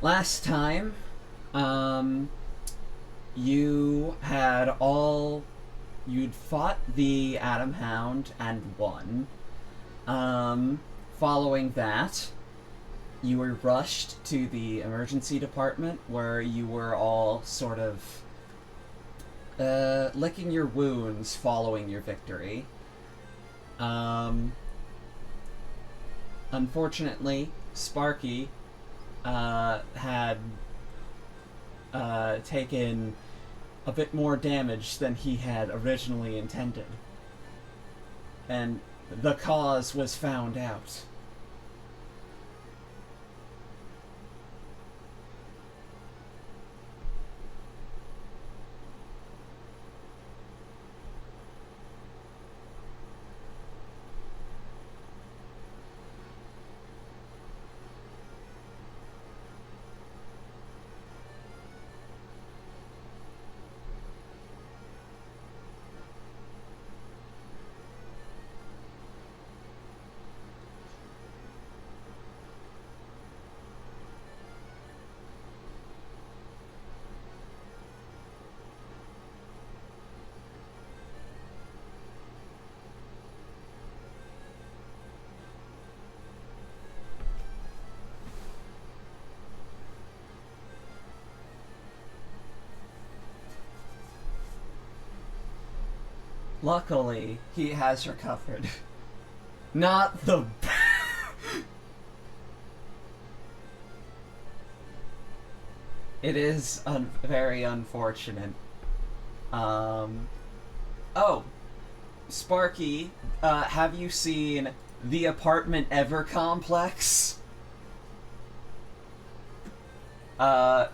Last time, um, you had all... You'd fought the Atom Hound and won. Following that, you were rushed to the emergency department where you were all sort of licking your wounds following your victory. Unfortunately, Sparky had taken a bit more damage than he had originally intended. And the cause was found out. Luckily, he has recovered. Not the... It is very unfortunate. Oh, Sparky, have you seen the Apartment Ever complex? Well,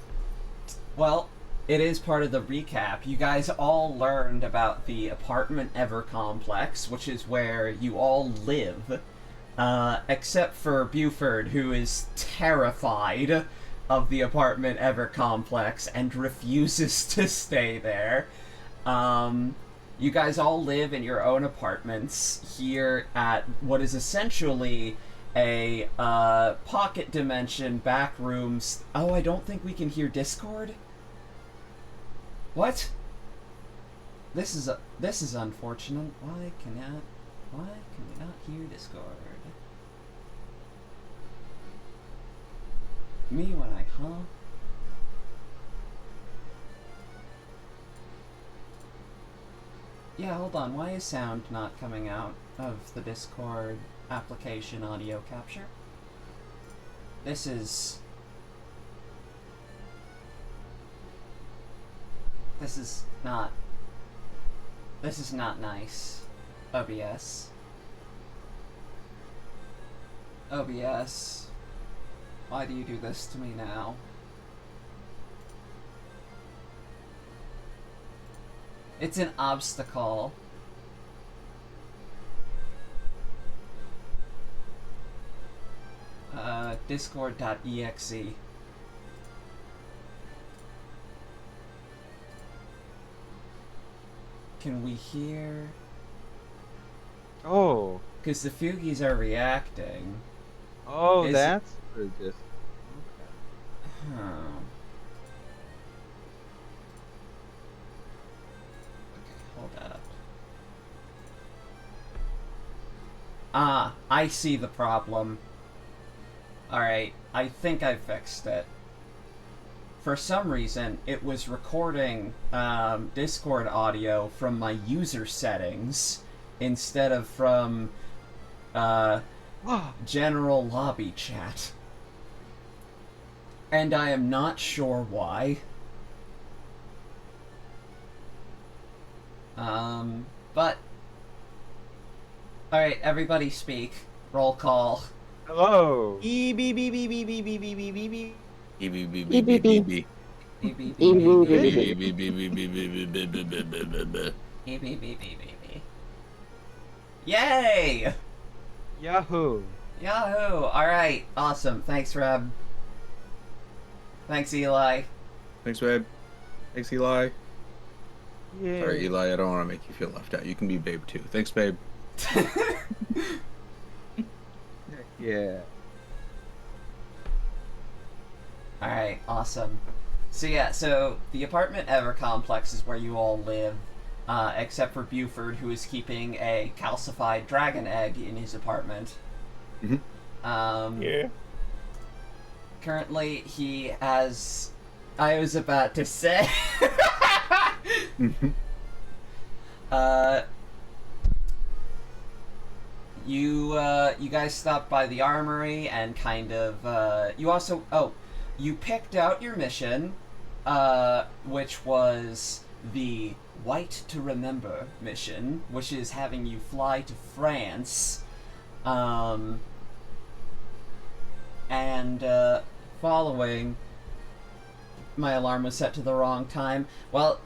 it is part of the recap. You guys all learned about the Apartment Ever complex, which is where you all live, except for Buford, who is terrified of the Apartment Ever complex and refuses to stay there. You guys all live in your own apartments here at what is essentially a pocket dimension back rooms. Oh, I don't think we can hear Discord. What? This is unfortunate. Why can we not hear Discord? Me when I Yeah, hold on. Why is sound not coming out of the Discord application audio capture? This is not nice. OBS. OBS. Why do you do this to me now? It's an obstacle. Discord.exe. Can we hear? Oh. Because the Fugies are reacting. Oh, that's just... Okay. Huh. Hold up. Ah, I see the problem. Alright, I think I fixed it. For some reason, it was recording Discord audio from my user settings instead of from general lobby chat. And I am not sure why. But... Alright, everybody speak. Roll call. Hello. Yay! Yahoo. Yahoo! Alright, awesome. Thanks, Reb. Thanks, Eli. Thanks, babe. Thanks, Eli. Yeah. Sorry, Eli, I don't want to make you feel left out. You can be babe, too. Thanks, babe. Yeah. Alright, awesome. So yeah, so the apartment Ever complex is where you all live, except for Buford, who is keeping a calcified dragon egg in his apartment. Mm-hmm. Currently, he has... I was about to say... Mm-hmm. You guys stopped by the armory and kind of, you also... Oh, you picked out your mission, which was the Wight to Remember mission, which is having you fly to France, and, following... My alarm was set to the wrong time. Well,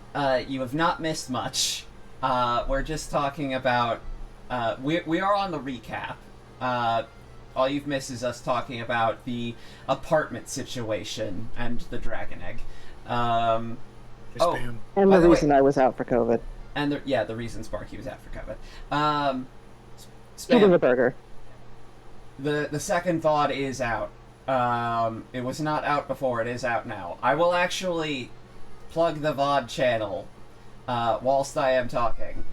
you have not missed much. We're just talking about... we are on the recap. All you've missed is us talking about the apartment situation and the dragon egg. And by the the way- reason I was out for COVID. And the reason Sparky was out for COVID. Eating Spam, a burger. the second VOD is out. It was not out before, it is out now. I will actually plug the VOD channel, whilst I am talking.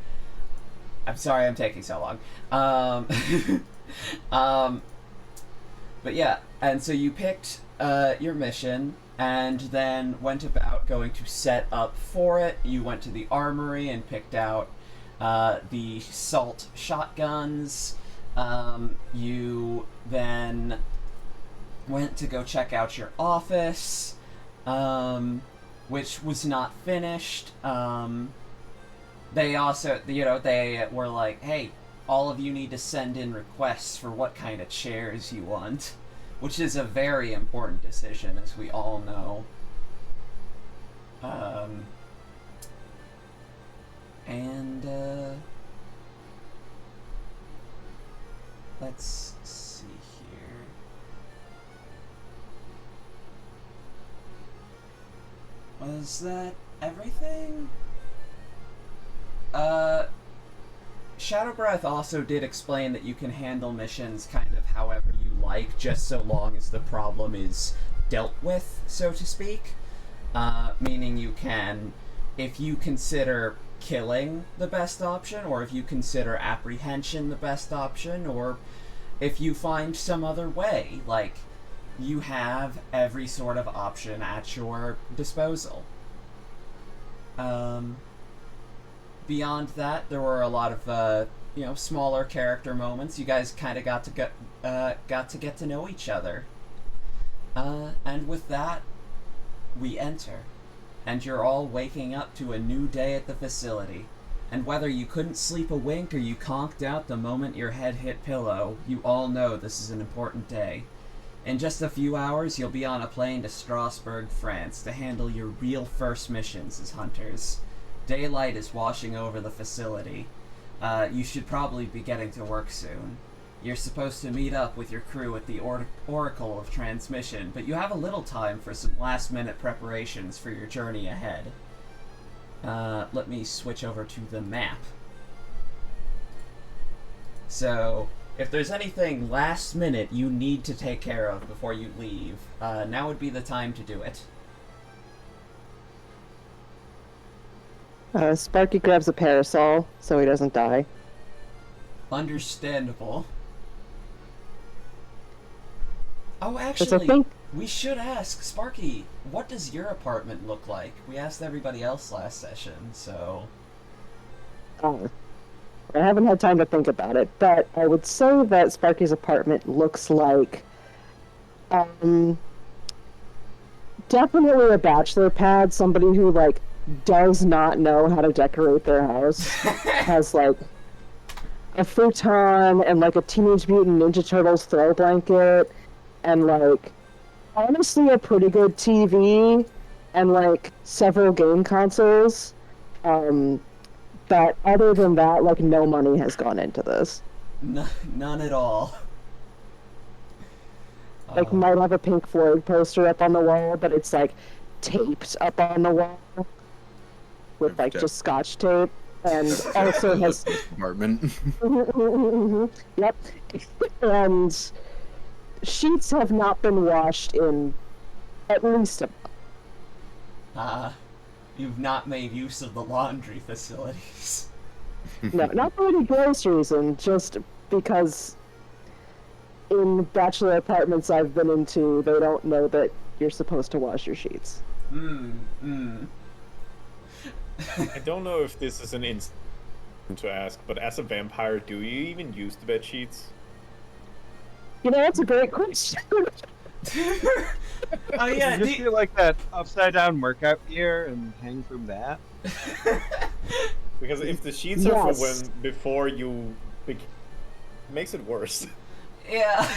I'm sorry I'm taking so long. But yeah, and so you picked, your mission, and then went about going to set up for it. You went to the armory and picked out, the salt shotguns. You then went to go check out your office, which was not finished. They also, they were like, hey, all of you need to send in requests for what kind of chairs you want, which is a very important decision, as we all know. Let's see here. Was that everything? Shadow Breath also did explain that you can handle missions kind of however you like, just so long as the problem is dealt with, so to speak. Meaning you can, if you consider killing the best option, or if you consider apprehension the best option, or if you find some other way, like, you have every sort of option at your disposal. Beyond that, there were a lot of, smaller character moments. You guys kind of got to get to know each other. And with that, we enter. And you're all waking up to a new day at the facility. And whether you couldn't sleep a wink or you conked out the moment your head hit pillow, you all know this is an important day. In just a few hours, you'll be on a plane to Strasbourg, France, to handle your real first missions as hunters. Daylight is washing over the facility. You should probably be getting to work soon. You're supposed to meet up with your crew at the Oracle of Transmission, but you have a little time for some last-minute preparations for your journey ahead. Let me switch over to the map. So, if there's anything last minute you need to take care of before you leave, now would be the time to do it. Sparky grabs a parasol so he doesn't die. Understandable. Oh, Because I actually, think we should ask, Sparky, what does your apartment look like? We asked everybody else last session, so... I haven't had time to think about it, but I would say that Sparky's apartment looks like definitely a bachelor pad. Somebody who does not know how to decorate their house has a futon and a Teenage Mutant Ninja Turtles throw blanket and honestly a pretty good TV and several game consoles. But other than that, no money has gone into this. None at all. Might have a Pink Floyd poster up on the wall, but it's taped up on the wall with just Scotch tape, and also has apartment. Yep, and sheets have not been washed in At least a You've not made use of the laundry facilities. no, not for any gross reason, just because in bachelor apartments I've been into, they don't know that you're supposed to wash your sheets. I don't know if this is an instant to ask, but as a vampire, do you even use the bed sheets? You know, that's a great question. Oh yeah, You just feel like that upside down workout gear and hang from that. Because if the sheets are for Yes. when before you it makes it worse. yeah.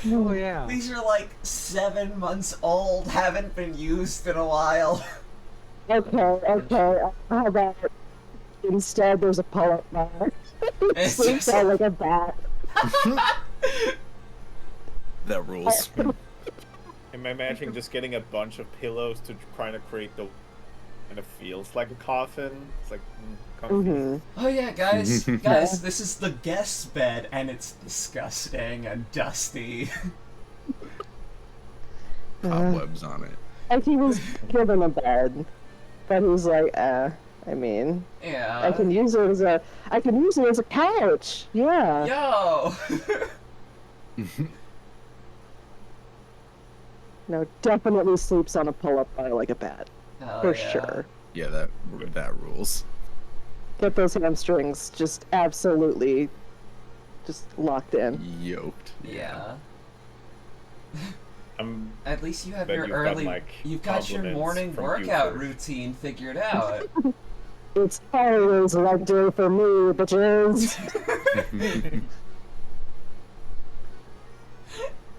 Oh yeah. These are like 7 months old, haven't been used in a while. Okay. How about instead there's a pull-up bar? It's Sleeps just- out like a bat. That rules. I'm imagining just getting a bunch of pillows to kind of create the kind of feels like a coffin. It's like comfy. Mm-hmm. Oh yeah, guys, this is the guest bed, and it's disgusting and dusty. Cobwebs on it. Like he was given a bed, but he's like, I mean, Yeah. I can use it as a couch. Yeah. Yo. No, definitely sleeps on a pull-up bar like a bat. Hell For yeah. sure. Yeah, that rules. Get those hamstrings just absolutely just locked in. Yoked. Yeah. I'm At least you have Bet your you've got, early. like, You've got your compliments morning from workout Buford. routine figured out. It's always leg day for me, bitches.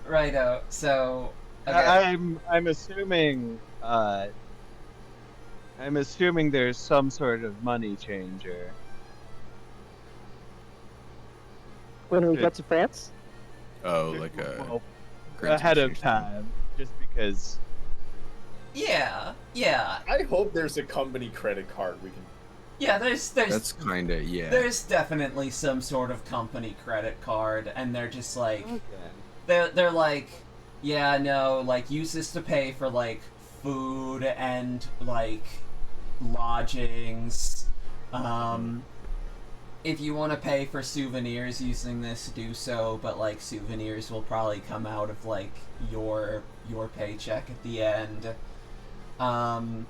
Righto. So. Okay. I'm assuming there's some sort of money changer. When we get to France? Oh, like a Well, currency ahead of exchange. time, just because. Yeah. I hope there's a company credit card we can. Yeah. There's That's kind of yeah. There's definitely some sort of company credit card, and they're just like Okay. they're like, yeah, no, like use this to pay for like food and like lodgings. If you want to pay for souvenirs using this, do so, but like souvenirs will probably come out of like your paycheck at the end. Or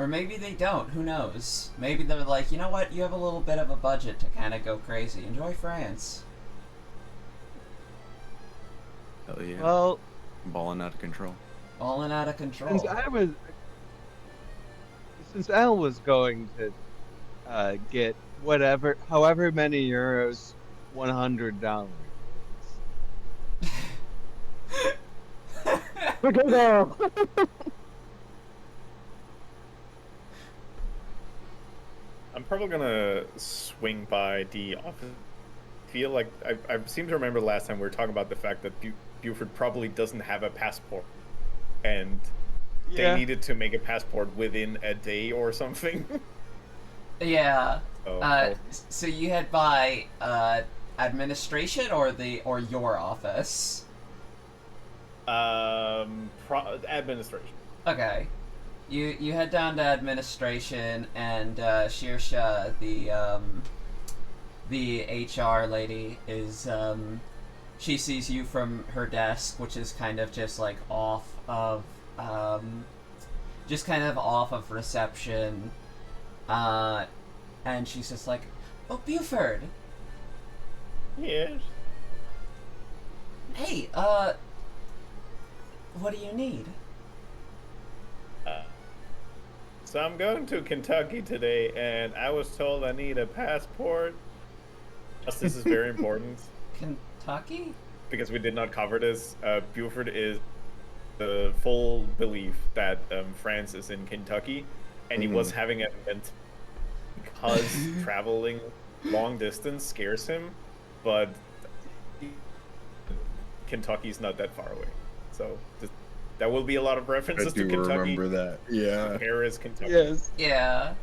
maybe they don't, who knows? Maybe they're like, you know what, you have a little bit of a budget to kind of go crazy. Enjoy France. Hell yeah. Well, Balling out of control. Falling out of control. since Al was going to get however many euros, $100. We're gonna go. I'm probably gonna swing by the office. Feel like I seem to remember last time we were talking about the fact that Buford probably doesn't have a passport, and they needed to make a passport within a day or something. Yeah. So, So you head by administration or your office? administration. Okay. You head down to administration, and Shirsha, the HR lady, is she sees you from her desk, which is kind of just like off of reception, and she's just like, "Oh, Buford, Yes. hey, what do you need?" So I'm going to Kentucky today, and I was told I need a passport. Plus, this is very important Kentucky? because we did not cover this. Buford is the full belief that France is in Kentucky, and he was having an event because traveling long distance scares him, but Kentucky's not that far away. So there will be a lot of I references to do Kentucky. remember that. Yeah. Paris, Kentucky. Yes. Yeah.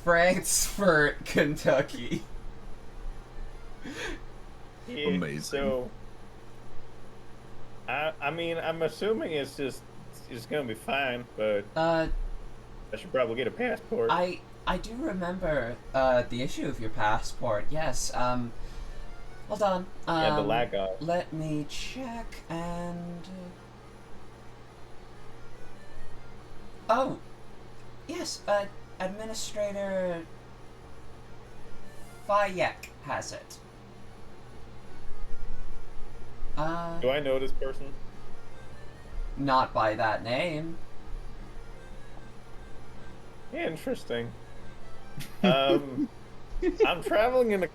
Frankfurt, Kentucky. Yeah, Amazing. So I mean, I'm assuming it's gonna be fine, but Uh, I should probably get a passport. I do remember the issue of your passport. Yes. Hold on. Yeah, the lag on. Let me check and. Oh, yes. Administrator Fayek has it. Do I know this person? Not by that name. Yeah, interesting. I'm traveling in a.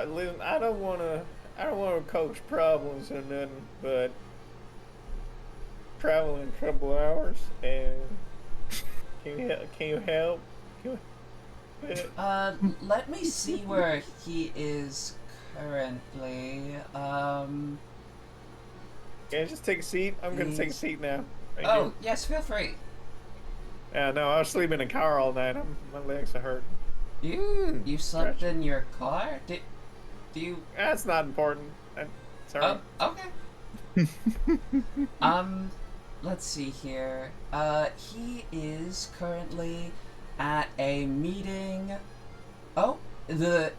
Listen, I don't wanna coach problems or nothing, but traveling a couple hours, and can you help? Can you help? Let me see where he is currently. Can I just take a seat? I'm gonna take a seat now. Thank Oh, you. yes, feel free. Yeah, no, I was sleeping in a car all night. My legs are hurting. You slept Gotcha. in your car? Do you? That's not important. Sorry. Oh, okay. Let's see here. He is currently at a meeting. Oh, a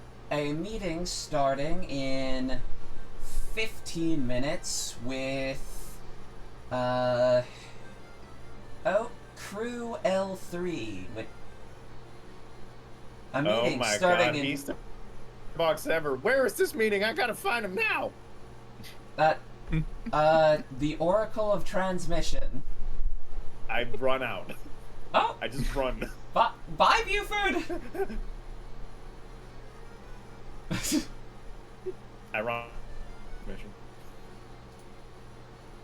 meeting starting in 15 minutes with, Crew L3 with a Oh meeting my starting god, in he's the box ever. Where is this meeting? I gotta find him now. that the Oracle of Transmission. I run out. Oh, I just run. bye Buford. I run. Mission.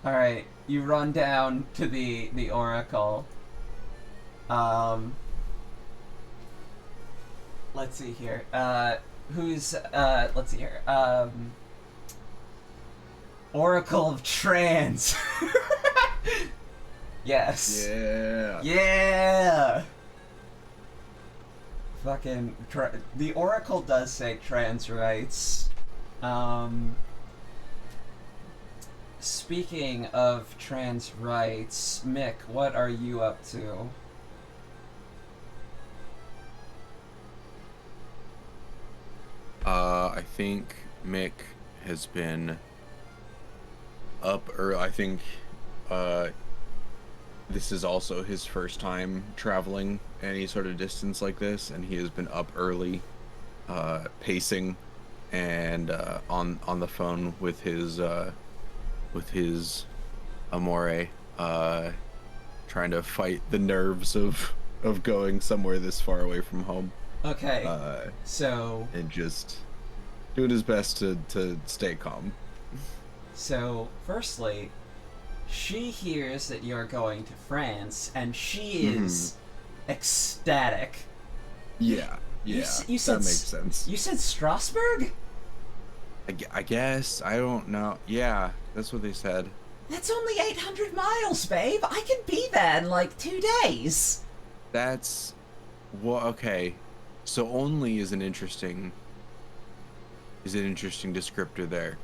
All right, you run down to the Oracle. Let's see here. Let's see here. Oracle of Trans. Yes. Yeah. Yeah. Fucking the Oracle does say trans rights. Speaking of trans rights, Mick, what are you up to? I think Mick has been up early. I think this is also his first time traveling any sort of distance like this, and he has been up early, pacing, and on the phone with his amore, trying to fight the nerves of going somewhere this far away from home. Okay, so And just doing his best to stay calm. firstly, she hears that you're going to France, and she is ecstatic. Yeah, You said that makes sense. You said Strasbourg? I guess, I don't know. Yeah, that's what they said. That's only 800 miles, babe. I can be there in like 2 days. That's okay. So only is an interesting descriptor there.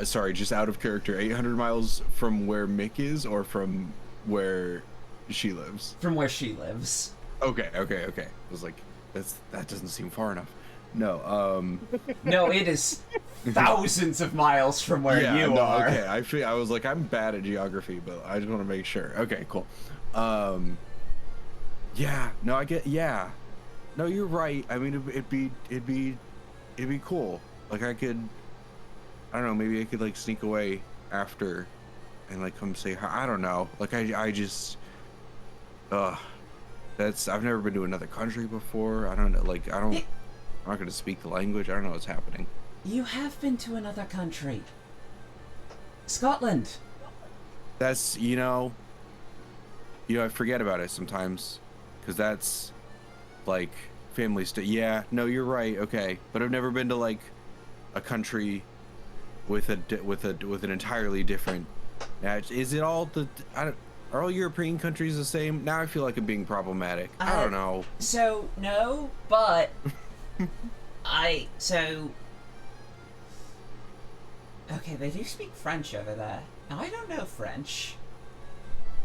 Sorry, just out of character. 800 miles from where Mick is, or from where she lives? From where she lives. Okay. I was like, that doesn't seem far enough. No, No, it is thousands of miles from where yeah, you no, are. okay. I was like, I'm bad at geography, but I just want to make sure. Okay, cool. Yeah, no, yeah. No, you're right. I mean, it'd be cool. Like, I don't know, maybe I could like sneak away after and like come say hi. I don't know. Like, I just I've never been to another country before. I don't know, like, I'm not gonna speak the language. I don't know what's happening. You have been to another country. Scotland. That's, I forget about it sometimes, because that's like family yeah, no, you're right. Okay, but I've never been to like a country with an entirely different. Is it all are all European countries the same? Now I feel like I'm being problematic. I don't know. So no, but Okay, they do speak French over there. Now, I don't know French.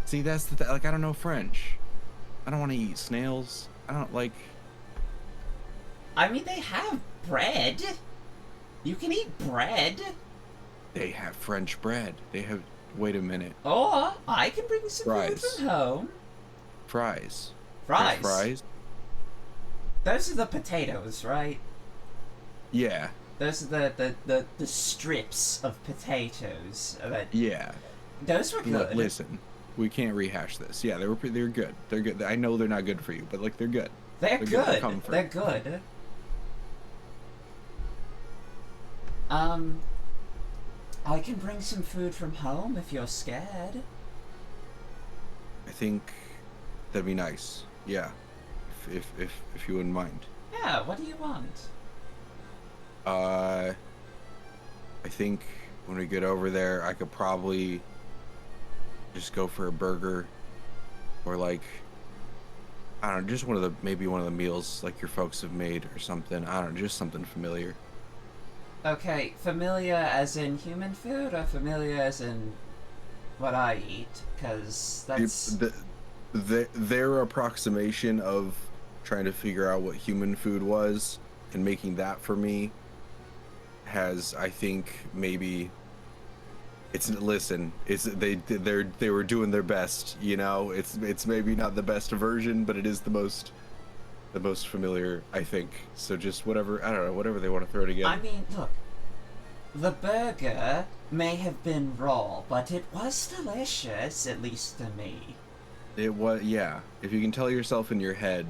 See, that's the like I don't know French. I don't want to eat snails. I don't like. I mean, they have bread. You can eat bread. They have French bread. They have. Wait a minute. Or I can bring some Fries. food from home. Fries. Fries. French fries. Those are the potatoes, right? Yeah. Those are the strips of potatoes. Yeah. Those were good. Listen, we can't rehash this. Yeah, they're good. They're good. I know they're not good for you, but like they're good. They're for good. comfort. They're good. I can bring some food from home if you're scared. I think that'd be nice. Yeah. If you wouldn't mind. Yeah, what do you want? I think when we get over there, I could probably just go for a burger, or like, I don't know, just maybe one of the meals like your folks have made or something. I don't know, just something familiar. Okay, familiar as in human food, or familiar as in what I eat? Because that's... Their approximation of trying to figure out what human food was and making that for me has, I think, maybe they were doing their best, you know. It's maybe not the best version, but it is the most familiar, I think. So just whatever, I don't know, whatever they want to throw together. I mean, look, the burger may have been raw, but it was delicious, at least to me. It was, yeah. If you can tell yourself in your head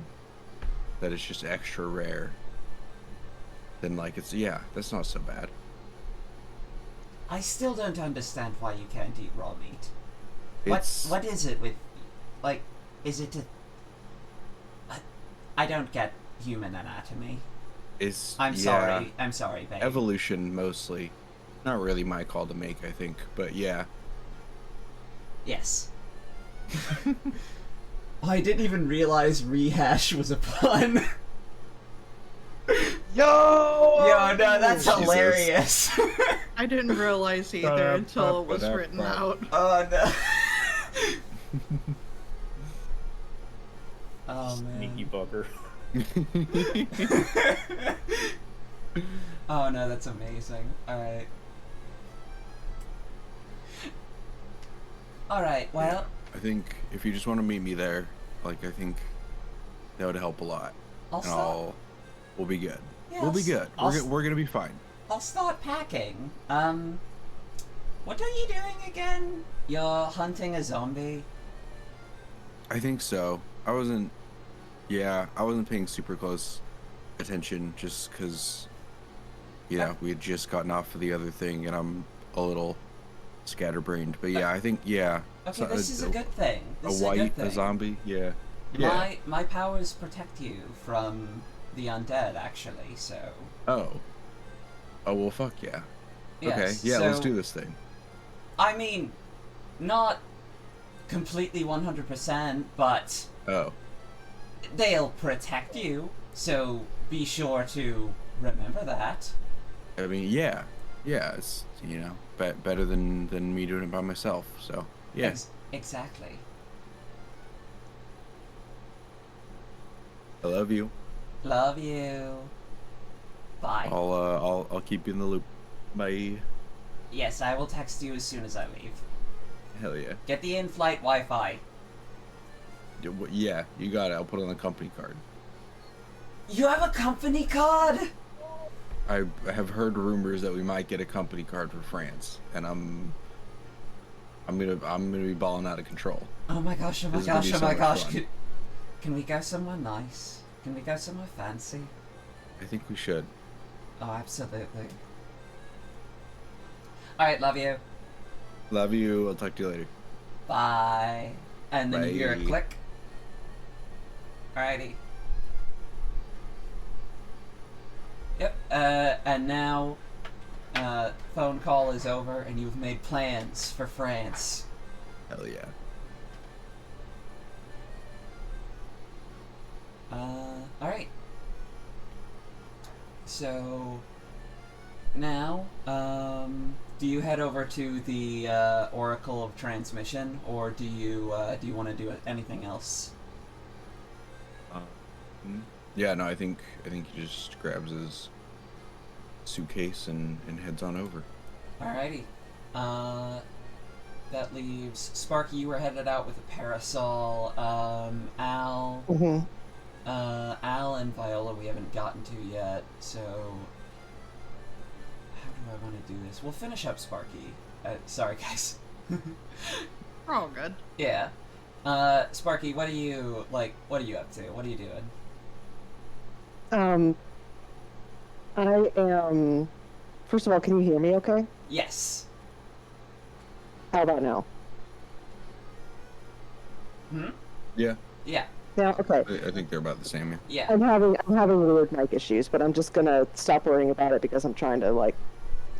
that it's just extra rare, then like that's not so bad. I still don't understand why you can't eat raw meat. It's What is it with, like, is it I don't get human anatomy. I'm sorry, babe. Evolution mostly. Not really my call to make, I think, but yeah. Yes. I didn't even realize rehash was a pun. Yo, no, that's Jesus. hilarious. I didn't realize either until it was written out. Oh no. Oh man. Sneaky bugger. Oh no, that's amazing. Alright. Alright, well. I think if you just want to meet me there, like, I think that would help a lot. We'll be good. Yeah, we'll be good. We're gonna be fine. I'll start packing. What are you doing again? You're hunting a zombie? I think so. I wasn't paying super close attention just because, we had just gotten off of the other thing and I'm a little scatterbrained. But yeah, I think, yeah. Okay, this is a good thing. A zombie, yeah. My powers protect you from the undead, actually, so... Oh, well, fuck yeah. Yes, okay, yeah, let's so- do this thing. I mean, not completely 100%, but Oh. they'll protect you, so be sure to remember that. I mean, yeah, it's, better than me doing it by myself, so, yeah. Exactly. I love you. Love you. Bye. I'll keep you in the loop. Bye. Yes, I will text you as soon as I leave. Hell yeah. Get the in-flight Wi-Fi. Yeah, you got it. I'll put it on the company card. You have a company card? I have heard rumors that we might get a company card for France, and I'm gonna be balling out of control. Oh my gosh, oh my This is gonna gosh, be oh so my much gosh. fun. Can we go somewhere nice? Can we go somewhere fancy? I think we should. Oh, absolutely. Alright, love you. Love you. I'll talk to you later. Bye. And then you hear a Bye. click. Alrighty. Yep, and now, phone call is over and you've made plans for France. Hell yeah. Alright. So, now, Do you head over to the Oracle of Transmission, or do you want to do anything else? Yeah, no, I think he just grabs his suitcase and heads on over. Alrighty. That leaves Sparky. You were headed out with a parasol. Al. Mm-hmm. Al and Viola we haven't gotten to yet, so how do I want to do this? We'll finish up Sparky. Sorry, guys. We're all good. Yeah. Sparky, what are you up to? What are you doing? I am. First of all, can you hear me? Okay. Yes. How about now? Yeah, Yeah. Yeah. Okay. I think they're about the same. Yeah. Yeah. I'm having weird mic issues, but I'm just gonna stop worrying about it because I'm trying to like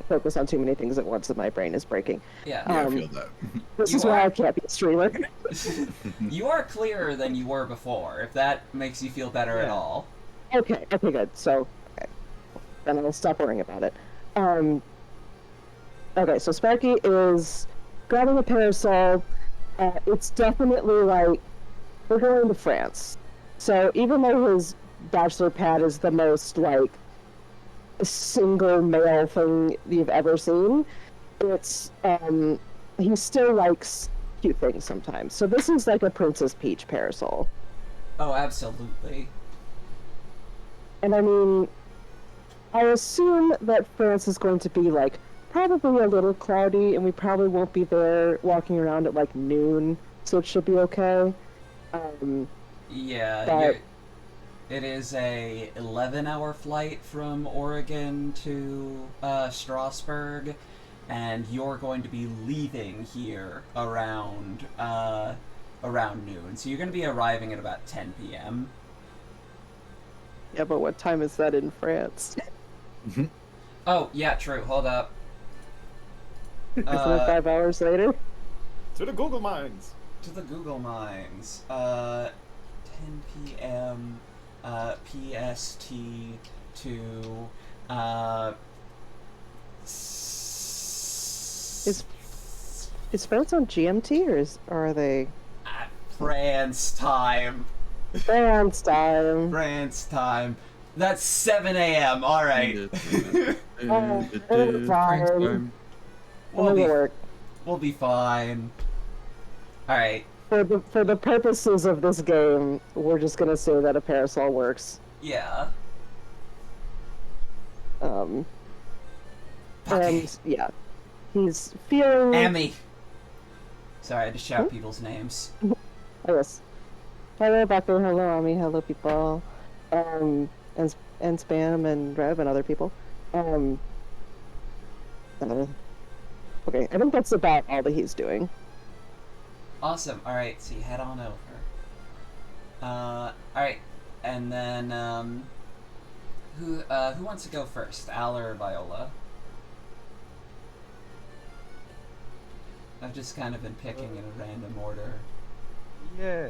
focus on too many things at once, and my brain is breaking. Yeah. Yeah, I feel that. This You is why are- I can't be a streamer. You are clearer than you were before, if that makes you feel better at Yeah. all. Okay, good. So, okay. Then I'll stop worrying about it. Okay, so Sparky is grabbing a parasol. It's definitely like, we're going to France. So even though his bachelor pad is the most, like, single male thing you've ever seen, it's, he still likes cute things sometimes. So this is like a Princess Peach parasol. Oh, absolutely. And I mean, I assume that France is going to be like probably a little cloudy, and we probably won't be there walking around at like noon, so it should be okay. Yeah, But- it is a 11-hour flight from Oregon to Strasbourg, and you're going to be leaving here around noon. So you're going to be arriving at about 10 p.m. Yeah, but what time is that in France? Oh, yeah, true. Hold up. Isn't it 5 hours later? To the Google Mines. To the Google Mines. 10 p.m. PST to Is France on GMT or are they France time. France time? France time. That's 7 a.m. All right. Fine. We'll It'll be work. we'll be fine. All right. For the purposes of this game, we're just gonna say that a parasol works. Yeah. And Okay. yeah, he's feeling. Amy. Sorry, I had to shout people's names. Oh, yes. Hello, Bucker. Hello, Ami. Hello, people. And Spam and Rev and other people. Okay, I think that's about all that he's doing. Awesome. All right, so you head on over. All right, and then who wants to go first, Al or Viola? I've just kind of been picking in a random order. Yeah.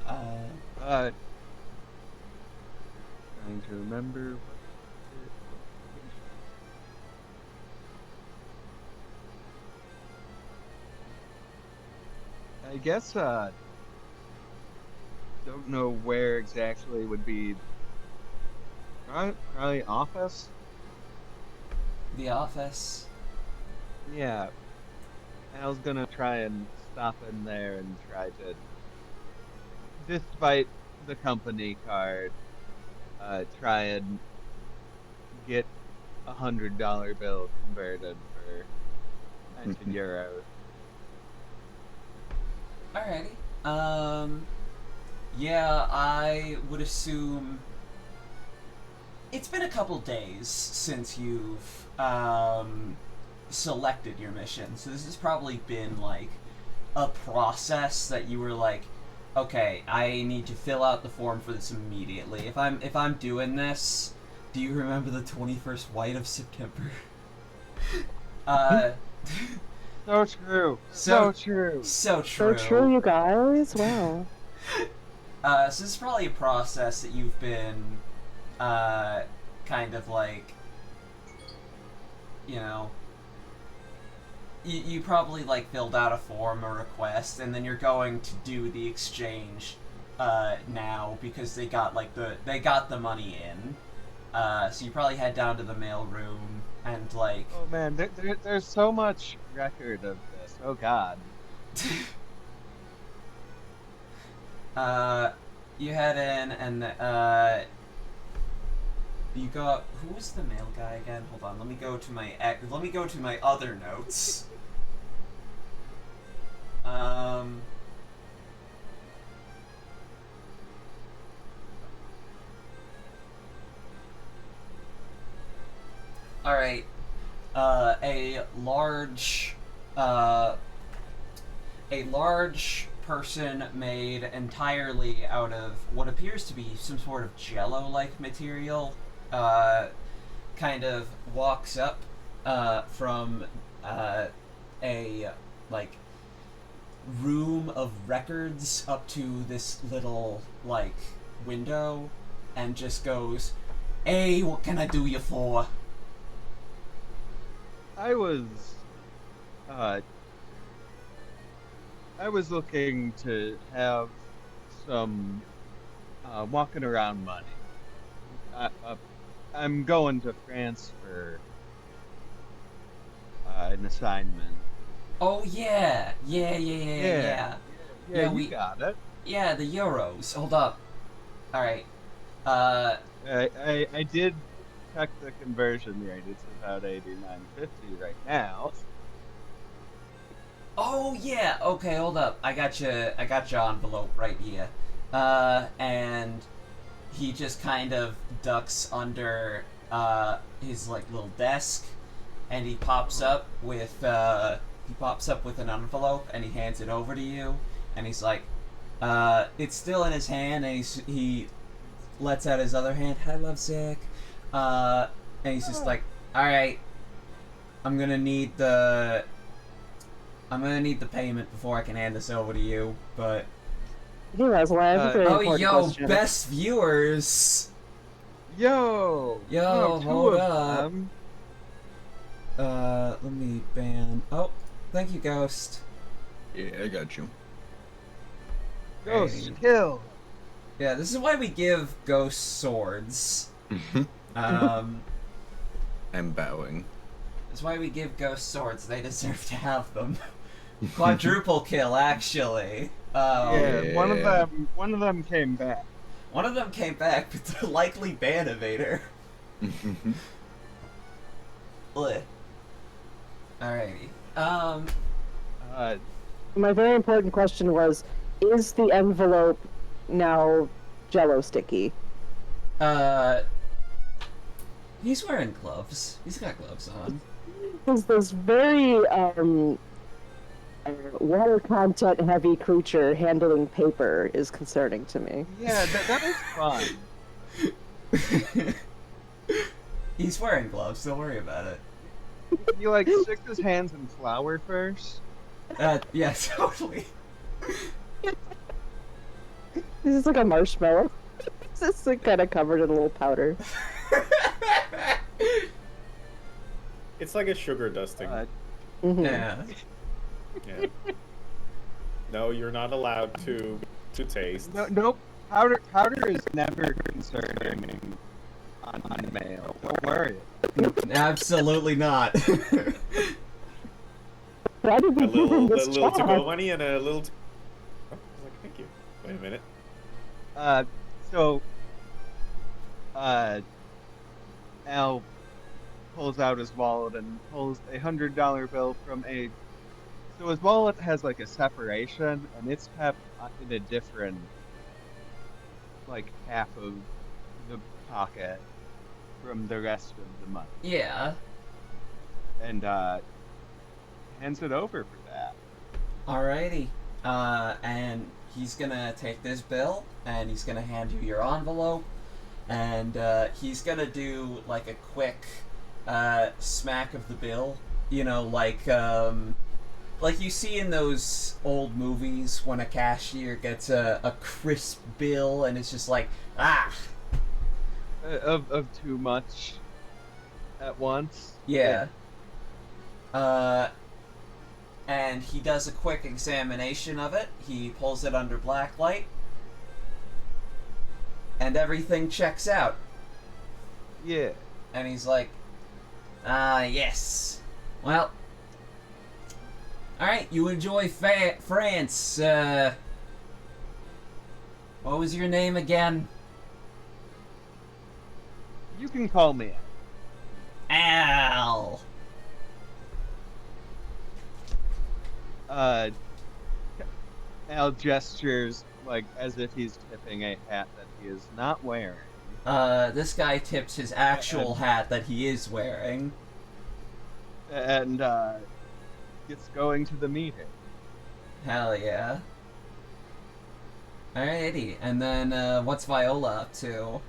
Uh, Trying to remember. I guess, don't know where exactly would be. Probably office? the office. Yeah. Al's gonna try and stop in there and try to, despite the company card, try and get $100 bill converted for 19 euros. Alrighty. Yeah, I would assume it's been a couple days since you've selected your mission, so this has probably been like a process that you were like, okay, I need to fill out the form for this immediately. If I'm doing this, do you remember the 21st Wight of September? So true. So- So true. So So true. true, you guys. Wow. So this is probably a process that you've been, kind of like, you know, you probably like filled out a form or request, and then you're going to do the exchange now because they got the money in. So you probably head down to the mail room and like. Oh man, there's so much record of this. Oh god. You head in and you got who was the mail guy again? Hold on, let me go to my other notes. All right. A large person made entirely out of what appears to be some sort of jello-like material kind of walks up from a like room of records up to this little like window and just goes, "Hey, what can I do you for?" I was looking to have some walking around money. I'm going to France for an assignment. Oh yeah. Yeah, Yeah, we got it. Yeah, the euros. Hold up. All right. I did check the conversion rate. It's about 89.50 right now. Oh yeah. Okay, hold up. I got your envelope right here. And he just kind of ducks under his like little desk, and he pops up with an envelope, and he hands it over to you, and he's like, it's still in his hand, and he lets out his other hand. Hi, lovesick. And he's just like, all right, I'm gonna need the payment before I can hand this over to you, but. Hey, Leslie, I have a very important question. Best viewers. Yo, Yo, two hold of up. them. Let me ban. Oh, thank you, Ghost. Yeah, I got you. Ghost Hey. kill. Yeah, this is why we give ghosts swords. Um, I'm bowing. That's why we give ghosts swords. They deserve to have them. Quadruple kill, actually. Yeah, one of them came back. One of them came back, but they're likely ban evader. Bleh. Alrighty. My very important question was, is the envelope now jello sticky? He's wearing gloves. He's got gloves on. Because this very water content heavy creature handling paper is concerning to me. Yeah, that is fine. He's wearing gloves, don't worry about it. You like stick his hands in flour first. Yeah, totally. This is like a marshmallow. It's just like kind of covered in a little powder. It's like a sugar dusting. Mhm. Yeah. Yeah. No, you're not allowed to taste. Nope. Powder is never concerning on mail. Don't worry. Absolutely not. Why did we A give him little, this little to job? go money and a little. Oh, I was like, thank you. Wait a minute. Al pulls out his wallet and pulls a $100 bill from a. So his wallet has like a separation, and it's kept in a different, like half of the pocket from the rest of the money, Yeah. and hands it over for that. Alrighty. And he's gonna take this bill, and he's gonna hand you your envelope, and he's gonna do like a quick smack of the bill. You know, like you see in those old movies when a cashier gets a crisp bill, and it's just like, ah. Of too much at once. Yeah. and he does a quick examination of it. He pulls it under blacklight, and everything checks out. Yeah. And he's like, yes. Well, alright, you enjoy France. What was your name again? You can call me Al. Al gestures like as if he's tipping a hat that he is not wearing. This guy tips his actual hat that he is wearing. And gets going to the meeting. Hell yeah. Alrighty, and then what's Viola up to?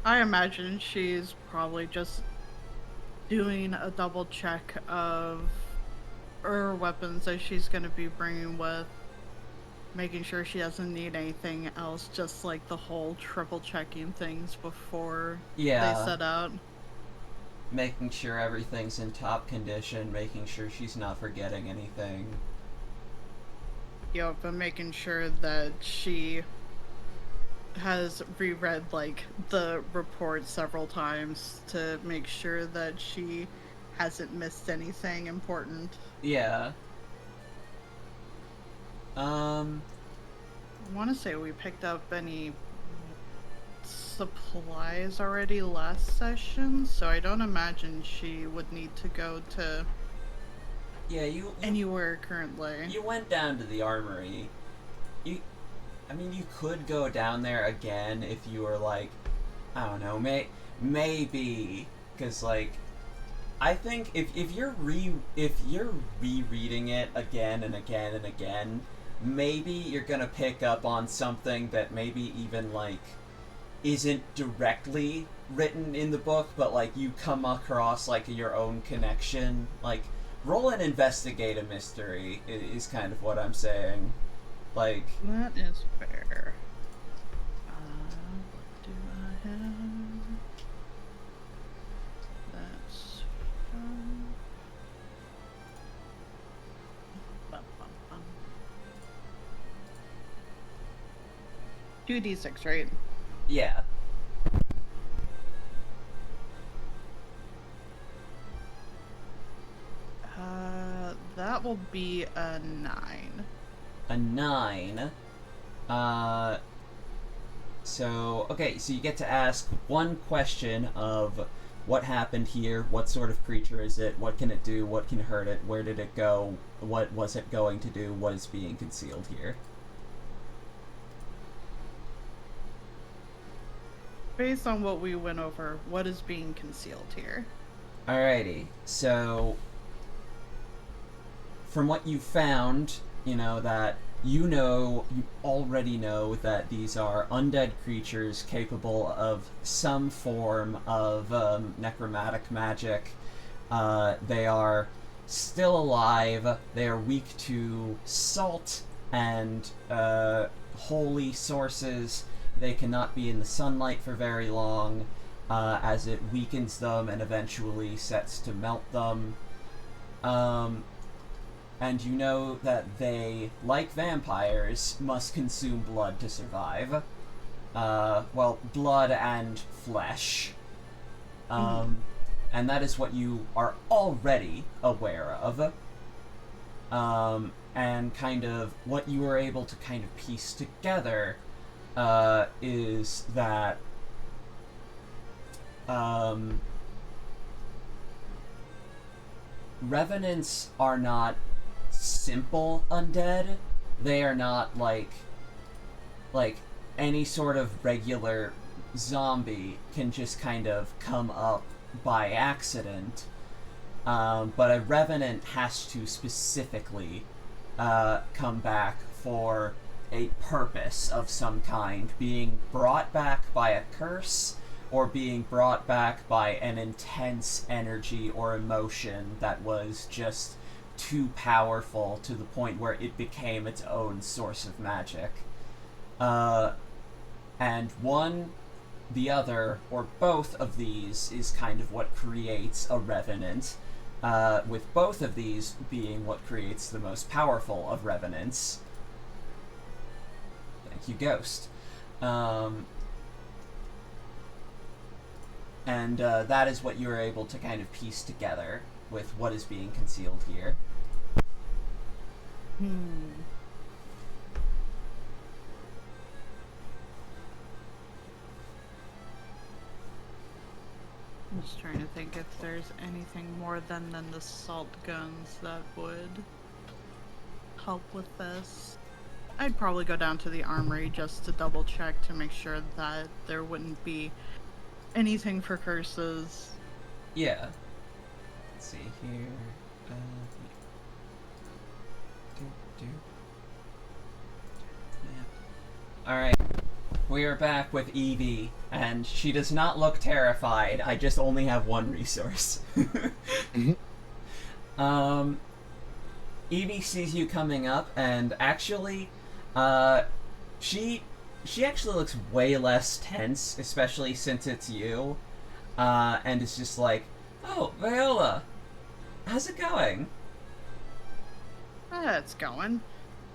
I imagine she's probably just doing a double check of her weapons that she's going to be bringing with, making sure she doesn't need anything else, just like the whole triple checking things before they set out. Making sure everything's in top condition, making sure she's not forgetting anything. Yep, and making sure that she has reread like the report several times to make sure that she hasn't missed anything important. Yeah. I want to say we picked up any supplies already last session, so I don't imagine she would need to go to you anywhere currently. You went down to the armory. I mean, you could go down there again if you were like, I don't know, maybe, because like, I think if you're rereading it again and again and again, maybe you're gonna pick up on something that maybe even like isn't directly written in the book, but like you come across like your own connection. Like, roll and investigate a mystery is kind of what I'm saying. Like, that is fair. What do I have? That's bum, bum, bum. 2d6, right? yeah. That will be a 9. A 9. So you get to ask one question of what happened here, what sort of creature is it, what can it do, what can hurt it, where did it go, what was it going to do, what is being concealed here. Based on what we went over, what is being concealed here? Alrighty, so from what you found, you already know that these are undead creatures capable of some form of necromantic magic. They are still alive. They are weak to salt and holy sources. They cannot be in the sunlight for very long, as it weakens them and eventually sets to melt them. And you know that they, like vampires, must consume blood to survive. Well, blood and flesh. And that is what you are already aware of. And kind of what you were able to kind of piece together is that Revenants are not simple undead. They are not like any sort of regular zombie can just kind of come up by accident. But a Revenant has to specifically come back for a purpose of some kind, being brought back by a curse or being brought back by an intense energy or emotion that was just too powerful to the point where it became its own source of magic. And one the other, or both of these, is kind of what creates a Revenant, with both of these being what creates the most powerful of Revenants. Thank you, Ghost. And that is what you are able to kind of piece together with what is being concealed here. I'm just trying to think if there's anything more than the salt guns that would help with this. I'd probably go down to the armory just to double check to make sure that there wouldn't be anything for curses. Yeah. Let's see here. Alright. We are back with Evie, and she does not look terrified. I just only have one resource. Evie sees you coming up, and actually, she actually looks way less tense, especially since it's you, and it's just like, oh, Viola, how's it going? It's going.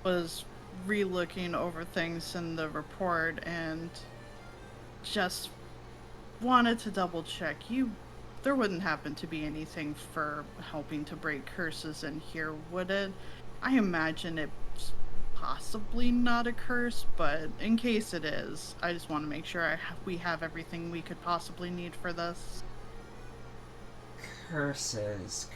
Was re-looking over things in the report and just wanted to double check. There wouldn't happen to be anything for helping to break curses in here, would it? I imagine it's possibly not a curse, but in case it is, I just want to make sure we have everything we could possibly need for this. Curses.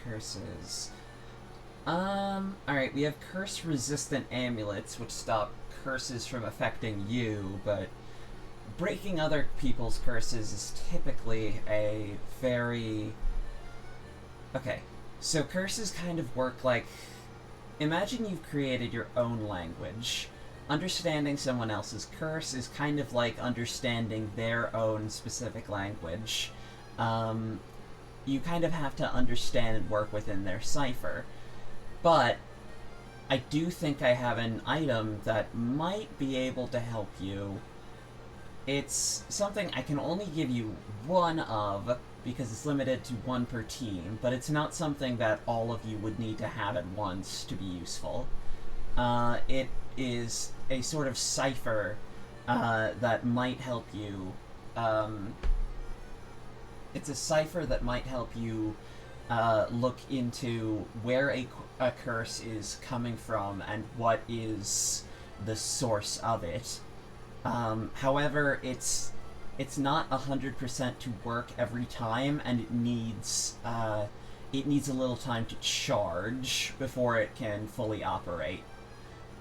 Alright, we have curse-resistant amulets, which stop curses from affecting you, but breaking other people's curses is typically a very... Okay, so curses kind of work like... Imagine you've created your own language. Understanding someone else's curse is kind of like understanding their own specific language. You kind of have to understand and work within their cipher. But I do think I have an item that might be able to help you. It's something I can only give you one of, because it's limited to one per team, but it's not something that all of you would need to have at once to be useful. It is a sort of cipher that might help you. It's a cipher that might help you look into where a curse is coming from and what is the source of it. However, it's not 100% to work every time, and it needs a little time to charge before it can fully operate.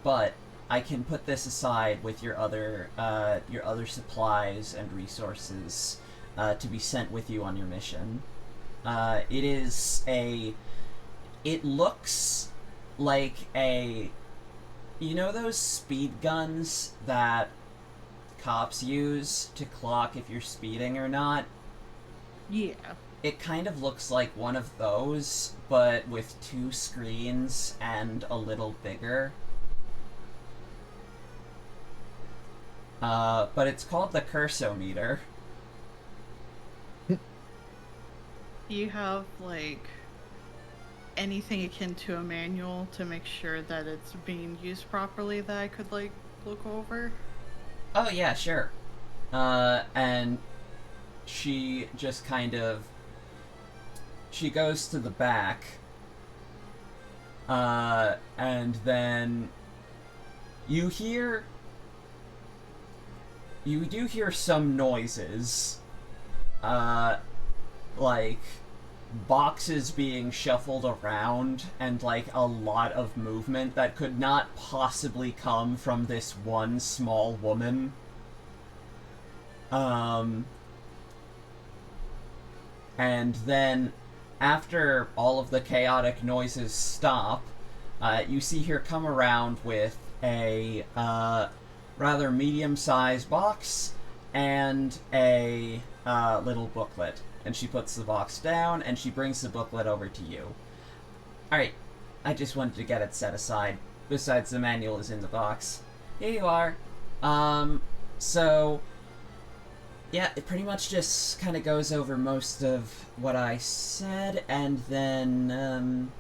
But I can put this aside with your other supplies and resources to be sent with you on your mission. It looks like a... You know those speed guns that cops use to clock if you're speeding or not? Yeah. It kind of looks like one of those, but with 2 screens and a little bigger. But it's called the Cursometer. Do you have, like, anything akin to a manual to make sure that it's being used properly that I could, like, look over? Oh, yeah, sure. And she just kind of... She goes to the back, and then you do hear some noises, like boxes being shuffled around and like a lot of movement that could not possibly come from this one small woman. And then after all of the chaotic noises stop, you see her come around with a rather medium-sized box and a little booklet. And she puts the box down, and she brings the booklet over to you. Alright, I just wanted to get it set aside. Besides, the manual is in the box. Here you are. So, Yeah, it pretty much just kind of goes over most of what I said, and then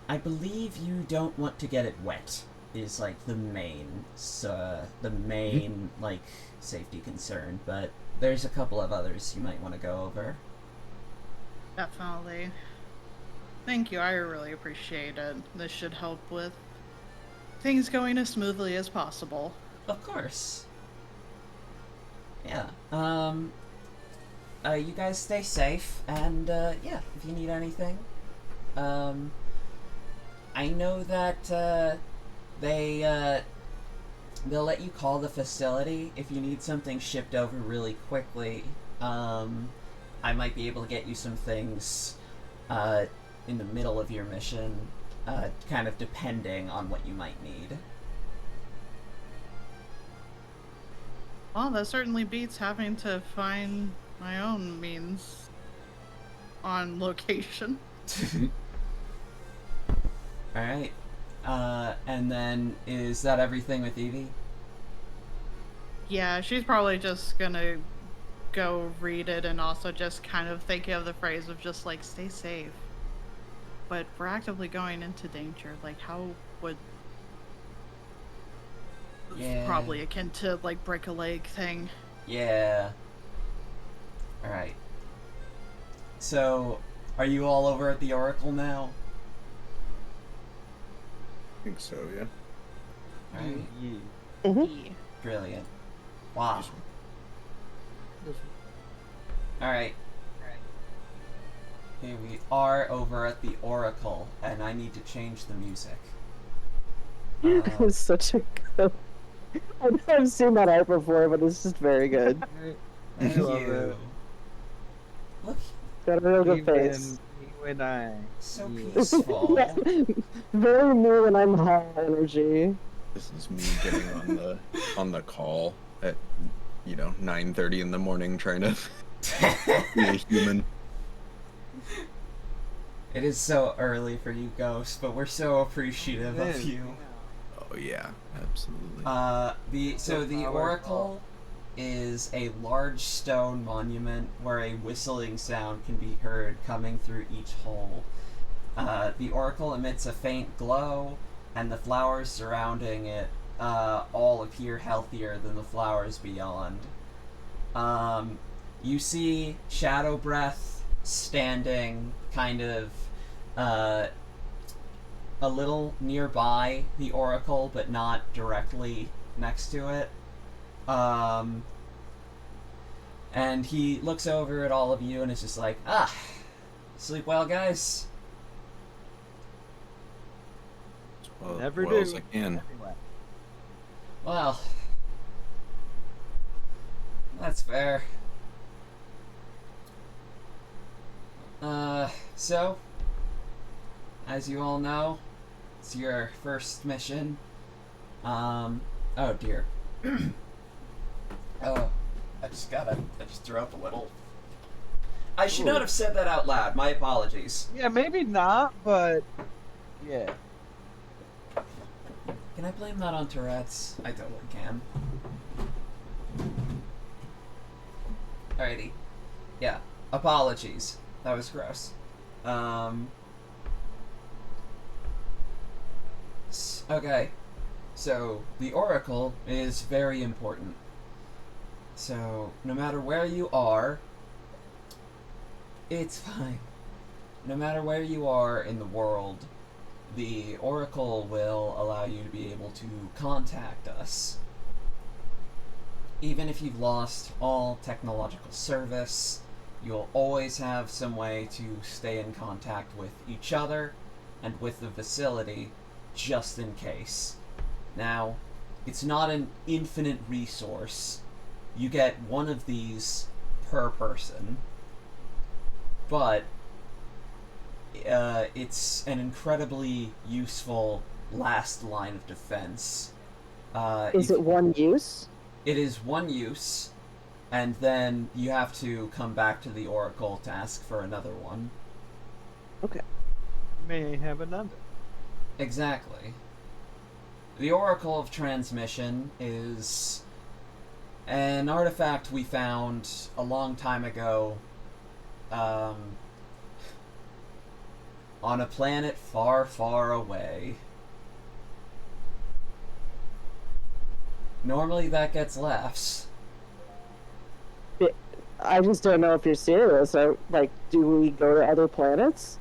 I believe you don't want to get it wet. Is like the main, like safety concern, but there's a couple of others you might want to go over. Definitely. Thank you, I really appreciate it. This should help with things going as smoothly as possible. Of course. Yeah. You guys stay safe, and yeah, if you need anything, I know that they'll let you call the facility if you need something shipped over really quickly. I might be able to get you some things in the middle of your mission, kind of depending on what you might need. Well, that certainly beats having to find my own means on location. Alright. And then, is that everything with Evie? Yeah, she's probably just gonna go read it and also just kind of thinking of the phrase of just like, stay safe. But we're actively going into danger. Like, how would... Yeah. Probably akin to, like, break a leg thing. Yeah. Alright. So, are you all over at the Oracle now? I think so, yeah. Alright. Yeah. Brilliant. Wow. Alright. Here we are over at the Oracle, and I need to change the music. It was such a good. I've seen that art before, but it's just very good. Thank love you. it. Look, Got a real good face. You and I. so Yeah. peaceful. Very new and I'm high energy. This is me getting on the call at 9:30 in the morning, trying to be a human. It is so early for you, Ghost, but we're so appreciative of you. Oh yeah, absolutely. The Oracle is a large stone monument where a whistling sound can be heard coming through each hole. The Oracle emits a faint glow, and the flowers surrounding it all appear healthier than the flowers beyond. You see Shadow Breath standing kind of a little nearby the Oracle, but not directly next to it. And he looks over at all of you and is just like, sleep well, guys. Never well do. as I can. Well, that's fair. So, as you all know, it's your first mission. Oh dear. Oh, I just threw up a little. I should not have said that out loud. My apologies. Yeah, maybe not, but yeah. Can I blame that on Tourette's? I totally can. Alrighty. Yeah. Apologies. That was gross. Okay. So, the Oracle is very important. So, no matter where you are, it's fine. No matter where you are in the world, the Oracle will allow you to be able to contact us. Even if you've lost all technological service, you'll always have some way to stay in contact with each other and with the facility, just in case. Now, it's not an infinite resource. You get one of these per person, but it's an incredibly useful last line of defense. Is it one use? It is one use, and then you have to come back to the Oracle to ask for another one. Okay. May have another. Exactly. The Oracle of Transmission is An artifact we found a long time ago, on a planet far, far away. Normally that gets laughs. I just don't know if you're serious. Like, do we go to other planets?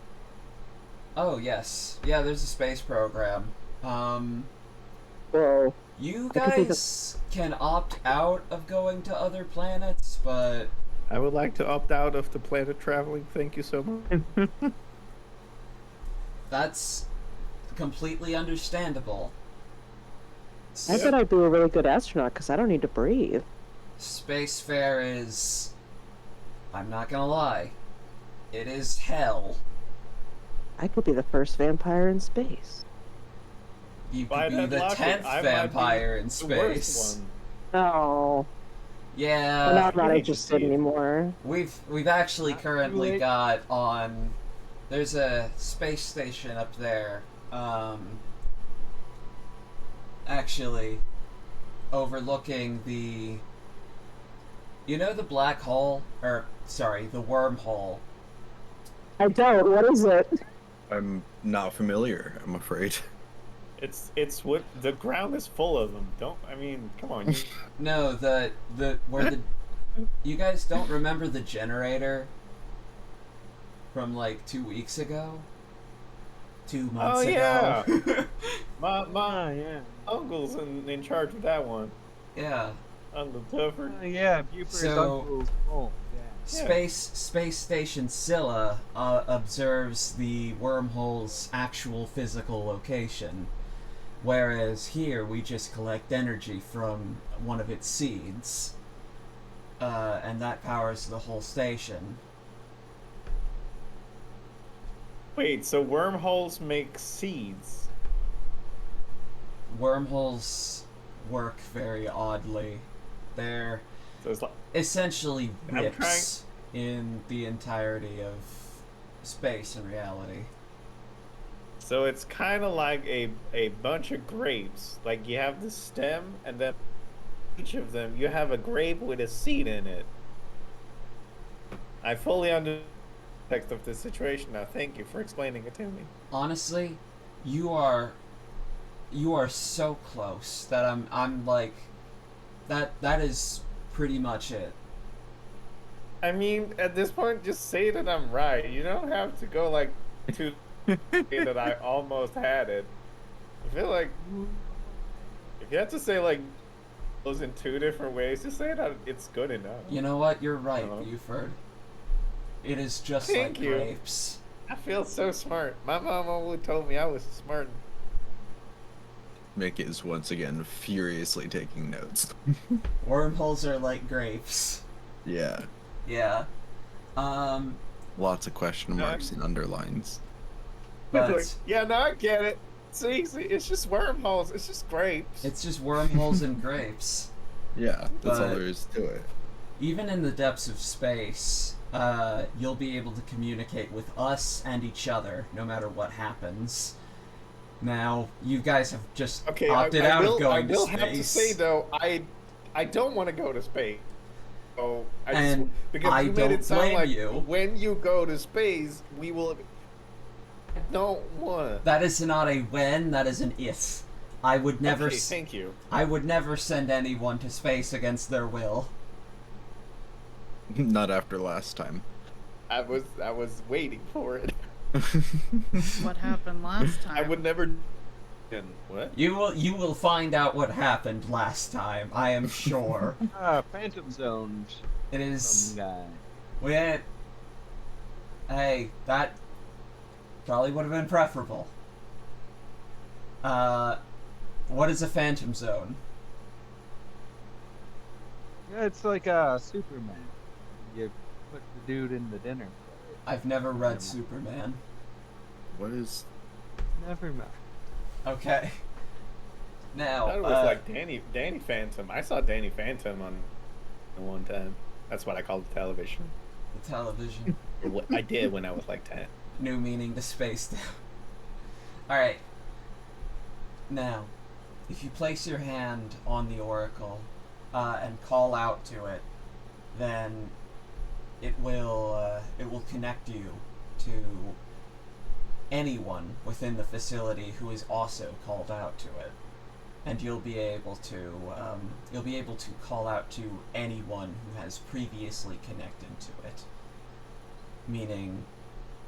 Oh, yes. Yeah, there's a space program. Well, You I could think of- guys can opt out of going to other planets, but I would like to opt out of the planet traveling. Thank you so much. that's completely understandable. I bet I'd be a really good astronaut because I don't need to breathe. Space fare is... I'm not gonna lie. It is hell. I could be the first vampire in space. You If I'd could be had the luck, 10th I might be vampire in the worst space. one. Oh, Yeah. well, now I'm not need to interested see it. anymore. We've actually Not too currently late. got on... There's a space station up there. Actually, overlooking the... You know the black hole? Or, sorry, the wormhole. I don't. What is it? I'm not familiar, I'm afraid. It's what the ground is full of them. Don't I mean? Come on. No, where the... You guys don't remember the generator? From like 2 weeks ago? 2 months Oh, ago? yeah. my yeah. uncle's in charge of that one. Yeah. Uncle Tuffer. Yeah, Buford's So- uncle's full. Yeah. Space Station Scylla observes the wormhole's actual physical location, whereas here we just collect energy from one of its seeds, and that powers the whole station. Wait, so wormholes make seeds? Wormholes work very oddly. They're So it's like essentially I'm rips in the entirety of space and reality. so it's kind of like a bunch of grapes. Like you have the stem, and then each of them you have a grape with a seed in it. I fully understand the context of this situation now. Thank you for explaining it to me. Honestly, you are so close that I'm like that is pretty much it. I mean, at this point, just say that I'm right. You don't have to go like to say that I almost had it. I feel like if you have to say like those in two different ways, just say that it's good enough. You know what? You're right, Uh-huh. Buford. It is just Thank like you. grapes. I feel so smart. My mom always told me I was smart. Mick is once again furiously taking notes. Wormholes are like grapes. Yeah. Yeah. Lots of question marks and underlines. But Like, yeah, no, I get it. See, it's just wormholes. It's just grapes. it's just wormholes and grapes. Yeah, that's all But- there is to it. Even in the depths of space, you'll be able to communicate with us and each other, no matter what happens. Now, you guys have just Okay, opted I out will, of going I will to have to space. say though, I don't want to go to space. So I just, And because I you made don't it sound blame like you. when you go to space, we will. I don't want. That is not a when, that is an if. I would never Okay, thank you. I would never send anyone to space against their will. Not after last time. I was waiting for it. What happened last time? I would never. What? You will find out what happened last time, I am sure. Phantom Zones. It is Some guy. Wait. Hey, that probably would have been preferable. What is a phantom zone? Yeah, it's like a Superman. You put the dude in the dinner. I've never read Superman. What is... Never mind. Okay. Now, That was like Danny Phantom. I saw Danny Phantom on one time. That's what I called the television. the television. Or what I did when I was like 10. New meaning to space now. Alright. Now, if you place your hand on the oracle, and call out to it, then it will connect you to anyone within the facility who is also called out to it, and you'll be able to call out to anyone who has previously connected to it, meaning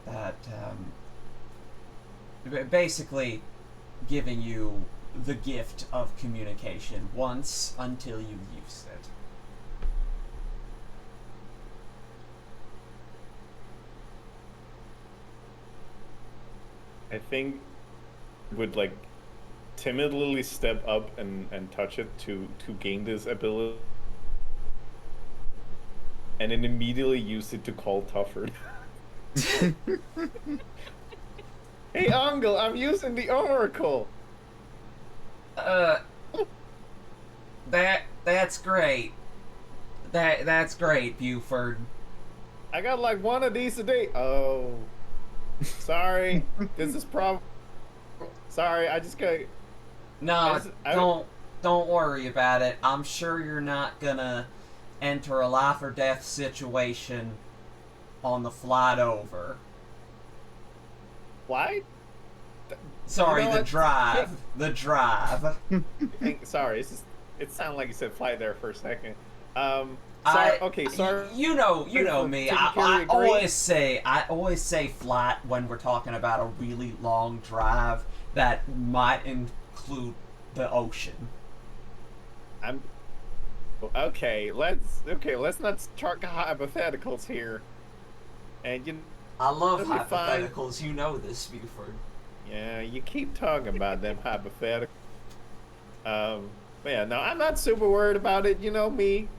that basically giving you the gift of communication once until you've used it. I think would like timidly step up and touch it to gain this ability, and then immediately use it to call Tufford. Hey, Uncle, I'm using the Oracle. That's great. That's great, Buford. I got like one of these a day. Oh, sorry. This is Sorry, I just got. No, don't worry about it. I'm sure you're not gonna enter a life or death situation on the flight over. Why? Sorry, You know the what? drive. The drive. Sorry, it sounded like you said fly there for a second. Sorry. Okay, sorry. You know me. I always say flight when we're talking about a really long drive that might include the ocean. Okay. Let's not start hypotheticals here. And I love It'll be fine. hypotheticals. You know this, Buford. yeah, you keep talking about them hypotheticals. But yeah, no, I'm not super worried about it. You know me.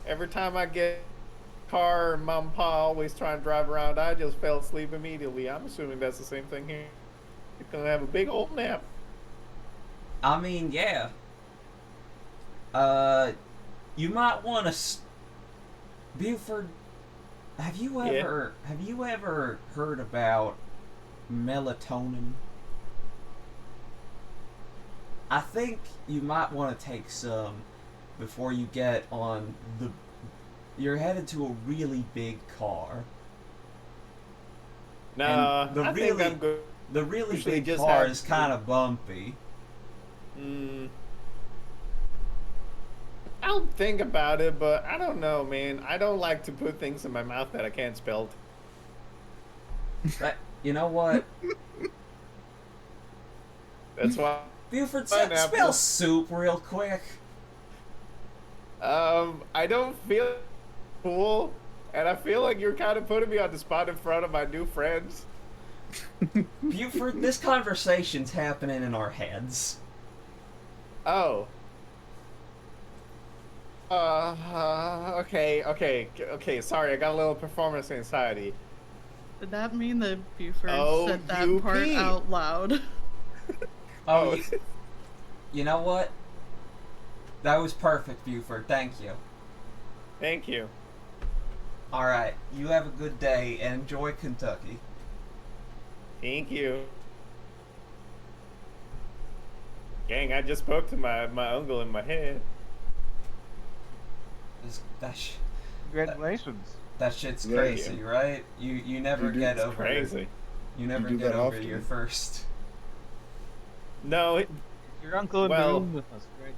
Every time I get a car and mom and pa always trying to drive around, I just fell asleep immediately. I'm assuming that's the same thing here. You're gonna have a big old nap. I mean, yeah. You might want to. Buford, have you ever heard about melatonin? I think you might want to take some before you get on you're headed to a really big car. Nah, And I think I'm good. The really Usually big just car have- is kind of bumpy. I'll think about it, but I don't know, man. I don't like to put things in my mouth that I can't spell. You know what? That's why. Buford, Pineapple. spell soup real quick. I don't feel cool, and I feel like you're kind of putting me on the spot in front of my new friends. Buford, this conversation's happening in our heads. Oh. Okay. Sorry, I got a little performance anxiety. Did that mean that Buford Oh, said that UP. part out loud? Oh, you know what? That was perfect, Buford. Thank you. Thank you. Alright, you have a good day and enjoy Kentucky. Thank you. Gang, I just spoke to my uncle in my head. Congratulations. That shit's Yeah, crazy, right? You never Dude, get It's over crazy. You never do get that over often. your first. No, Your uncle in the Well- room with us right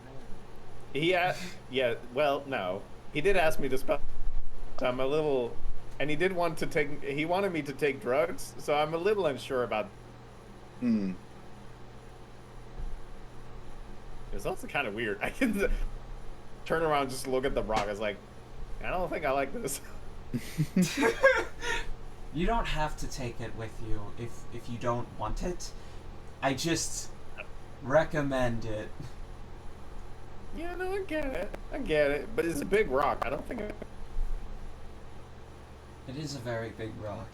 now. yeah, well, no. He did ask me to spell. So I'm a little, and he wanted me to take drugs, so I'm a little unsure about. It's also kind of weird. I can turn around and just look at the rock. I was like, I don't think I like this. You don't have to take it with you if you don't want it. I just recommend it. Yeah, no, I get it. But it's a big rock. I don't think. It is a very big rock.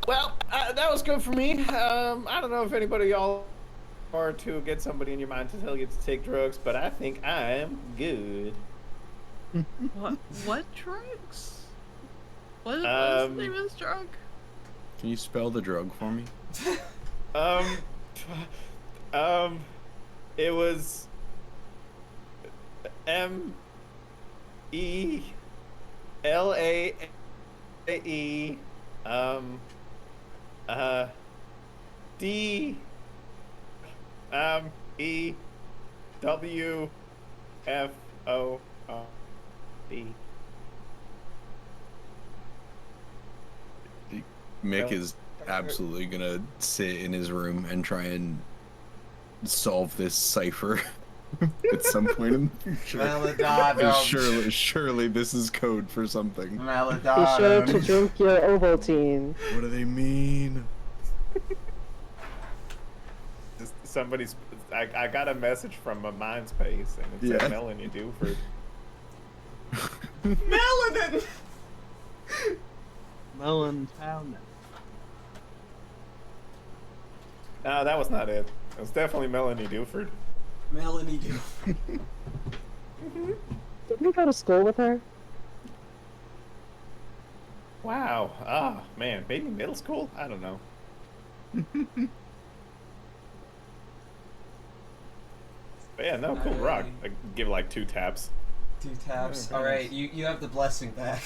Well, that was good for me. I don't know if anybody y'all are to get somebody in your mind to tell you to take drugs, but I think I am good. What drugs? What's the name of this drug? Can you spell the drug for me? It was MELAE um uh DEWFOD. Mick is absolutely gonna sit in his room and try and solve this cipher at some point in the future. Melodon. Surely this is code for something. Be sure to Melodon. drink your Ovaltine. What do they mean? Somebody's. I got a message from a mind space, and it said Melanie Duford. Melodon. Melon Town. No, that was not it. It was definitely Melanie Duford. Melanie Duford. Did we go to school with her? Wow. Ah, man. Maybe middle school? I don't know. But yeah, no, cool rock. I give it like 2 taps. 2 taps. Oh, All right, you have the blessing back.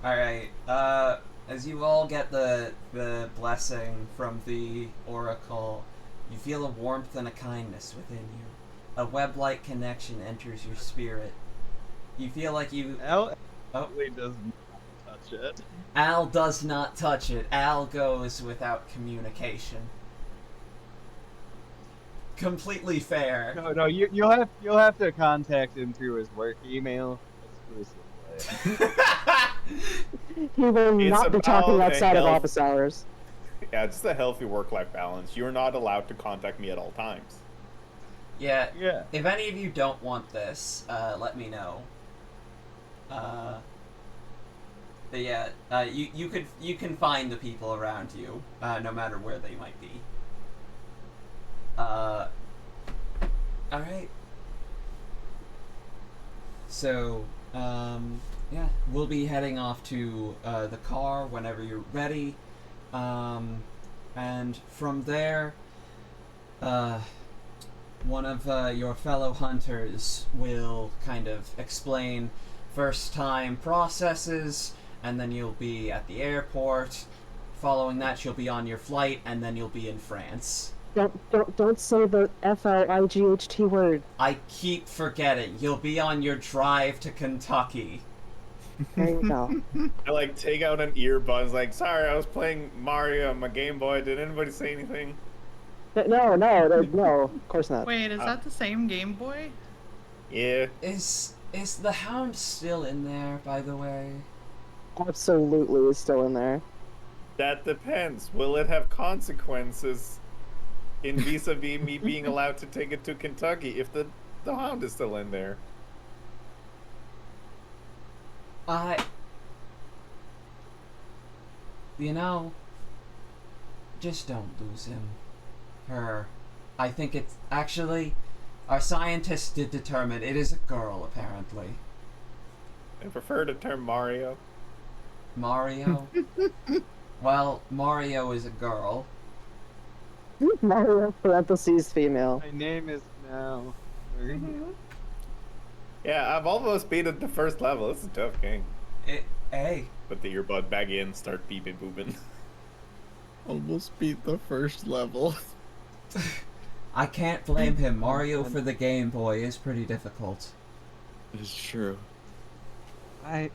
All right. As you all get the blessing from the oracle, you feel a warmth and a kindness within you. A web-like connection enters your spirit. You feel like you. Al Oh. really does not touch it. Al does not touch it. Al goes without communication. Completely fair. No, you'll have to contact him through his work email exclusively. He will It's not be talking about outside of health. office hours. Yeah, just a healthy work-life balance. You're not allowed to contact me at all times. Yeah. Yeah. If any of you don't want this, let me know. But yeah, you can find the people around you, no matter where they might be. All right. So, yeah, we'll be heading off to the car whenever you're ready, and from there, one of your fellow hunters will kind of explain first-time processes, and then you'll be at the airport. Following that, you'll be on your flight, and then you'll be in France. Don't say the FLIGHT word. I keep forgetting. You'll be on your drive to Kentucky. There you go. I like take out an earbud. Like, sorry, I was playing Mario on my Game Boy. Did anybody say anything? No, of course not. Wait, is that the same Game Boy? Yeah. Is the Hound still in there, by the way? Absolutely is still in there. That depends. Will it have consequences in vis-a-vis me being allowed to take it to Kentucky if the Hound is still in there? You know, just don't lose him. Her. I think it's actually, our scientists did determine it is a girl, apparently. I prefer the term Mario. Mario? Well, Mario is a girl. Mario parentheses female. My name is now. Yeah, I've almost beaten the first level. This is a tough game. Hey. Put the earbud back in, start beeping booping. Almost beat the first level. I can't blame him. Mario for the Game Boy is pretty difficult. It's true. I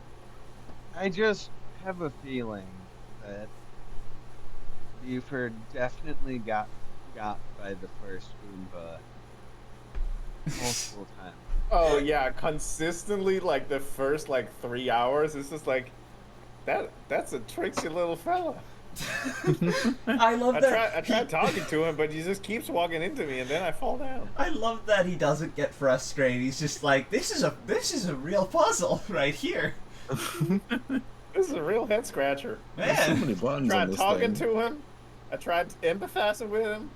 just have a feeling that Buford definitely got by the first Goomba multiple times. Oh yeah, consistently like the first like 3 hours. It's just like that's a tricksy little fella. I love that. I tried talking to him, but he just keeps walking into me, and then I fall down. I love that he doesn't get frustrated. He's just like, this is a real puzzle right here. This is a real head scratcher. There's so Man. many I buttons on tried this talking thing. to him. I tried empathizing with him.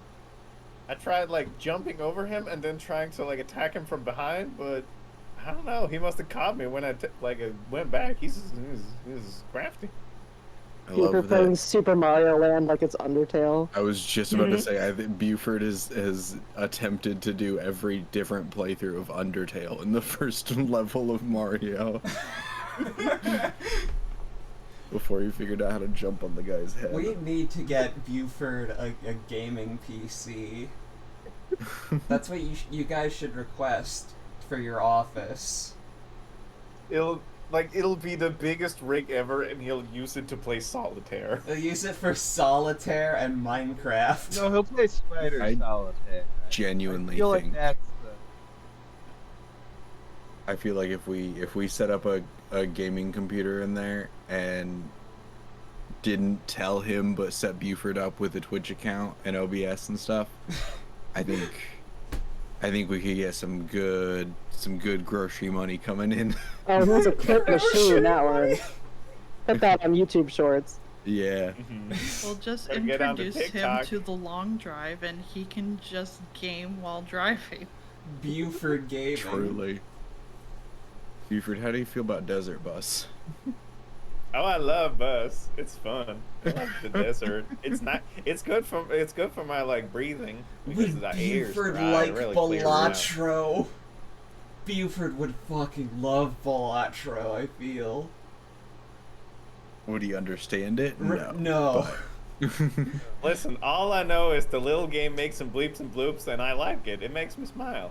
I tried like jumping over him and then trying to like attack him from behind, but I don't know. He must have caught me when I went back. He's crafty. I People love playing that. Super Mario Land like it's Undertale. I was just about to say, I think Buford has attempted to do every different playthrough of Undertale in the first level of Mario before he figured out how to jump on the guy's head. We need to get Buford a gaming PC. That's what you guys should request for your office. It'll be the biggest rig ever, and he'll use it to play solitaire. They'll use it for solitaire and Minecraft. No, he'll play Spider I Solitaire. genuinely I feel think like that's the... I feel like if we set up a gaming computer in there and didn't tell him but set Buford up with a Twitch account and OBS and stuff, I think we could get some good grocery money coming in. Oh, there's a clip machine, that one. Put that on YouTube Shorts. Yeah. We'll just Gotta get onto introduce him TikTok. to the long drive and he can just game while driving. Buford gaming. Truly. Buford, how do you feel about Desert Bus? Oh, I love bus. It's fun. I love the desert. It's good for my like breathing because Would the air is Buford dry, like really clears it out. Balatro? Buford would fucking love Balatro, I feel. Would he understand it? No. Listen, all I know is the little game makes some bleeps and bloops, and I like it. It makes me smile.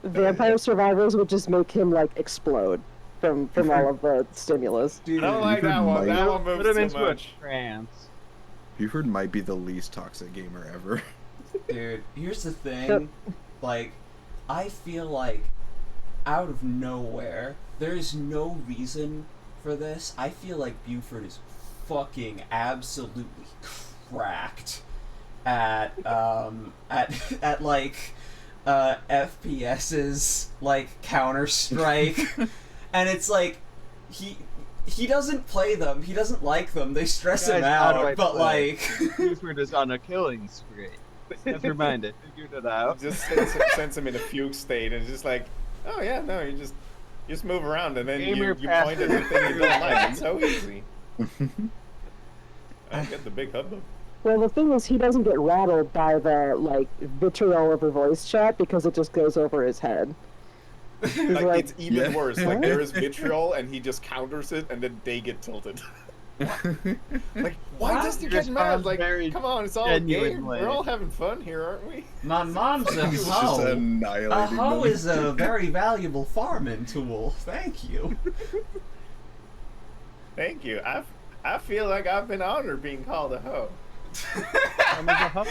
Vampire Survivors would just make him like explode from all of the stimulus. I don't like that one. That one Put him moves too into much. a trance. Buford might be the least toxic gamer ever. Dude, here's the thing. Like, I feel like out of nowhere, there is no reason for this. I feel like Buford is fucking absolutely cracked at like FPS's like Counter-Strike. And it's like he doesn't play them. He doesn't like them. They stress him Guys, how do I out. But play? like Buford is on a killing spree. Never mind, I figured it out. Just sends him in a fugue state, and it's just like, oh yeah, no, you just move around, and then you Gamer point at the thing you don't like. It's so easy. I get the big hubbub. Well, the thing is, he doesn't get rattled by the like vitriol of a voice chat because it just goes over his head. He's Like, it's even Yeah. worse. Like there is vitriol, and he just counters it, and then they get tilted. Like, why What? does he He get mad? responds Like, very come on, it's all a game. genuinely. We're all having fun here, aren't we? my mom's a He's just hoe. annihilating A hoe them. is a very valuable farming tool. Thank you. Thank you. I feel like I've been honored being called a hoe. I'm a hoe.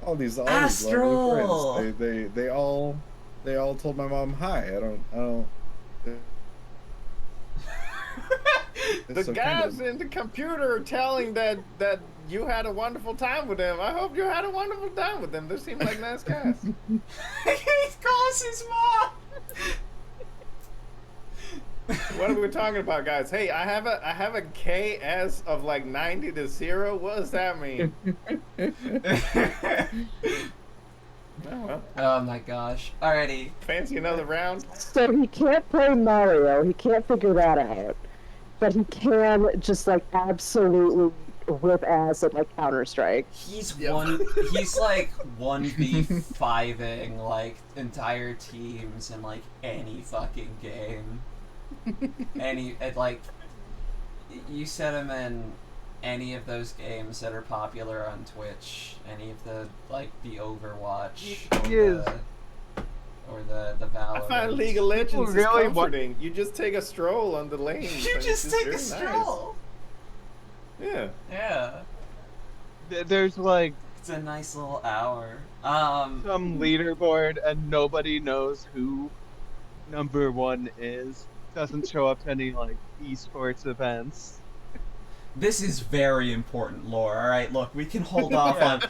All these Astral! lovely friends. They all told my mom hi. I don't. The It's so guys kind in the computer are telling that you had a wonderful time with them. I hope you had a wonderful time with them. They seem like nice guys. He calls his mom. What are we talking about, guys? Hey, I have a KS of like 90 to 0. What does that mean? Oh, well, Oh my gosh. Alrighty. fancy another round? So he can't play Mario. He can't figure that out. But he can just like absolutely whip ass at like Counter-Strike. He's Yep. he's like 1v5ing like entire teams in like any fucking game. Like you set him in any of those games that are popular on Twitch, any of the like the Overwatch or the Valorant. I find League of Legends is really want- comforting. You just take a stroll on the lanes. You and just it's take very a stroll. Nice. Yeah. Yeah. There's like It's a nice little hour. some leaderboard and nobody knows who #1 is. Doesn't show up to any like esports events. This is very important lore. All right, look, we can hold off Yeah. on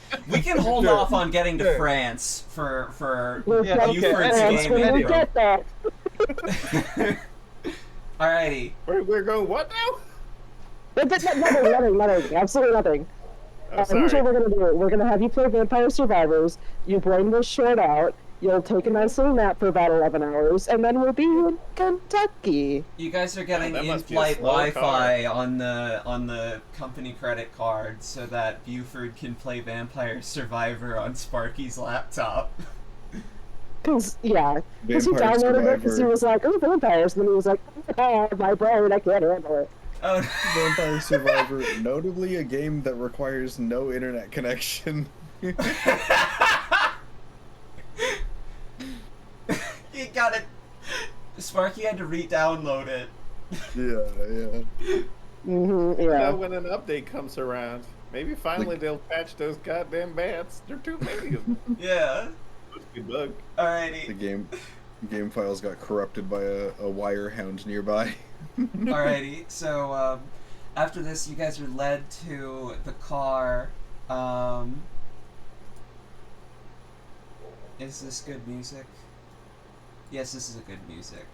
Sure. off on getting to Sure. France for We'll Yeah, get okay, Buford's France when gaming. we get there. Alrighty. We're going what now? Nothing, absolutely nothing. Oh, Here's what sorry. we're gonna do. We're gonna have you play Vampire Survivors. You brainwash Short out, You'll take a nice little nap for about 11 hours, and then we'll be in Kentucky. You guys are getting that must be a in-flight slow Wi-Fi on the company credit card so that Buford can play Vampire Survivor on Sparky's laptop. Because he Vampire downloaded it because he Survivor. was like, oh, vampires, and then he was like, oh, my brain, I can't handle it. Oh, Vampire Survivor, notably a game that requires no internet connection. you got it. Sparky had to re-download it. Yeah. Yeah. Now when an update comes around, maybe finally they'll patch those goddamn bats. There are too many of them. Yeah. Must be bug. The Alrighty. game files got corrupted by a wire hound nearby. Alrighty. So, after this, you guys are led to the car. Is this good music? Yes, this is a good music.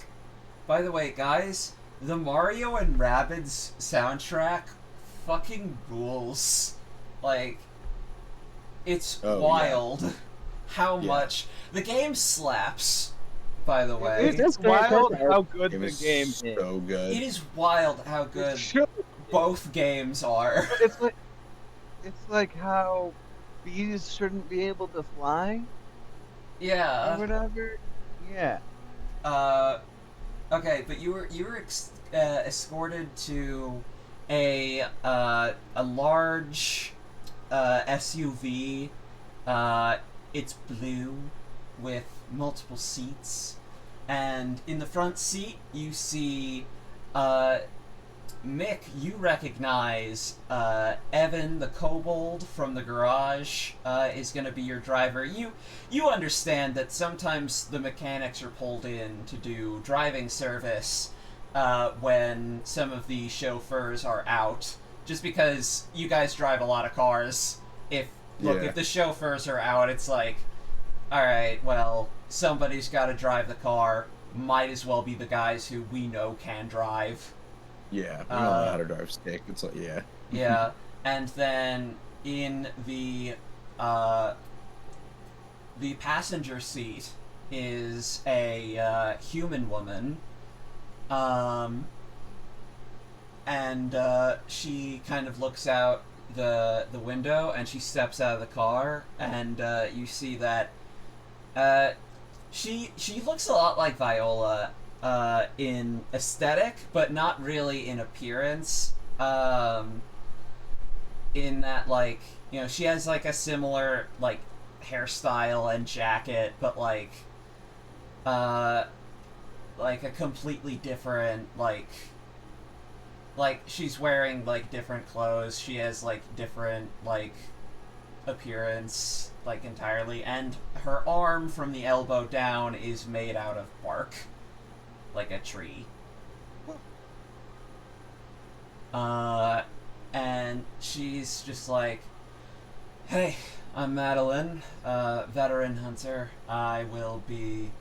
By the way, guys, the Mario and Rabbids soundtrack fucking rules. Like, it's wild how much the game slaps. By the way, It's wild how good the game is. So good. it is wild how good both games are. It's like how bees shouldn't be able to fly or Yeah. whatever. Yeah. Okay, but you were escorted to a large SUV. It's blue with multiple seats, and in the front seat you see Mick. You recognize Evan the kobold from the garage is going to be your driver. You understand that sometimes the mechanics are pulled in to do driving service when some of the chauffeurs are out, just because you guys drive a lot of cars. If the chauffeurs are out, it's like, all right, well, somebody's got to drive the car. Might as well be the guys who we know can drive. Yeah, we don't know how to drive stick. It's like, yeah. Yeah, and then in the passenger seat is a human woman, and she kind of looks out the window, and she steps out of the car, and you see that she looks a lot like Viola in aesthetic, but not really in appearance. In that, like, you know, she has like a similar like hairstyle and jacket, but like a completely different like she's wearing like different clothes. She has like different like appearance like entirely, and her arm from the elbow down is made out of bark, like a tree. And she's just like, hey, I'm Madeline, veteran hunter. I will be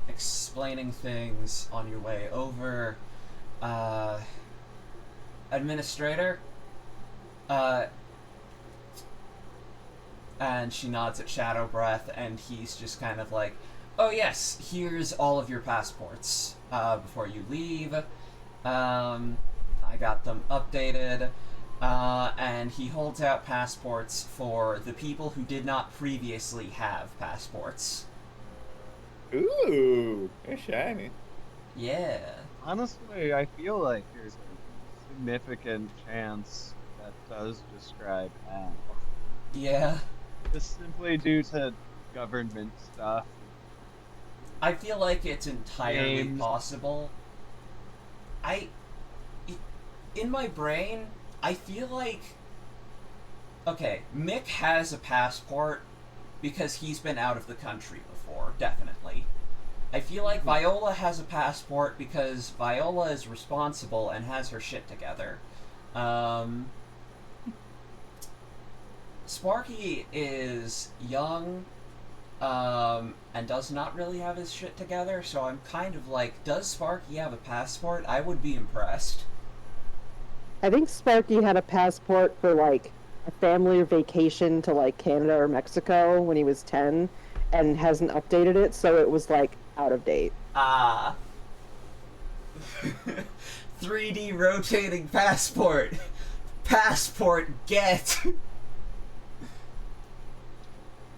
explaining things on your way over. Administrator? And she nods at Shadow Breath, and he's just kind of like, oh yes, here's all of your passports before you leave. I got them updated. And he holds out passports for the people who did not previously have passports. Ooh, they're shiny. Yeah. Honestly, I feel like there's a significant chance that does describe Al. Yeah. Just simply due to government stuff. I feel like it's entirely Games. possible. In my brain, I feel like... Okay, Mick has a passport because he's been out of the country before, definitely. I feel like Viola has a passport because Viola is responsible and has her shit together. Sparky is young, and does not really have his shit together, so I'm kind of like, does Sparky have a passport? I would be impressed. I think Sparky had a passport for like a family vacation to like Canada or Mexico when he was 10, and hasn't updated it, so it was like out of date. Ah. 3D rotating passport. Passport get.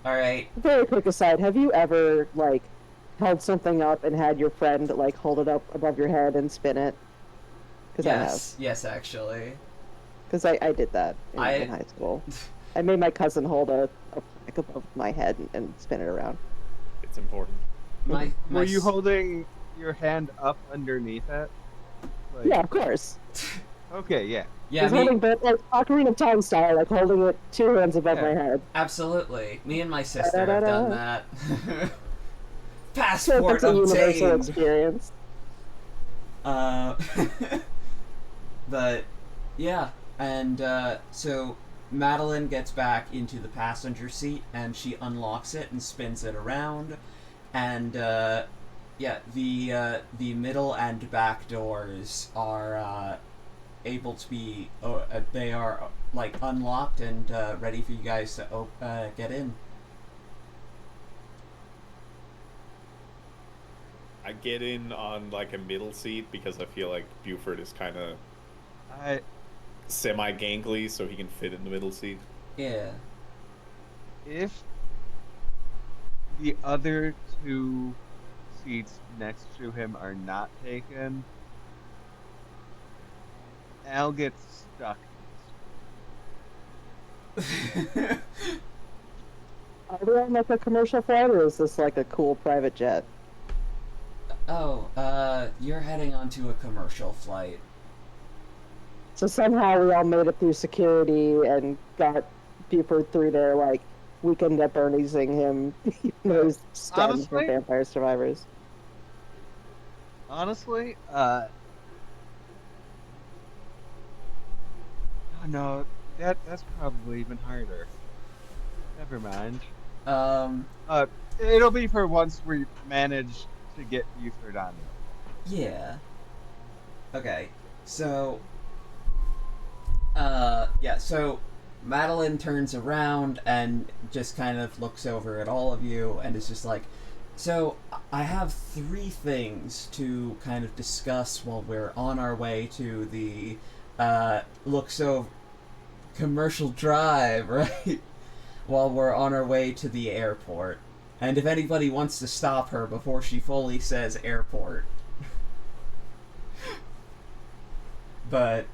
Alright. Very quick aside, have you ever like held something up and had your friend like hold it up above your head and spin it? Because I have. Yes, actually. Because I did that in high school. I made my cousin hold a plaque above my head and spin it around. It's important. Were you holding your hand up underneath it? Like... Yeah, of course. Okay, yeah. Yeah, Just holding both, like Ocarina of Time style, like holding it 2 hands above my head. absolutely. Me and my sister have done that. So Passport that's a universal obtained. experience. But yeah, and so Madeline gets back into the passenger seat and she unlocks it and spins it around, and yeah, the middle and back doors are able to be they are like unlocked and ready for you guys to get in. I get in on like a middle seat because I feel like Buford is kind of semi-gangly, so he can fit in the middle seat. Yeah. If the other 2 seats next to him are not taken, Al gets stuck. Are we on like a commercial flight, or is this like a cool private jet? Oh, you're heading onto a commercial flight. So somehow we all made it through security and got Buford through there, like, weekend at Bernie'sing him, even though he's stunned for Honestly? Vampire Survivors. Honestly, no, that's probably even harder. Never mind. It'll be for once we manage to get Buford on it. Yeah. Okay, so yeah, so Madeline turns around and just kind of looks over at all of you and is just like, so I have 3 things to kind of discuss while we're on our way to the commercial drive, right? While we're on our way to the airport. And if anybody wants to stop her before she fully says airport. But,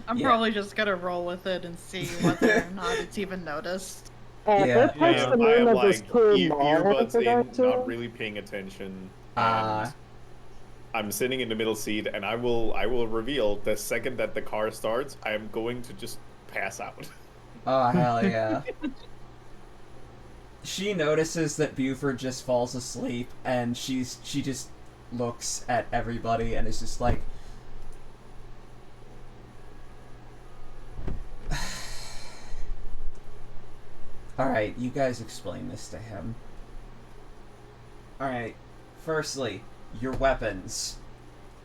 I'm probably just gonna roll with it and see whether or not it's even noticed. Yeah. That's the I name am of this like cool mall I earbuds forgot in, to. not really paying attention. And I'm sitting in the middle seat, and I will reveal the second that the car starts, I am going to just pass out. oh, hell yeah. She notices that Buford just falls asleep, and she just looks at everybody and is just like, alright, you guys explain this to him. Alright, firstly, your weapons.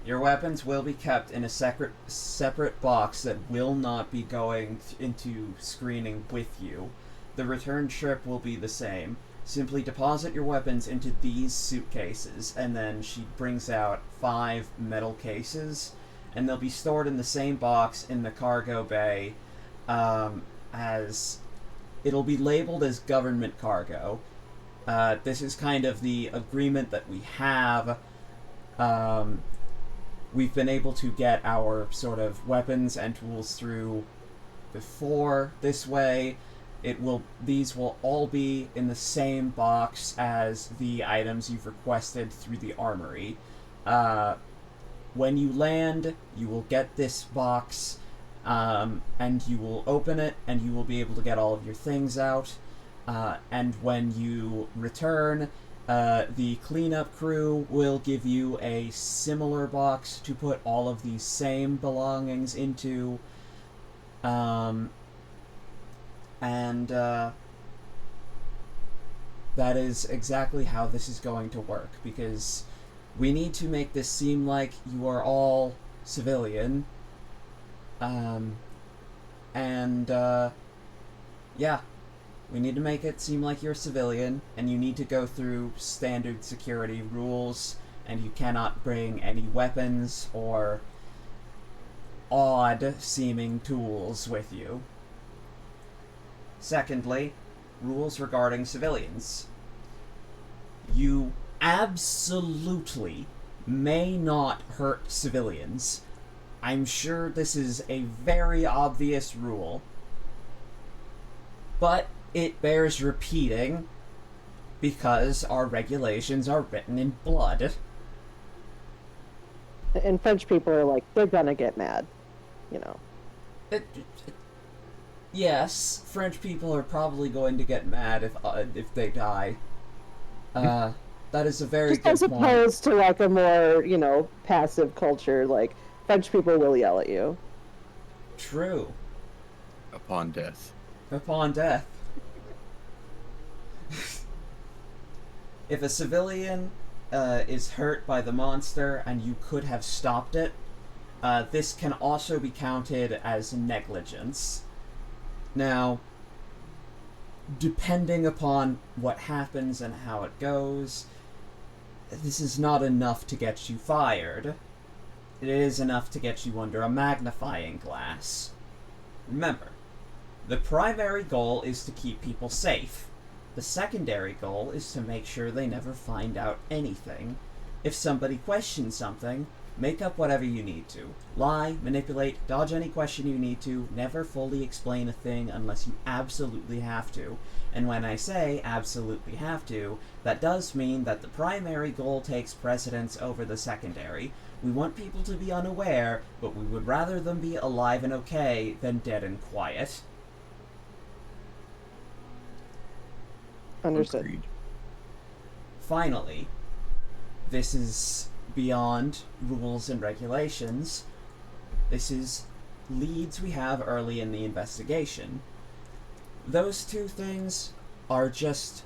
Your weapons will be kept in a separate box that will not be going into screening with you. The return trip will be the same. Simply deposit your weapons into these suitcases, and then she brings out 5 metal cases, and they'll be stored in the same box in the cargo bay, as it'll be labeled as government cargo. This is kind of the agreement that we have. We've been able to get our sort of weapons and tools through before this way. These will all be in the same box as the items you've requested through the armory. When you land, you will get this box, and you will open it, and you will be able to get all of your things out. And when you return, the cleanup crew will give you a similar box to put all of these same belongings into. That is exactly how this is going to work, because we need to make this seem like you are all civilian. Yeah. We need to make it seem like you're a civilian, and you need to go through standard security rules, and you cannot bring any weapons or odd-seeming tools with you. Secondly, rules regarding civilians. You absolutely may not hurt civilians. I'm sure this is a very obvious rule, but it bears repeating because our regulations are written in blood. And French people are like, they're gonna get mad, you know. Yes, French people are probably going to get mad if they die. That is a very Just good as point. opposed to like a more, you know, passive culture, like French people will yell at you. True. Upon death. Upon death. If a civilian is hurt by the monster and you could have stopped it, this can also be counted as negligence. Now, depending upon what happens and how it goes, this is not enough to get you fired. It is enough to get you under a magnifying glass. Remember, the primary goal is to keep people safe. The secondary goal is to make sure they never find out anything. If somebody questions something, make up whatever you need to. Lie, manipulate, dodge any question you need to. Never fully explain a thing unless you absolutely have to. And when I say absolutely have to, that does mean that the primary goal takes precedence over the secondary. We want people to be unaware, but we would rather them be alive and okay than dead and quiet. Understood. Agreed. Finally, this is beyond rules and regulations. This is leads we have early in the investigation. Those two things are just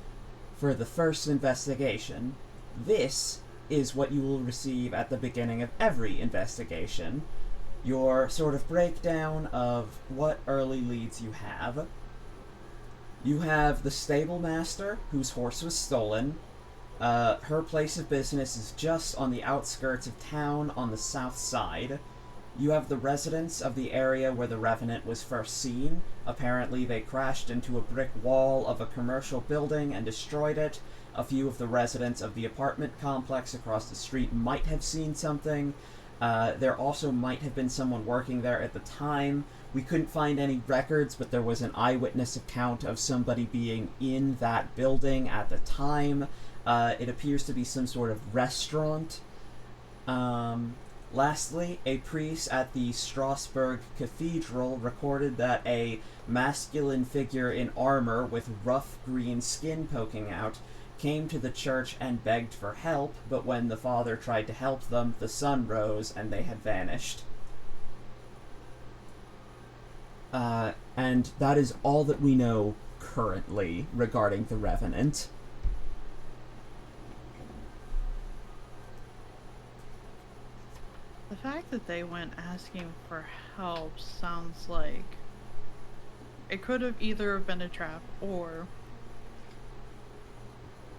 for the first investigation. This is what you will receive at the beginning of every investigation. Your sort of breakdown of what early leads you have. You have the stable master, whose horse was stolen. Her place of business is just on the outskirts of town on the south side. You have the residents of the area where the Revenant was first seen. Apparently they crashed into a brick wall of a commercial building and destroyed it. A few of the residents of the apartment complex across the street might have seen something. There also might have been someone working there at the time. We couldn't find any records, but there was an eyewitness account of somebody being in that building at the time. It appears to be some sort of restaurant. Lastly, a priest at the Strasbourg Cathedral recorded that a masculine figure in armor with rough green skin poking out came to the church and begged for help, but when the father tried to help them, the sun rose and they had vanished. And that is all that we know currently regarding the Revenant. The fact that they went asking for help sounds like it could have either been a trap or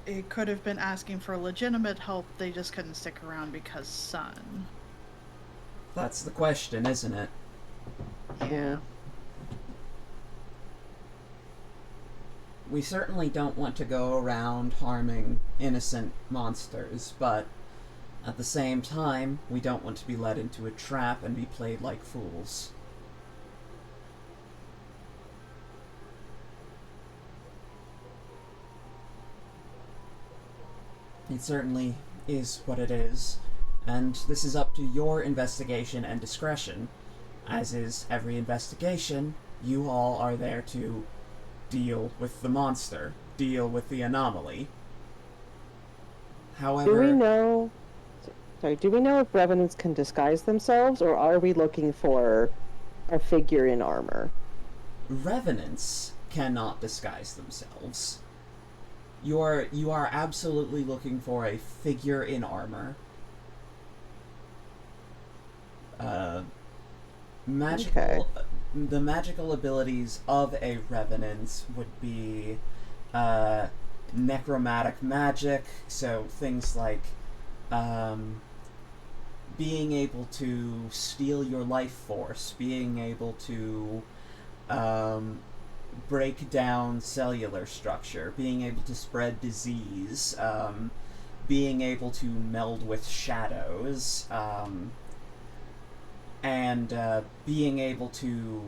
it could have been asking for legitimate help, they just couldn't stick around because sun. That's the question, isn't it? Yeah. We certainly don't want to go around harming innocent monsters, but at the same time, we don't want to be led into a trap and be played like fools. It certainly is what it is, and this is up to your investigation and discretion. As is every investigation, you all are there to deal with the monster, deal with the anomaly. However, Do we know if revenants can disguise themselves, or are we looking for a figure in armor? Revenants cannot disguise themselves. You are absolutely looking for a figure in armor. magical. The magical abilities of a revenant would be necromantic magic, so things like being able to steal your life force, being able to break down cellular structure, being able to spread disease, being able to meld with shadows, and being able to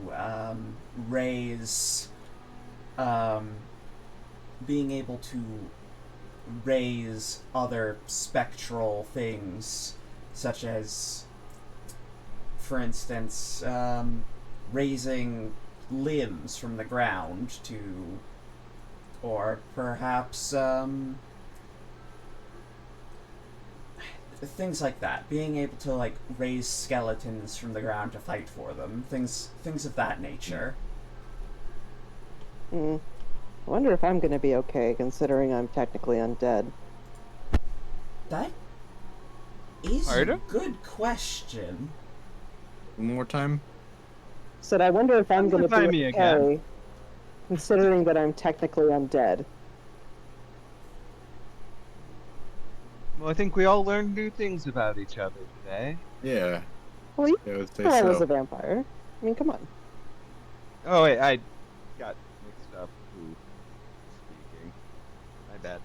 raise other spectral things, such as, for instance, raising limbs from the ground to, or perhaps things like that. Being able to like raise skeletons from the ground to fight for them, things of that nature. I wonder if I'm gonna be okay, considering I'm technically undead. That is Pardon? a good question. One more time. Said I wonder if I'm gonna Identify be me okay, again. considering that I'm technically undead. Well, I think we all learned new things about each other today. Yeah. Well, you I would say know I was so. a vampire. I mean, come on. Oh wait, I got mixed up who speaking. My bad.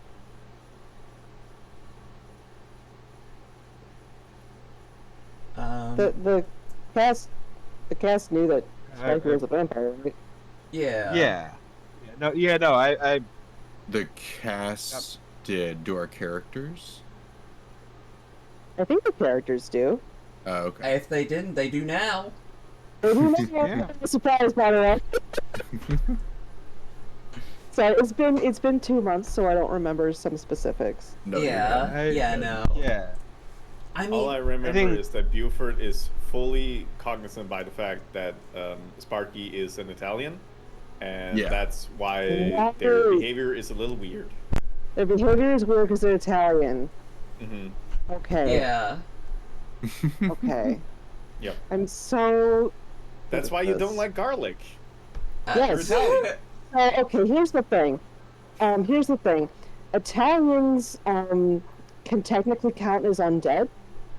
The cast knew that Spiker Uh, was a vampire, right? Yeah. No, I The cast did. Do our characters? I think the characters do. Oh, okay. If they didn't, they do now. But who knows? Yeah. I'm surprised, by the way. So it's been 2 months, so I don't remember some specifics. No, you're Yeah. good. Yeah, no. Yeah. I mean, All I remember think- is that Buford is fully cognizant by the fact that Sparky is an Italian, and Yeah. that's why Yeah. their behavior is a little weird. Their behavior is weird because they're Italian. Hmm. Okay. yeah. Okay. Yep. I'm so. That's why you don't like garlic. Yes. You're Italian. Okay, here's the thing. Italians can technically count as undead.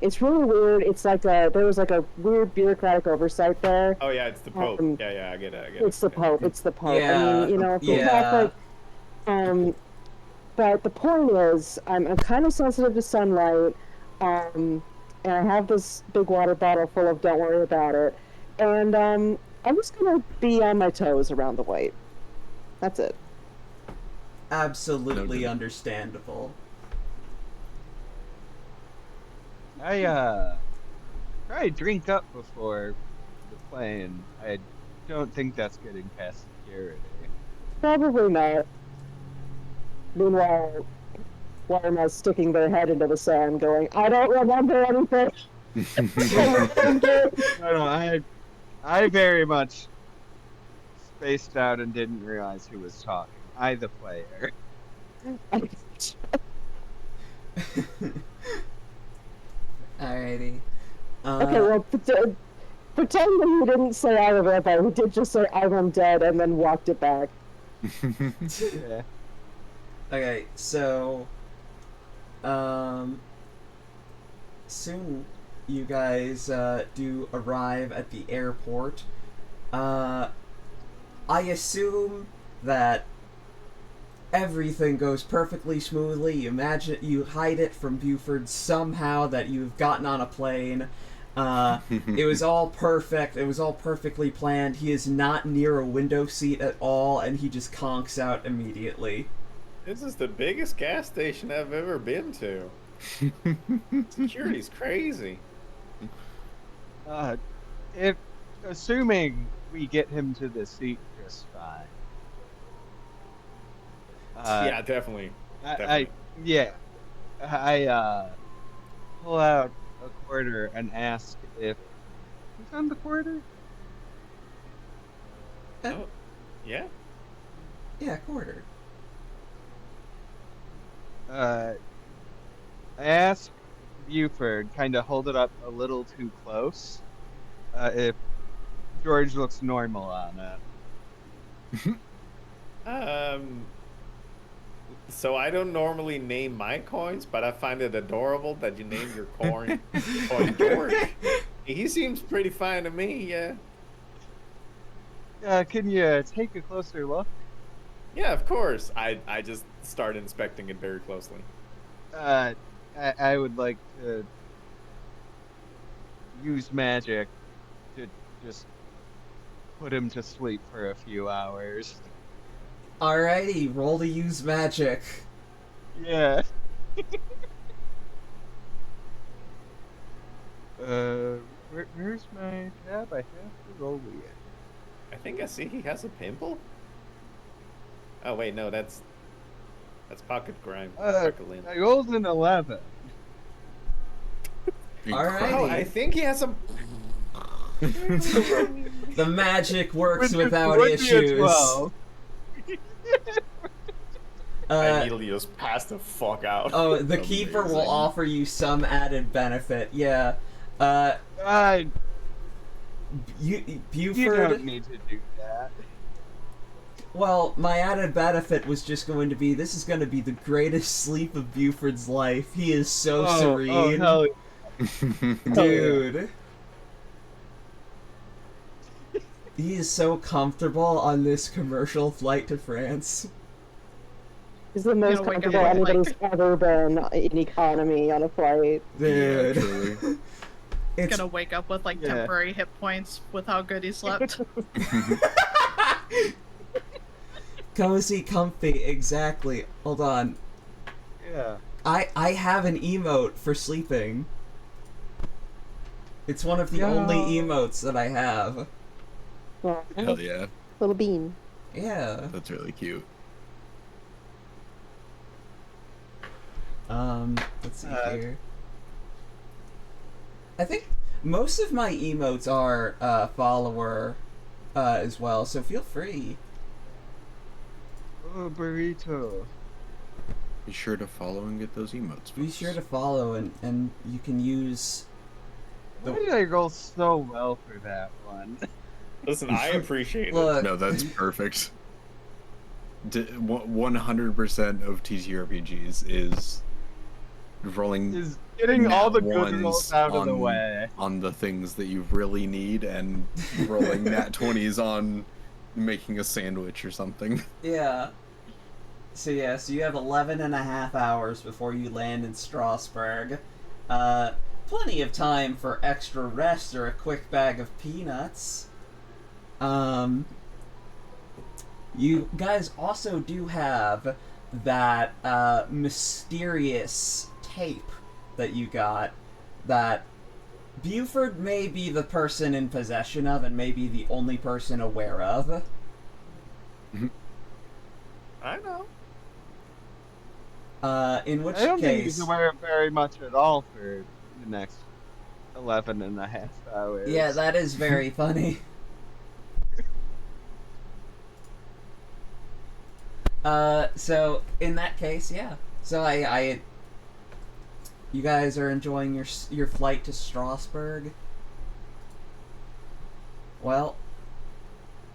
It's really weird. It's like there was like a weird bureaucratic oversight there. Oh yeah, it's the Pope. Yeah, I get it. It's the Pope. It's the Pope. I Yeah, mean, you know, if you're yeah. Catholic, but the point is, I'm kind of sensitive to sunlight, and I have this big water bottle full of "Don't worry about it," and I'm just gonna be on my toes around the Wight. That's it. Absolutely Noted. understandable. I try to drink up before the plane. I don't think that's getting past security. Probably not. Meanwhile, why am I sticking their head into the sand, going, "I don't remember anything." No, I very much spaced out and didn't realize who was talking. I, the player. Alrighty. Okay, well, pretend that he didn't say I'm a vampire. He did just say I'm undead and then walked it back. Yeah. Okay, so soon you guys do arrive at the airport. I assume that everything goes perfectly smoothly. You imagine you hide it from Buford somehow that you've gotten on a plane. It was all perfect. It was all perfectly planned. He is not near a window seat at all, and he just conks out immediately. This is the biggest gas station I've ever been to. Security's crazy. If assuming we get him to the seat just fine. Yeah, definitely. I pull out a quarter and ask if who's on the quarter? Oh, yeah? Yeah, quarter. I ask Buford, kind of hold it up a little too close, if George looks normal on it. So I don't normally name my coins, but I find it adorable that you name your coin George. He seems pretty fine to me, yeah. Can you take a closer look? Yeah, of course. I just start inspecting it very closely. I would like to use magic to just put him to sleep for a few hours. Alrighty, roll to use magic. Yeah. Where's my tab? I have to roll it. I think I see he has a pimple. Oh wait, no, that's pocket grime. Pocket lint. I rolled an 11. Alrighty. Oh, I think he has a. The magic works Would without be a issues. 12. I immediately just passed the fuck out. Oh, the keeper will Amazing. offer you some added benefit. Yeah. You Buford. don't need to do that. Well, my added benefit was just going to be this is going to be the greatest sleep of Buford's life. He is so serene. Hell Dude. He is so comfortable on this commercial flight to France. He's the most Gonna wake up comfortable with, like- anybody's ever been in economy on a flight. Dude. truly. It's Gonna wake up with like Yeah. temporary hit points with how good he slept. cozy, comfy, exactly. Hold on. Yeah. I have an emote for sleeping. It's one of the Yeah. only emotes that I have. Well, Hell yeah, little bean. Yeah. that's really cute. Let's see here. I think most of my emotes are follower as well, so feel free. Oh, burrito. Be sure to follow and get those emotes. Be folks. sure to follow and you can use Why did I roll so well for that one? Listen, I appreciate it. look. No, that's perfect. 100% of TTRPGs is rolling Is getting all the nat good ones rolls out of the on- way. on the things that you really need and rolling nat 20s on making a sandwich or something. Yeah. So yeah, so you have 11 and a half hours before you land in Strasbourg. Plenty of time for extra rest or a quick bag of peanuts. You guys also do have that mysterious tape that you got that Buford may be the person in possession of and may be the only person aware of. I know. In which I don't think case... he's aware of very much at all for the next 11 and a half hours. Yeah, that is very funny. So in that case, yeah. So I you guys are enjoying your flight to Strasbourg. Well,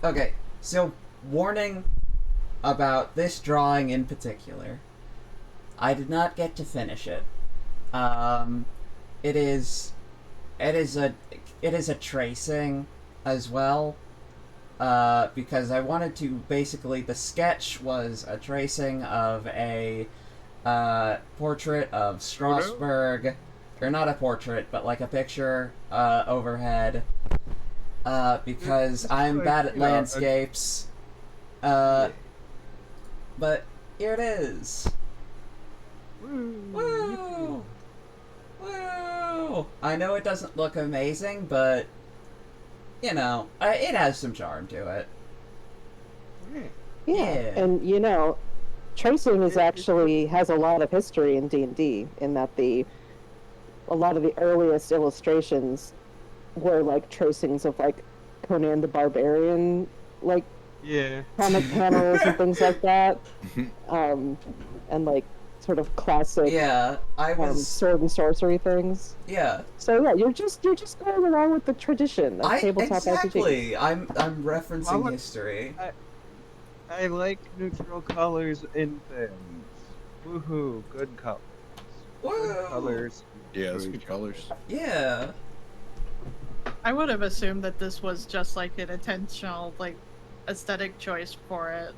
okay. So warning about this drawing in particular. I did not get to finish it. It is a tracing as well. Because I wanted to basically, the sketch was a tracing of a portrait of Strasbourg, or not a portrait, but like a picture overhead. Because It's I'm like, bad at you know, landscapes. But here it is. Woo! Woo! I know it doesn't look amazing, but you know, it has some charm to it. Yeah, Yeah. and you know, tracing is actually has a lot of history in D&D in that a lot of the earliest illustrations were like tracings of like Conan the Barbarian, like Yeah. comic panels and things like that. And like sort of classic Yeah, I was. sword and sorcery things. Yeah, So yeah, you're just going along with the tradition of tabletop RPGs. exactly. I'm referencing Well, history. I like neutral colors in things. Woohoo! Good colors. Woo! Good colors. Yeah, it's good colors. Yeah. I would have assumed that this was just like an intentional, like, aesthetic choice for it.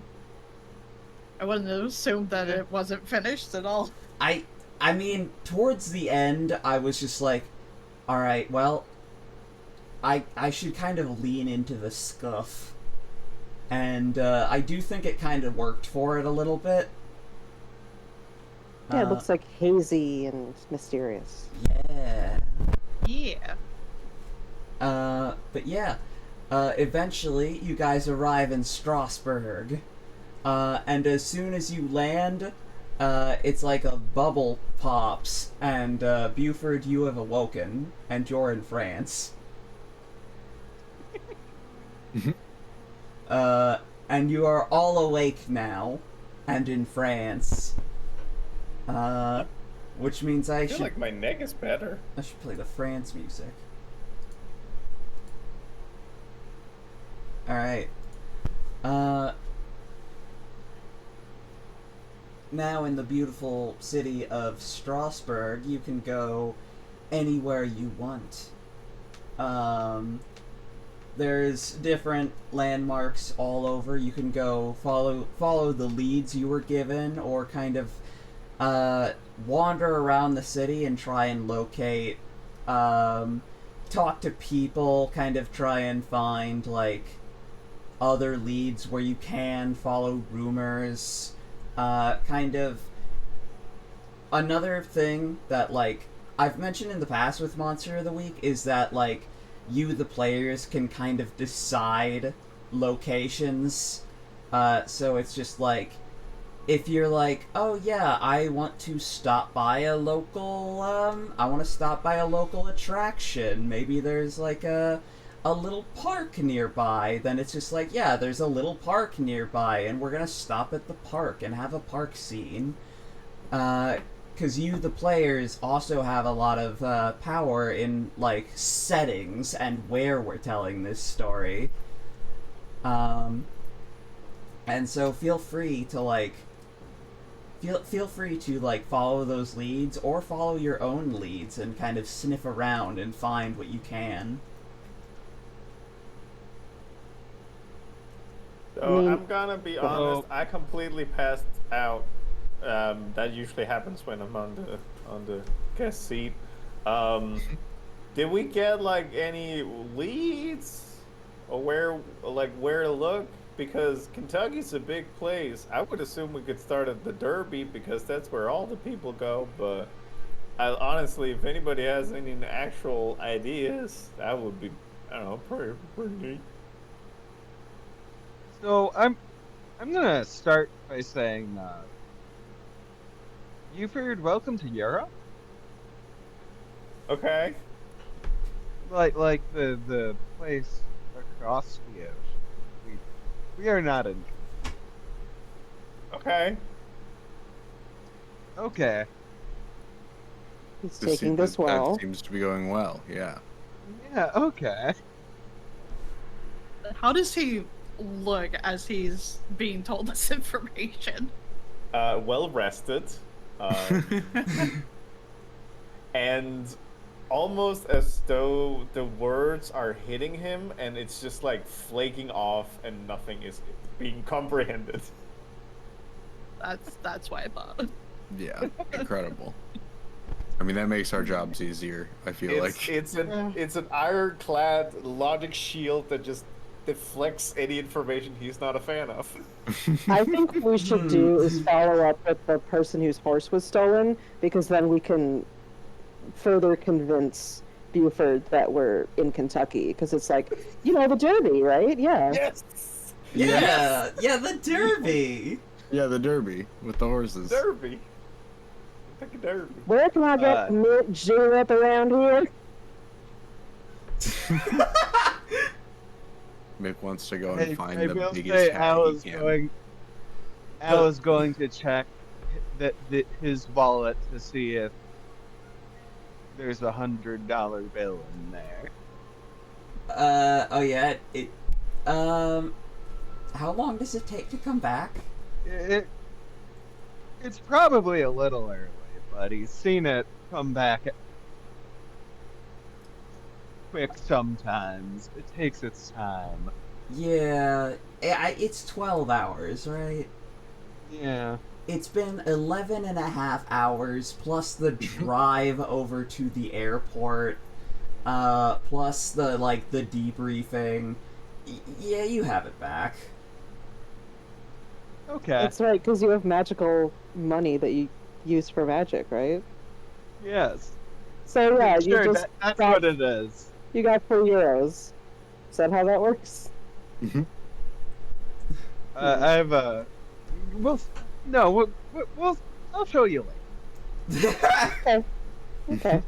I wouldn't have assumed that it wasn't finished at all. I mean, towards the end, I was just like, all right, well, I should kind of lean into the scuff, and I do think it kind of worked for it a little bit. Yeah, it looks like hazy and mysterious. Yeah. Yeah. But yeah, eventually you guys arrive in Strasbourg, and as soon as you land, it's like a bubble pops, and Buford, you have awoken, and you're in France. And you are all awake now, and in France. Which means I feel like my neck is better. I should play the France music. Alright. Now in the beautiful city of Strasbourg, you can go anywhere you want. There's different landmarks all over. You can go follow the leads you were given, or kind of wander around the city and try and locate, talk to people, kind of try and find, like, other leads where you can follow rumors, kind of. Another thing that, like, I've mentioned in the past with Monster of the Week is that, like, you, the players, can kind of decide locations, so it's just, like, if you're like, oh yeah, I want to stop by a local, attraction, maybe there's, like, a little park nearby, then it's just like, yeah, there's a little park nearby, and we're gonna stop at the park and have a park scene. Because you, the players, also have a lot of power in, like, settings and where we're telling this story. And so feel free to, like, follow those leads, or follow your own leads and kind of sniff around and find what you can. So I'm gonna be honest. I completely passed out. That usually happens when I'm on the guest seat. Did we get like any leads, or where to look? Because Kentucky's a big place. I would assume we could start at the Derby because that's where all the people go. But honestly, if anybody has any actual ideas, that would be, I don't know, pretty neat. So I'm gonna start by saying, Buford, welcome to Europe. Okay. Like the place across the ocean. We are not in. Okay. Okay. He's taking this well. That seems to be going well. Yeah. Yeah. Okay. How does he look as he's being told this information? Well rested. And almost as though the words are hitting him and it's just like flaking off and nothing is being comprehended. That's what I thought. Yeah, incredible. I mean, that makes our jobs easier, I feel like. It's an ironclad logic shield that just deflects any information he's not a fan of. I think what we should do is follow up with the person whose horse was stolen, because then we can further convince Buford that we're in Kentucky, because it's like, the Derby, right? Yeah. Yes! Yeah, the Derby! Yeah, the Derby with the horses. Derby. Kentucky Derby. Where can I get mint julep around here? Mick wants to go and find I the will biggest say hat he can. I was going to check his wallet to see if there's $100 bill in there. Oh yeah, how long does it take to come back? It it's probably a little early, but he's seen it come back quick sometimes. It takes its time. Yeah, it's 12 hours, right? Yeah. It's been 11 and a half hours, plus the drive over to the airport, plus the debriefing. Yeah, you have it back. Okay. That's right, because you have magical money that you use for magic, right? Yes. So yeah, Sure, you just that's got, what it is. you got €4. Is that how that works? I have a. We'll. No, we'll. I'll show you later. Okay. Okay.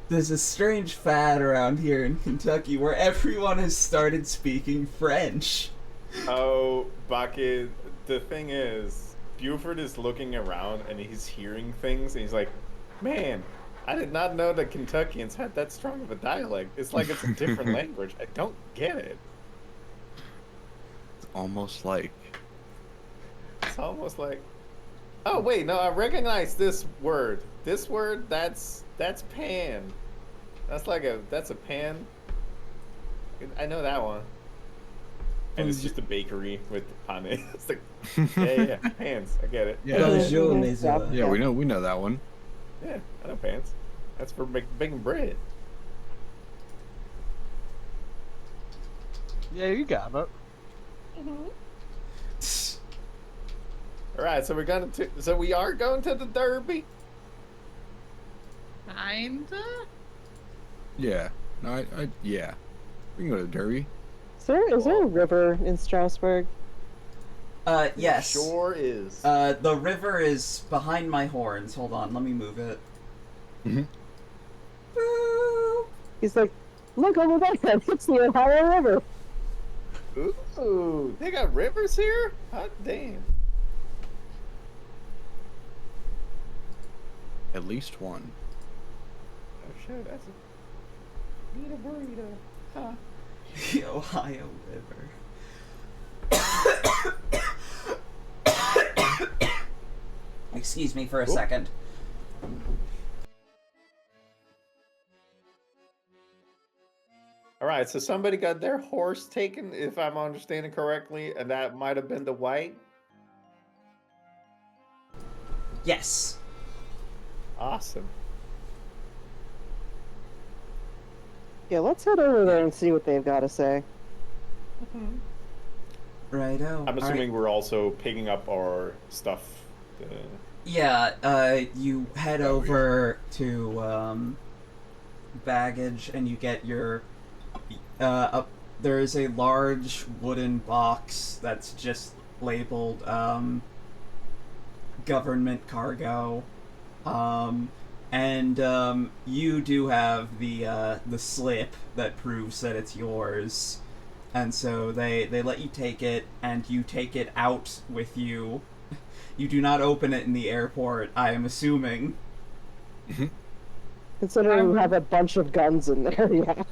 There's a strange fad around here in Kentucky where everyone has started speaking French. Oh, Baki, the thing is, Buford is looking around and he's hearing things and he's like, man, I did not know that Kentuckians had that strong of a dialect. It's like it's a different language. I don't get it. It's almost like. It's almost like, oh wait, no, I recognize this word. This word, that's pan. That's a pan. I know that one. And it's just a bakery with pan. It's like, yeah, pans. I get it. Yeah, Bonjour, Mhm. mes Yeah. amis. yeah, we know that one. Yeah, I know pans. That's for baking bread. Yeah, you got it. All right, so we are going to the Derby. Kinda? Yeah. No, yeah. We can go to Derby. Is there a river in Strasbourg? Yes. Sure is. The river is behind my horns. Hold on, let me move it. Mhm. Boo! He's like, look over there, it's the Ohio River. Ooh, they got rivers here? Hot damn. At least one. Oh shit, that's a need a burrito. Huh. The Ohio River. Excuse me for a second. All right, so somebody got their horse taken, if I'm understanding correctly, and that might have been the Wight. Yes. Awesome. Yeah, let's head over there and see what they've got to say. Righto. I'm assuming we're also picking up our stuff. Yeah, you head over to baggage and you get your there is a large wooden box that's just labeled government cargo, and you do have the slip that proves that it's yours, and so they let you take it, and you take it out with you. You do not open it in the airport, I am assuming. Considering we have a bunch of guns in there, yeah.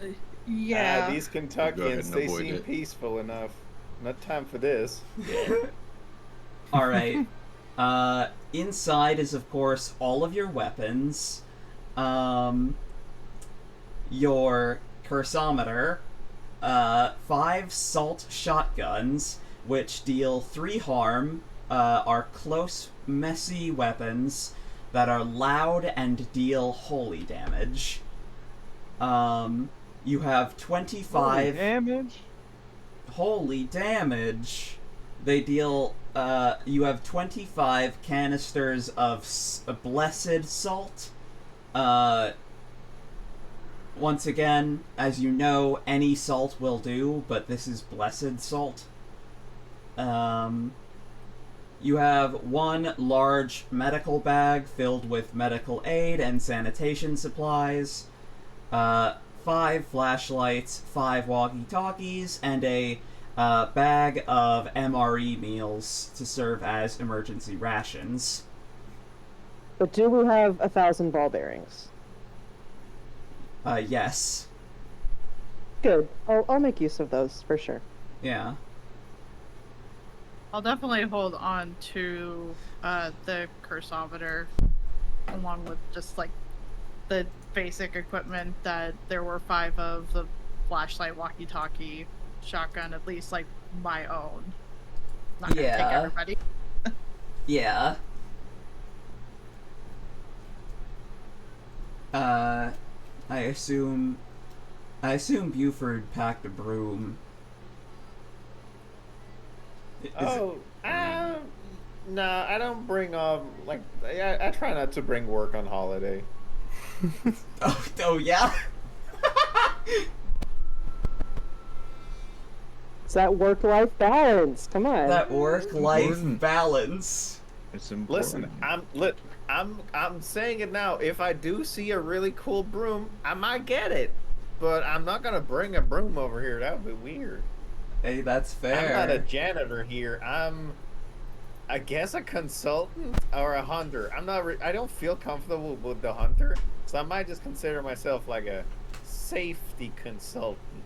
Yeah. These Go ahead Kentuckians, and they avoid seem it. peaceful enough. Not time for this. Alright. Inside is, of course, all of your weapons. Your cursometer. 5 salt shotguns, which deal 3 harm, are close, messy weapons that are loud and deal holy damage. You have 25... damage? Holy damage! They deal, you have 25 canisters of blessed salt. Once again, as you know, any salt will do, but this is blessed salt. You have 1 large medical bag filled with medical aid and sanitation supplies, 5 flashlights, 5 walkie-talkies, and a bag of MRE meals to serve as emergency rations. But do we have 1,000 ball bearings? Yes. Good. I'll make use of those for sure. Yeah. I'll definitely hold on to the cursometer, along with just like the basic equipment that there were 5 of, the flashlight, walkie-talkie, shotgun, at least like my own. Not gonna take Yeah. everybody. Yeah. I assume Buford packed a broom. Oh, no, I don't bring like I try not to bring work on holiday. Oh yeah. It's that work-life balance. Come on. That work-life Important. balance. It's important. Listen, I'm saying it now. If I do see a really cool broom, I might get it, but I'm not gonna bring a broom over here. That would be weird. Hey, that's fair. I'm not a janitor here. I guess a consultant or a hunter. I don't feel comfortable with the hunter, so I might just consider myself like a safety consultant.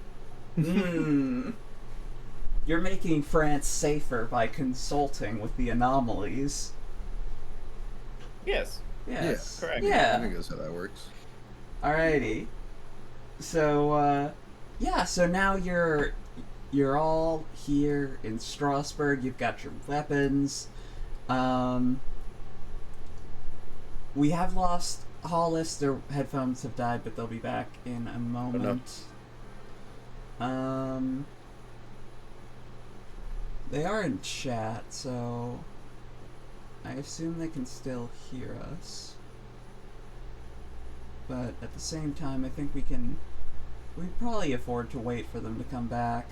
You're making France safer by consulting with the anomalies. Yes. Yes. Yeah. Correct. I Yeah. think that's how that works. Alrighty. So, yeah, so now you're all here in Strasbourg. You've got your weapons. We have lost Hollis. Their headphones have died, but they'll be back in a moment. They are in chat, so I assume they can still hear us. But at the same time, I think we'd probably afford to wait for them to come back.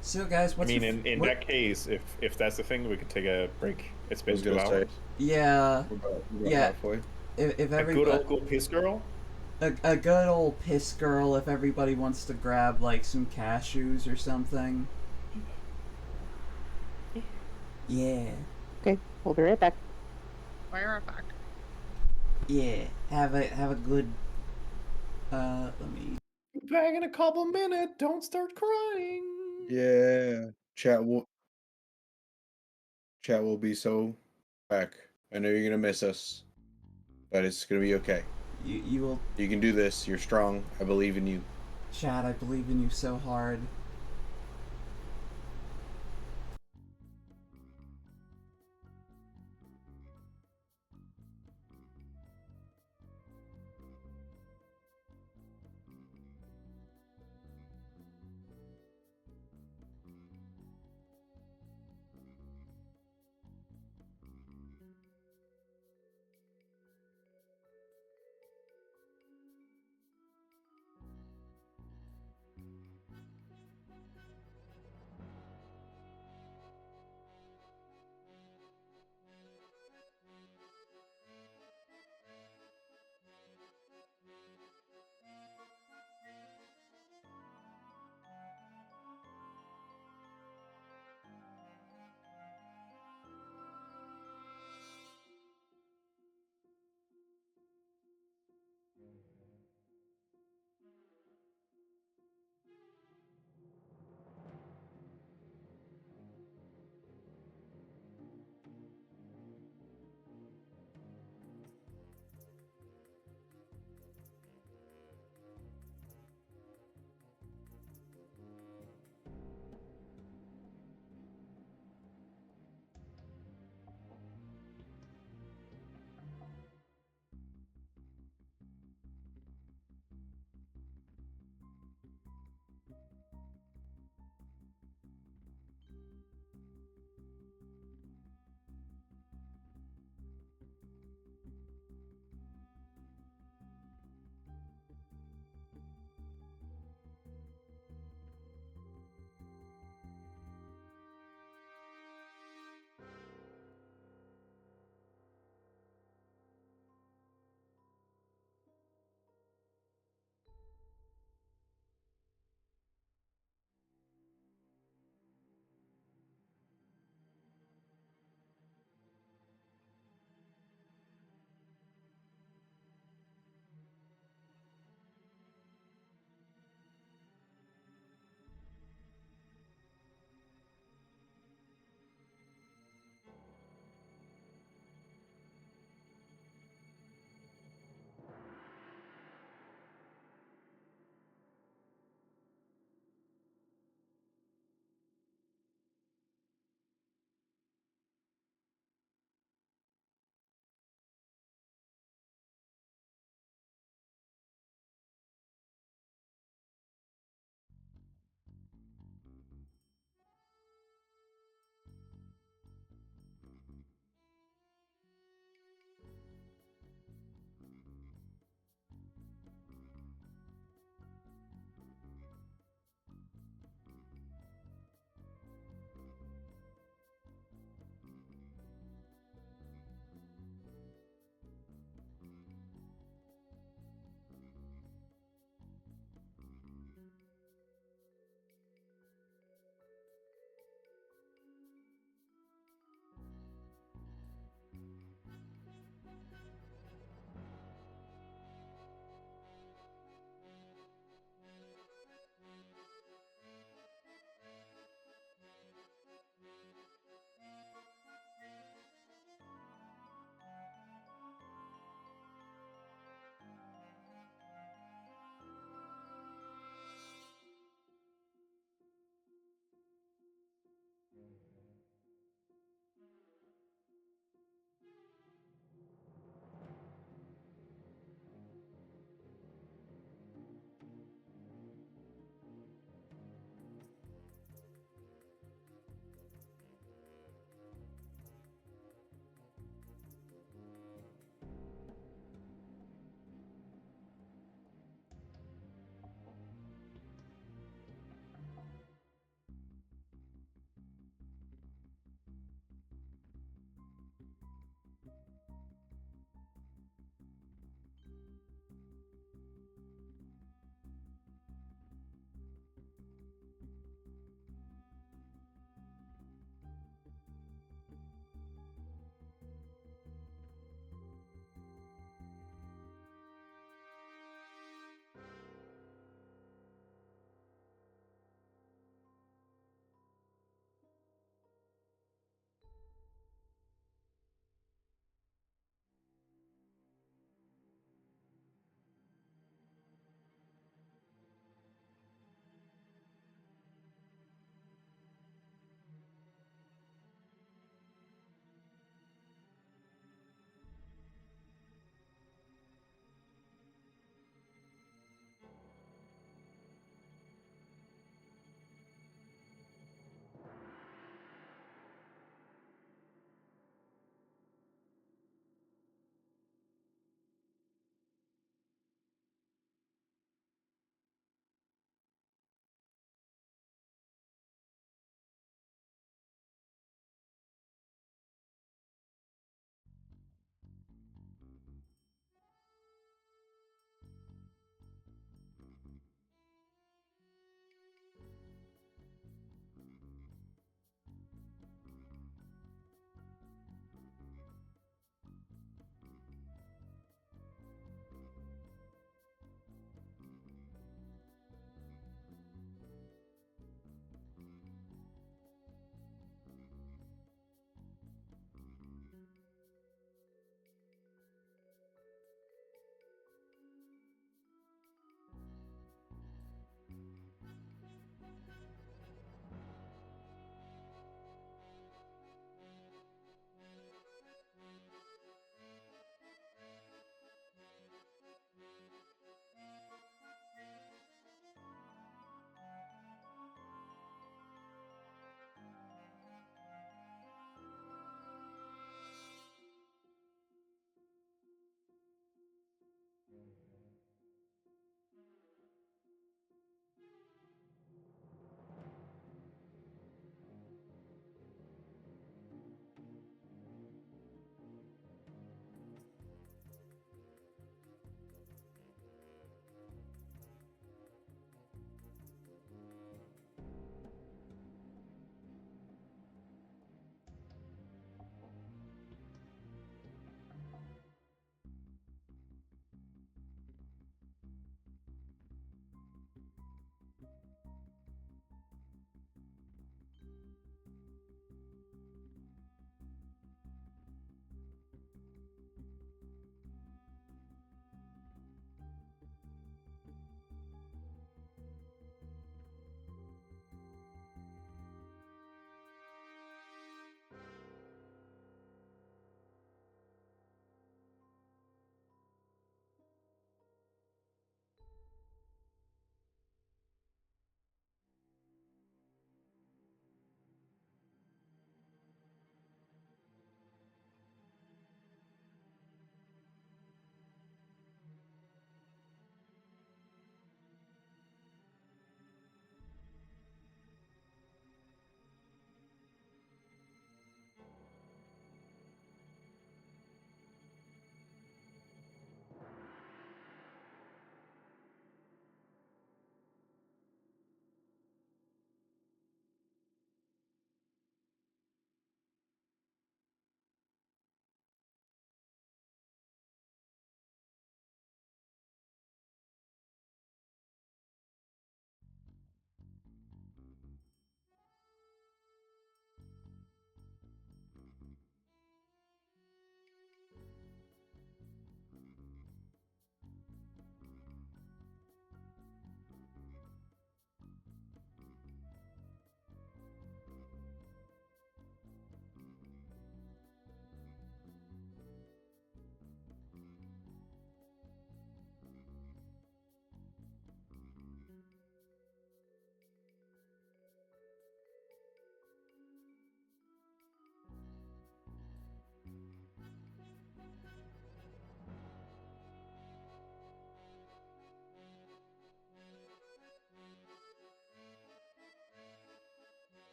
So guys, what's in that case, if that's the thing, we could take a break. It's been I was 2 gonna say. hours. Yeah, We're about Yeah. halfway. if A good everybody, old piss girl. a good old piss girl, if everybody wants to grab like some cashews or something. Yeah, Okay, we'll be right back. Fire back. yeah. Have a good. Let me. Back in a couple minutes. Don't start crying. Yeah. Chat will be so back. I know you're gonna miss us, but it's gonna be okay. You will. You can do this. You're strong. I believe in you. Chad, I believe in you so hard.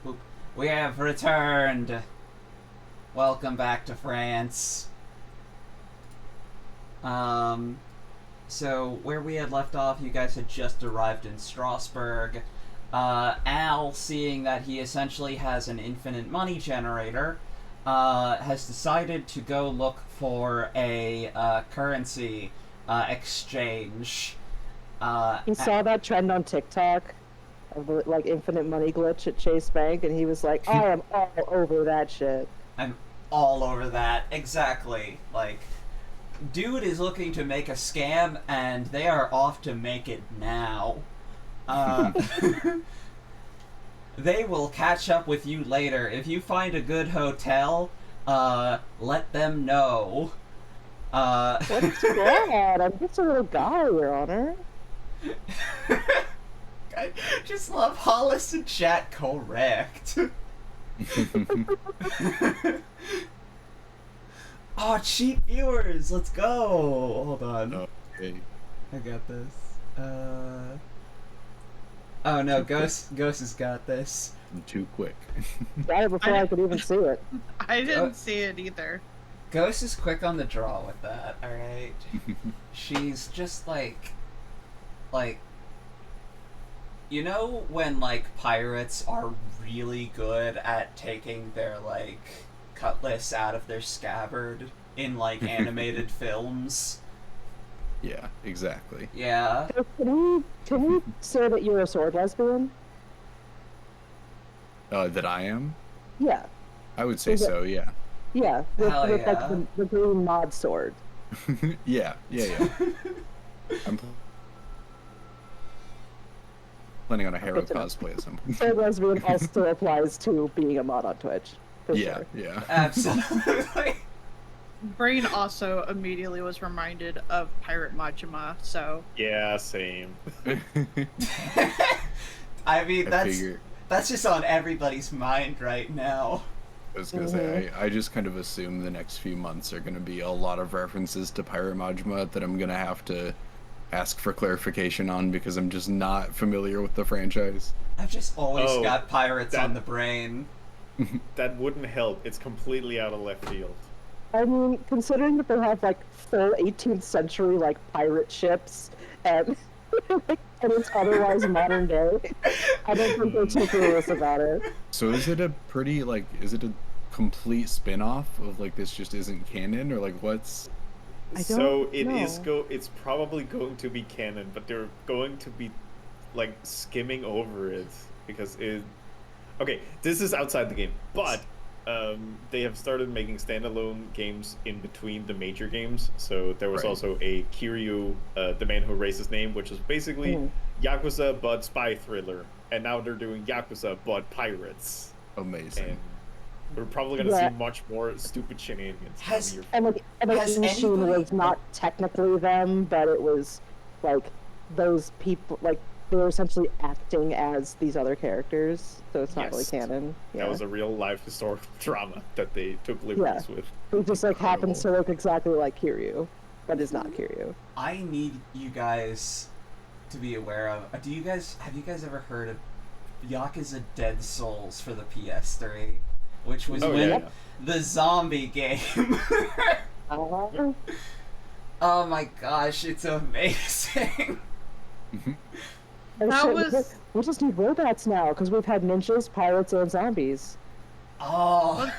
boop. We have returned. Welcome back to France. So where we had left off, you guys had just arrived in Strasbourg. Al, seeing that he essentially has an infinite money generator, has decided to go look for a currency exchange. He saw that trend on TikTok of the, like, infinite money glitch at Chase Bank, and he was like, I am all over that shit. I'm all over that. Exactly. Like, dude is looking to make a scam, and they are off to make it now. They will catch up with you later. If you find a good hotel, let them know. What's that? I'm just a little guy, Your Honor. I just love Hollis and chat correct. Oh, cheap viewers, let's go. Hold on. Okay. I got this. Oh no, Ghost has got this. I'm too quick. Got it before I could even see it. I didn't see it either. Ghost is quick on the draw with that, alright? She's just like, you know when, like, pirates are really good at taking their, like, cutlass out of their scabbard in, like, animated films? Yeah, exactly. Yeah. Can we say that you're a sword lesbian? That I am? Yeah. I would say Is it- so, yeah. Yeah. With Hell like yeah. the green mod sword. yeah. I'm planning on a Hero Good to know. cosplay at some point. Sword lesbian also applies to being a mod on Twitch. For Yeah, sure. yeah. Absolutely. Brain also immediately was reminded of Pirate Majima, so Yeah, same. I mean, I figure. that's just on everybody's mind right now. I was gonna say, I just kind of assume the next few months are gonna be a lot of references to Pirate Majima that I'm gonna have to ask for clarification on because I'm just not familiar with the franchise. I've just always Oh, got pirates that- on the brain. That wouldn't help. It's completely out of left field. I mean, considering that they have like full 18th century like pirate ships and and it's otherwise modern day, I don't think they're too curious about it. So is it a pretty is it a complete spin-off of like this just isn't canon or like what's I So don't it is know. it's probably going to be canon, but they're going to be like skimming over it because it. Okay, this is outside the game, but they have started making standalone games in between the major games. So there was Right. also a Kiryu, the man who erased his name, which was basically Mhm. Yakuza but spy thriller, and now they're doing Yakuza but pirates, amazing? and we're probably gonna Yeah. see much more stupid shenanigans. Has- down here. And like Has Machine anybody- was not technically them, but it was like those people like they were essentially acting as these other characters, so it's not really Yes. canon. Yeah. That was a real life historical drama that they took liberties with. It just like happens to Incredible. look exactly like Kiryu, but is not Kiryu. I need you guys to be aware of. Have you guys ever heard of Yakuza Dead Souls for the PS3, which was Oh when yeah. the zombie game. Uh, Oh my gosh, it's amazing. and That shit, was- we just need robots now because we've had ninjas, pirates, and zombies. Oh,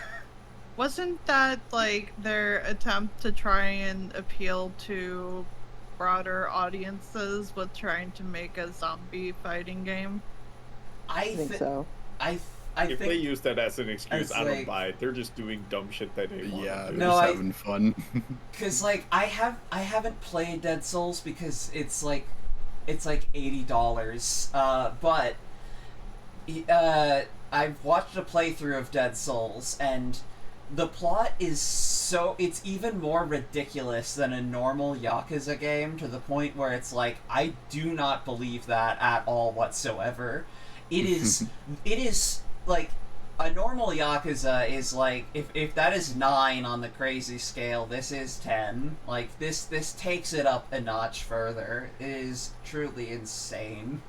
wasn't that like their attempt to try and appeal to broader audiences with trying to make a zombie fighting game? I I think think so. I If they think use that as an excuse, As, I don't like- buy it. They're just doing dumb shit that they want. Yeah, to do. they're No, just I- having fun. because like I haven't played Dead Souls because it's like $80. But I've watched a playthrough of Dead Souls and the plot is it's even more ridiculous than a normal Yakuza game to the point where it's like I do not believe that at all whatsoever. It is like a normal Yakuza is like if that is 9 on the crazy scale, this is 10. Like this takes it up a notch further. It is truly insane.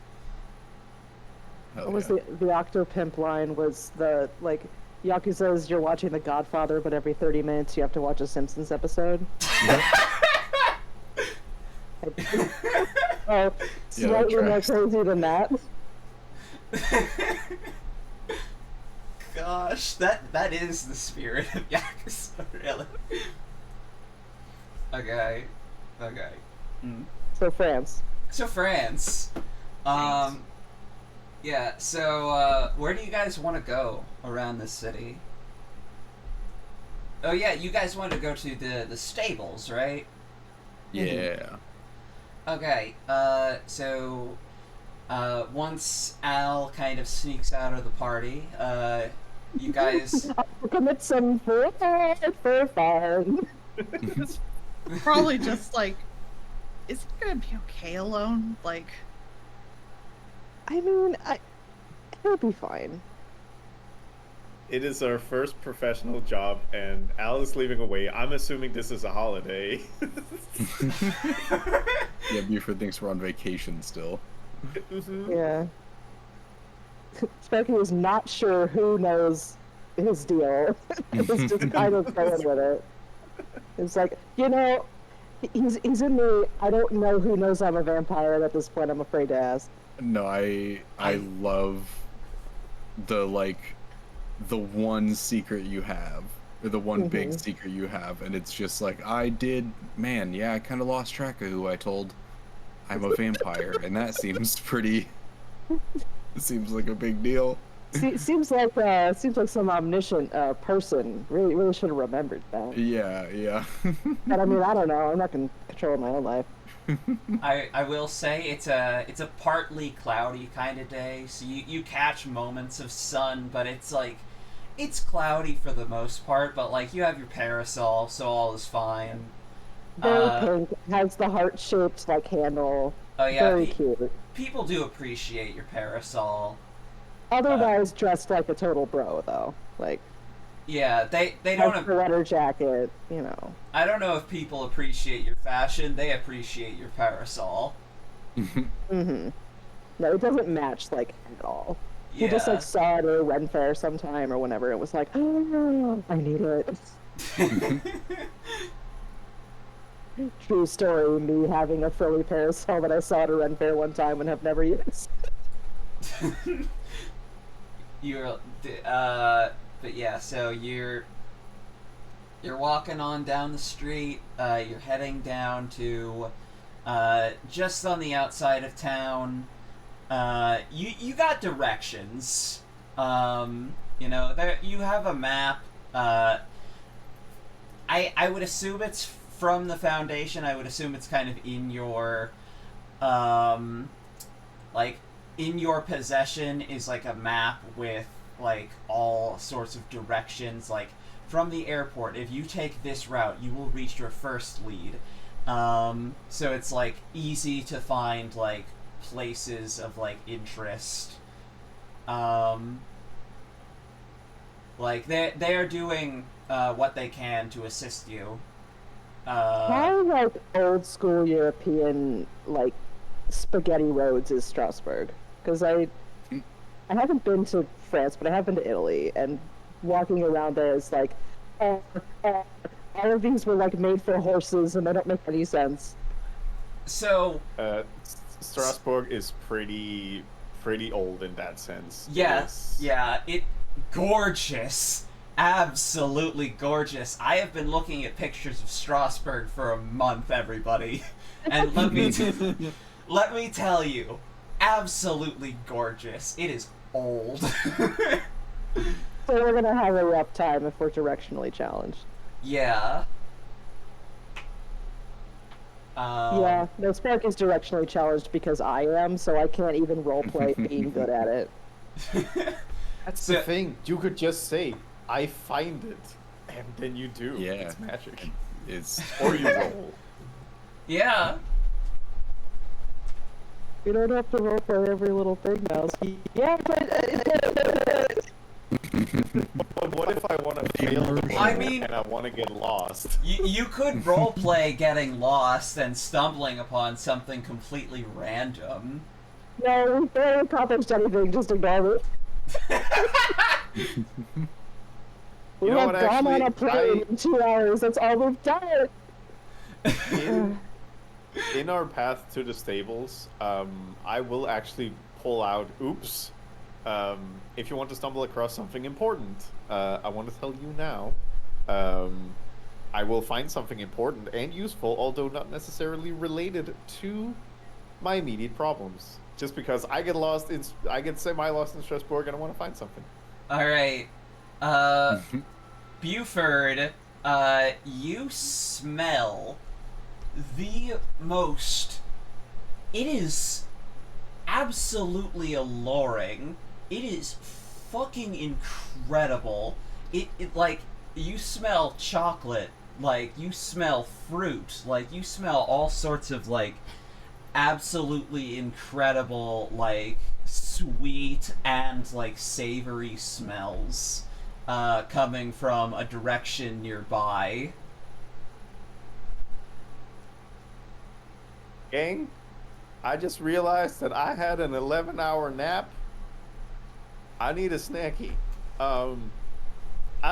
What was the Octopimp line was the, like, Yakuza's you're watching The Godfather, but every 30 minutes you have to watch a Simpsons episode. Oh, slightly more crazy than that. Gosh, that is the spirit of Yakuza, really. Okay. So France. Yeah, so, where do you guys want to go around this city? Oh yeah, you guys want to go to the stables, right? Yeah. Okay, so, once Al kind of sneaks out of the party, you guys... Commit some for fun. Probably just like, is he gonna be okay alone? Like, I mean, he'll be fine. It is our first professional job, and Al is leaving away. I'm assuming this is a holiday. Yeah, Buford thinks we're on vacation still. Yeah. Sparky was not sure who knows his deal. He's just kind of going with it. It's like, you know, he's in the I don't know who knows I'm a vampire at this point, I'm afraid to ask. No, I love the one secret you have, or the one big secret you have, and it's just like, I kind of lost track of who I told I'm a vampire, and that seems seems like a big deal. Seems like some omniscient person really should have remembered that. Yeah. But I mean, I don't know. I'm not in control of my own life. I will say it's a partly cloudy kind of day, so you catch moments of sun, but it's like it's cloudy for the most part, but like you have your parasol, so all is fine. Very pink, has the heart-shaped like handle. Oh yeah, very cute. People do appreciate your parasol. Otherwise, dressed like a total bro, though. Like, yeah, they don't have the leather jacket, you know. I don't know if people appreciate your fashion. They appreciate your parasol. No, it doesn't match like at all. Yeah. He just like saw it at a Ren Fair sometime or whenever. It was like, oh, I need it. True story. Me having a frilly parasol that I saw at a Ren Fair one time and have never used. But yeah, so you're walking on down the street, you're heading down to, just on the outside of town, you got directions, you know, there, you have a map, I would assume it's from the Foundation. I would assume it's kind of in your, like, in your possession is like a map with like all sorts of directions, like from the airport, if you take this route you will reach your first lead, so it's like easy to find like places of like interest, like they are doing what they can to assist you. How like old school European like spaghetti roads is Strasbourg? Because I haven't been to France, but I have been to Italy, and walking around there is like, all of these were like made for horses, and they don't make any sense. So, Strasbourg is pretty old in that sense. Yes, gorgeous, absolutely gorgeous. I have been looking at pictures of Strasbourg for a month, everybody, and let me tell you. Absolutely gorgeous. It is old. So we're gonna have a rough time if we're directionally challenged. Yeah. Yeah, no, Spark is directionally challenged because I am, so I can't even roleplay being good at it. That's the thing. You could just say, I find it, and then you do. Yeah. It's magic. Or you roll. Yeah. You don't have to roll for every little thing now. Yeah, but... But what if I want to fail the roll and I want to get lost? You could roleplay getting lost and stumbling upon something completely random. No, we barely accomplished anything. Just ignore it. We You know have what, gone on actually, a plane in 2 hours. That's all we've done. in, in our path to the stables, I will actually pull out. Oops. If you want to stumble across something important, I want to tell you now. I will find something important and useful, although not necessarily related to my immediate problems. Just because I get semi-lost in Strasbourg, and I want to find something. All right, Buford, you smell the most. It is absolutely alluring. It is fucking incredible. It like, you smell chocolate, like you smell fruit, like you smell all sorts of like absolutely incredible, like sweet and like savory smells coming from a direction nearby. Gang, I just realized that I had an 11-hour nap. I need a snacky. I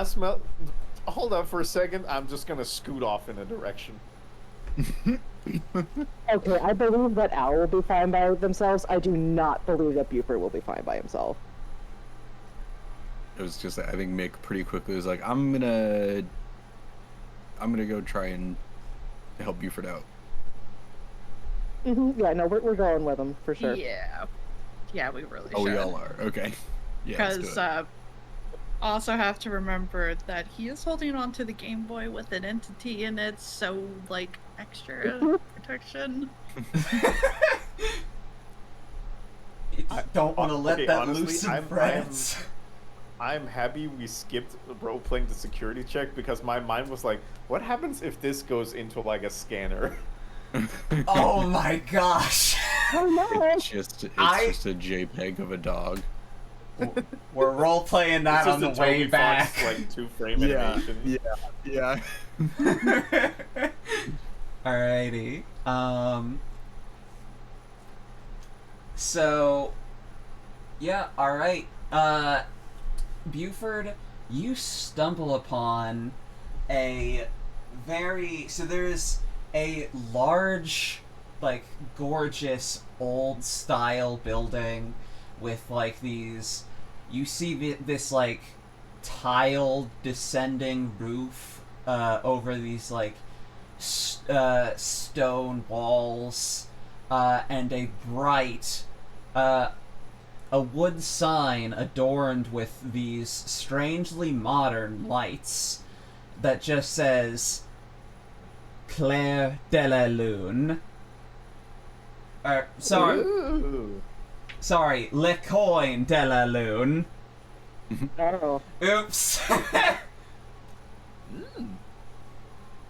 smell. Hold up for a second. I'm just gonna scoot off in a direction. Okay, I believe that Al will be fine by themselves. I do not believe that Buford will be fine by himself. It was just, I think Mick pretty quickly was like, I'm gonna go try and help Buford out. Yeah, no, we're going with him for sure. Yeah. Yeah, we really Oh, should. we all are. Okay. Yeah, let's do Because it. also have to remember that he is holding on to the Game Boy with an entity in it, so like extra protection. I don't want to let Okay, that honestly, loose in I'm- France. I'm happy we skipped role-playing the security check because my mind was like, what happens if this goes into like a scanner? Oh my gosh. Oh no! It's just a JPEG of a dog. We're role playing that It's on the just a way Toby back. Fox, like 2-frame animation. Yeah. Alrighty. So, yeah, alright. Buford, you stumble upon a so there's a large, like, gorgeous, old-style building with, like, these... You see this, like, tiled descending roof over these, like, stone walls, and a bright, a wood sign adorned with these strangely modern lights that just says Claire de la Lune. Ooh. Sorry, Le Coin de la Lune. Oh. Oops.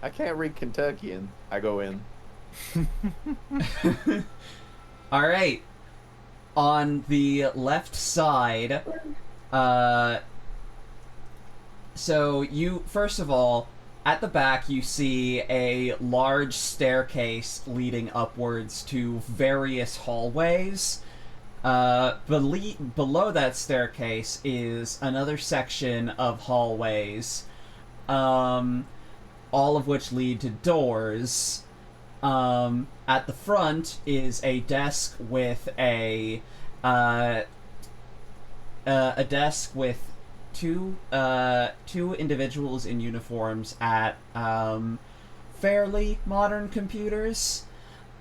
I can't read Kentuckian. I go in. Alright. On the left side, so you, first of all, at the back you see a large staircase leading upwards to various hallways. Below that staircase is another section of hallways, all of which lead to doors. At the front is a desk with a desk with two individuals in uniforms at fairly modern computers.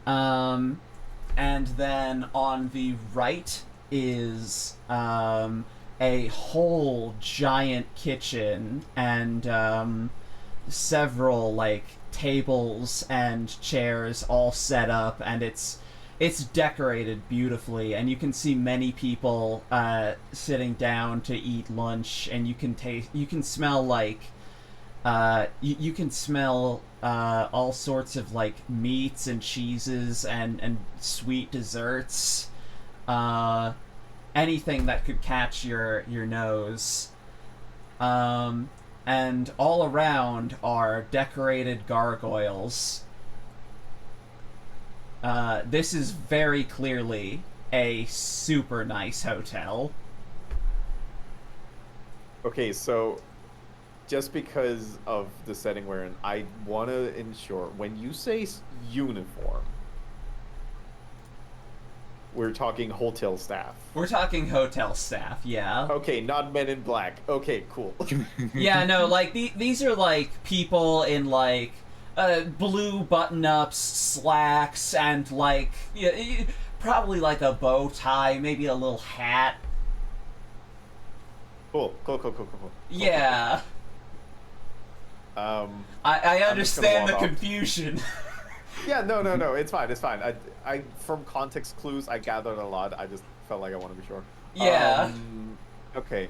And then on the right is a whole giant kitchen and several, like, tables and chairs all set up, and it's decorated beautifully, and you can see many people sitting down to eat lunch, and you can smell like you can smell all sorts of, like, meats and cheeses and sweet desserts, anything that could catch your nose. And all around are decorated gargoyles. This is very clearly a super nice hotel. Okay, so just because of the setting we're in, I want to ensure when you say uniform, we're talking hotel staff. We're talking hotel staff, yeah. Okay, not Men in Black. Okay, cool. Yeah, no, like these are like people in like blue button-ups, slacks, and like probably like a bow tie, maybe a little hat. Cool. Yeah. Um, I I'm just gonna understand the walk off. confusion. Yeah, no, it's fine. I from context clues, I gathered a lot. I just felt like I want to be sure. Yeah. Okay.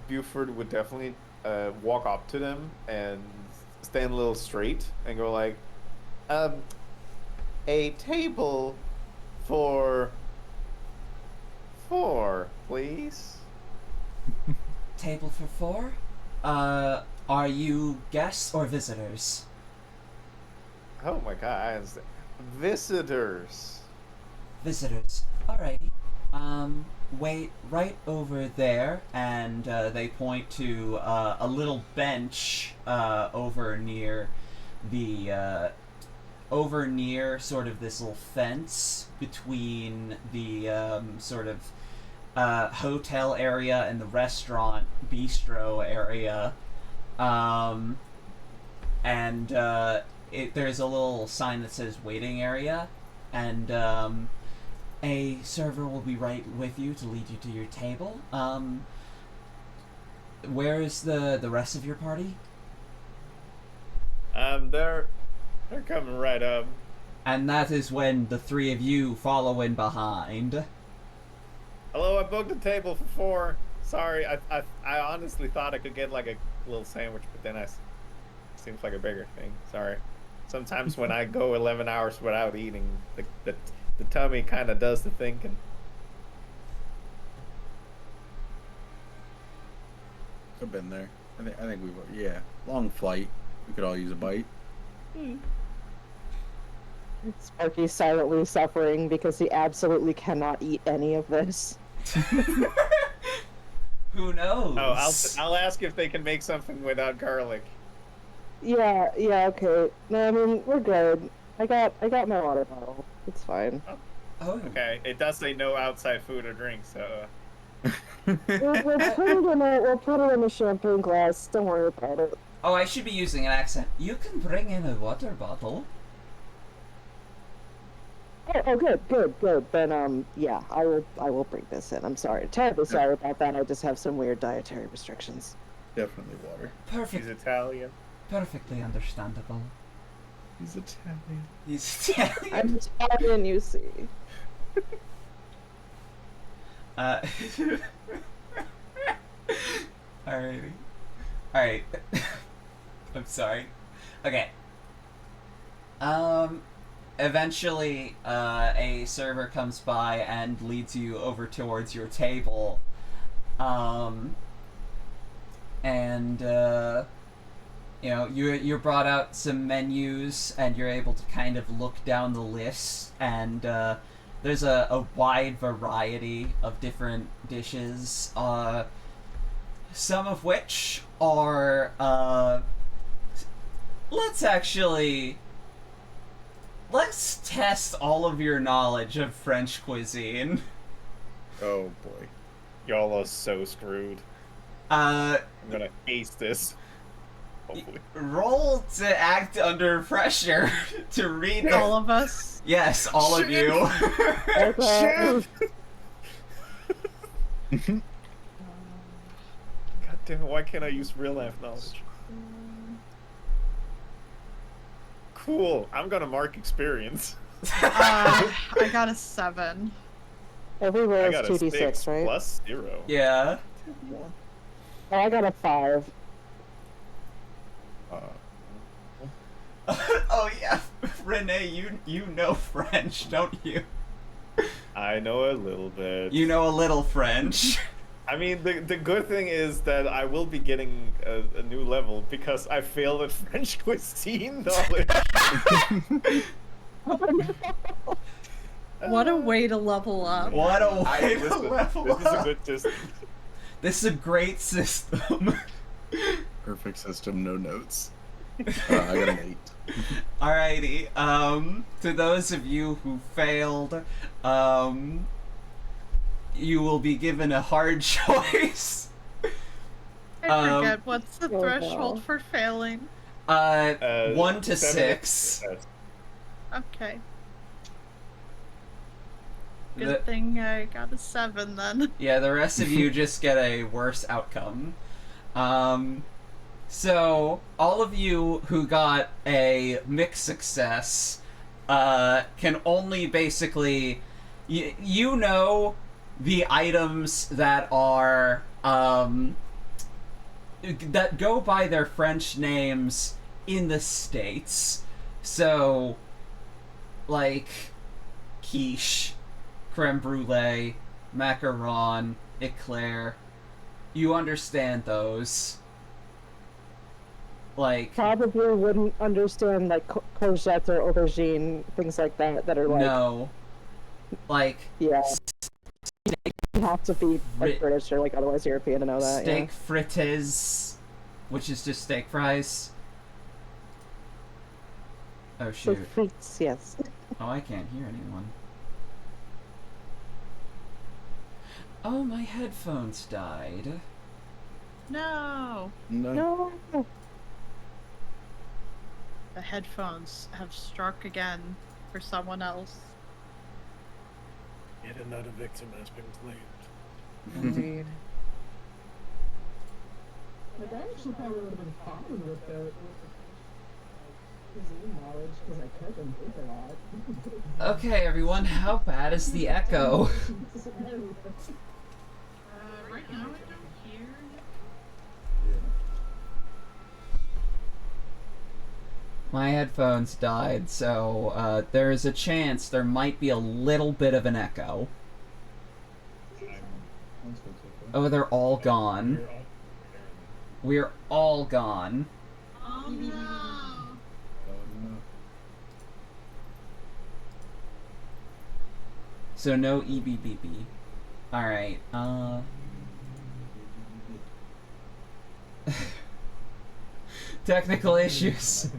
Buford would definitely walk up to them and stand a little straight and go like, a table for 4, please. Table for 4? Are you guests or visitors? Oh my god, I understand. Visitors. Visitors. Alrighty. Wait right over there, and they point to a little bench over near the over near sort of this little fence between the sort of hotel area and the restaurant bistro area, and there's a little sign that says waiting area, and a server will be right with you to lead you to your table. Where is the rest of your party? They're coming right up. And that is when the three of you follow in behind. Hello, I booked a table for 4. Sorry, I honestly thought I could get like a little sandwich, but then seems like a bigger thing. Sorry. Sometimes when I go 11 hours without eating, the tummy kind of does the thinking. I've been there. I think we've, yeah. Long flight. We could all use a bite. Sparky's silently suffering because he absolutely cannot eat any of this. Who knows? Oh, I'll ask if they can make something without garlic. Yeah, okay. No, I mean, we're good. I got my water bottle. It's fine. Oh. Okay, it does say no outside food or drink, so. We'll put it in a champagne glass. Don't worry about it. Oh, I should be using an accent. You can bring in a water bottle. Oh, good. Then, yeah, I will bring this in. I'm sorry. Terribly sorry about that. I just have some weird dietary restrictions. Definitely water. Perfect. He's Italian. Perfectly understandable. He's Italian. He's Italian. I'm Italian, you see. Alrighty. Alright. I'm sorry. Okay. Eventually, a server comes by and leads you over towards your table. You're brought out some menus, and you're able to kind of look down the list, and there's a wide variety of different dishes, some of which are, let's test all of your knowledge of French cuisine. Oh boy. Y'all are so screwed. I'm gonna ace this. Hopefully. Roll to act under pressure to read All of us. Yes, all of you. Okay. God damn it, why can't I use real life knowledge? Cool, I'm gonna mark experience. I got a 7. Every roll I is got a 2d6, 6 right? plus 0. Yeah. Oh, I got a 5. Oh yeah, Renee, you know French, don't you? I know a little bit. You know a little French. I mean, the good thing is that I will be getting a new level because I failed at French cuisine knowledge. What a way to level up. What a I way to listen. level This is a up. good system. This is a great system. Perfect system, no notes. I got an 8. Alrighty. To those of you who failed, you will be given a hard choice. I forget what's the oh, threshold wow. for failing. 1 to 7 6. Okay. The- Good thing I got a 7 then. Yeah, the rest of you just get a worse outcome. So, all of you who got a mixed success can only basically... You know the items that are... that go by their French names in the States. So, like, quiche, creme brulee, macaron, eclair. You understand those. Like, Probably wouldn't understand like courgette or aubergine, things like that are like no. Like, yeah. You have to be like Ri- British or like otherwise European to know that. steak frites, which is just steak fries. Oh, Yeah. shoot. So frites, yes. Oh, I can't hear anyone. Oh, my headphones died. No. No. No. The headphones have struck again for someone else. Yet another victim has been claimed. Indeed. Like I actually probably would have been fine with the knowledge because I cook and bake a lot. Okay, everyone, how bad is the echo? Right now I don't hear. My headphones died, so there is a chance there might be a little bit of an echo. Oh, they're all gone. We're all gone. Oh no. So no EBBB. Alright, technical issues.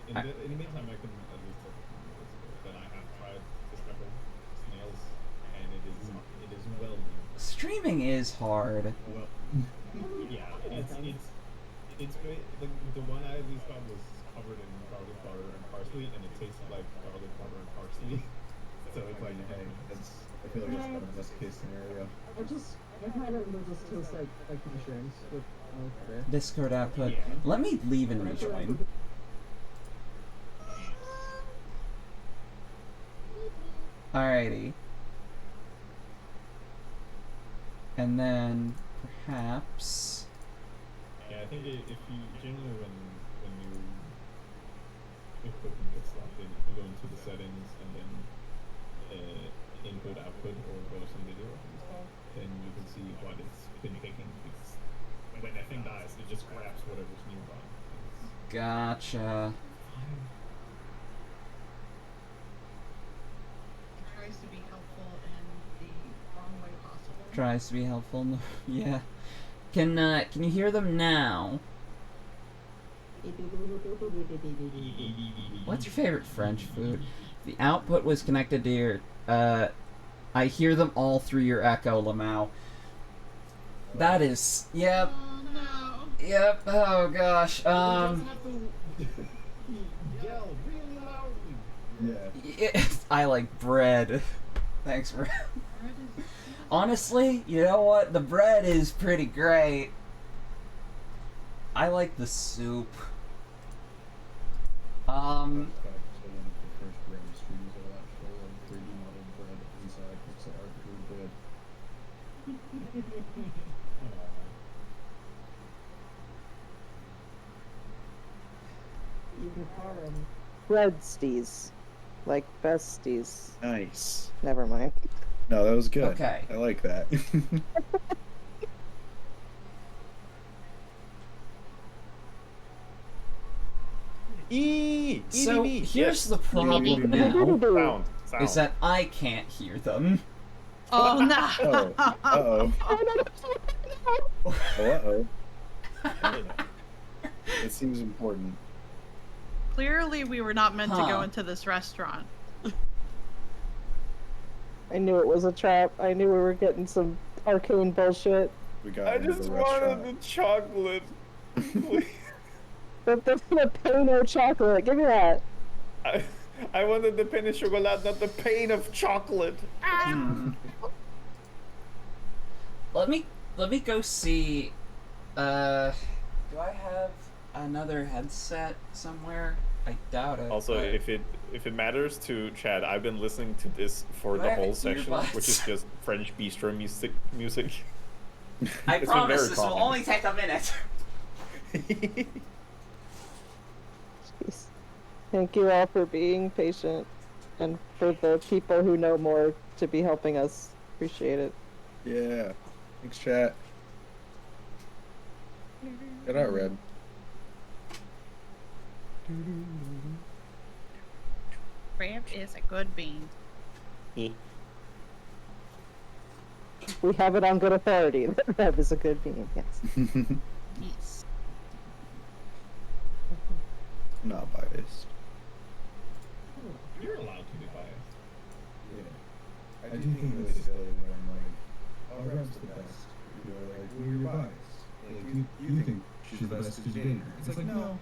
In the meantime, I can at least talk about that I have tried this type of snails, and it is well. Streaming is hard. Well, yeah, it's great. The one I at least got was covered in garlic butter and parsley, and it tasted like garlic butter and parsley. So it's like, hey, that's I feel like that's kind of the best case scenario. I've had it just taste like mushrooms with Discord output. Let me leave and rejoin. Alrighty. And then perhaps Yeah, I think if you generally when you equipment gets locked in, you go into the settings and then input output or voice and video and stuff, then you can see what it's been picking. Because when that thing dies, it just grabs whatever's nearby. gotcha. Tries to be helpful in the wrong way possible. Tries to be helpful. No, yeah. Can you hear them now? What's your favorite French food? The output was connected to your I hear them all through your echo, Lamau. That is yep. Oh no. Yep. Oh gosh. Yell really loudly. Yeah. I like bread. Thanks for. Bread is Honestly, you know what? The bread is pretty great. I like the soup. So one of the first Ram streams of actual 3D modeled bread inside pixel art food bread. You can call them breadsties, like besties. Nice. Never mind. No, that was good. Okay. I like that. So here's the problem now. Sound. sound. is that I can't hear them. Oh no! Oh, uh-oh. It seems important. Clearly, we were not meant to Huh. go into this restaurant. I knew it was a trap. I knew we were getting some arcane bullshit. We got I into just the wanted restaurant. the chocolate. Please. But there's gonna pay no chocolate. Give me that. I wanted the pain of chocolate, not the pain of chocolate. Hmm. Let me go see. Do I have another headset somewhere? I doubt it. Also, but- if it matters to Chad, I've been listening to this for Do I the have whole section, earbuds? which is just French bistro music. I it's been promise very this will calming. only take a minute. Jeez. Thank you all for being patient, and for the people who know more to be helping us. Appreciate it. Yeah. Thanks, chat. Get out, Red. Rev is a good bean. We have it on good authority that Rev is a good being. Yes. Yes. Not biased. You're allowed to be biased. Yeah. I do think it was silly when I'm like, oh, Rem's the best. You're like, well, you're biased. Like, you think she's the best because you're dating her. It's like, no,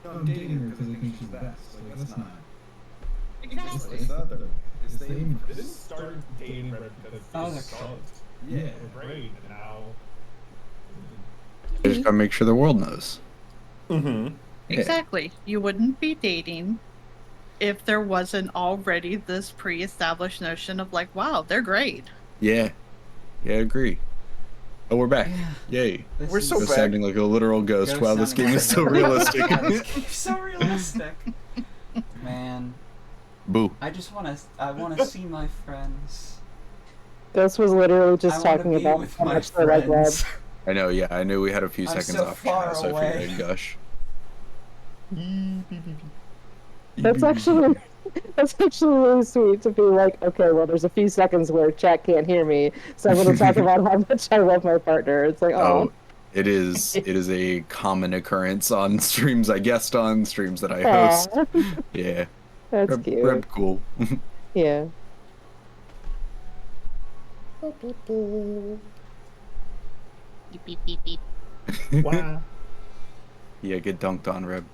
I'm dating her because I think she's the best. Like, that's not. It's the other way. It's the inverse. This started dating Red because Oh, they they're sucked. Yeah. We're great, and now. I just gotta make sure the world knows. Mm-hmm. Yeah. Exactly. You wouldn't be dating if there wasn't already this pre-established notion of like, wow, they're great. Yeah. Yeah, I agree. Oh, we're back. Yeah. Yay. This We're is so Go back. sounding like a literal ghost. Wow, this sounding game like is a so real- realistic. Yeah, this game's so realistic. Man, Boo. I wanna see my friends. Ghost was literally I just wanna talking be about with how my much they like Rev. friends. I know, yeah, I knew we had a few I'm seconds so off far chat, so I away. figured I'd gush. That's actually really sweet to be like, okay, well, there's a few seconds where chat can't hear me, so I'm going to talk about how much I love my partner. It's like, Oh, oh, it is a common occurrence on streams I guest on, streams that I host. aw, Yeah. that's cute. Reb cool. Yeah. Beep, beep, beep, beep. Wow. Yeah, get dunked on, Reb.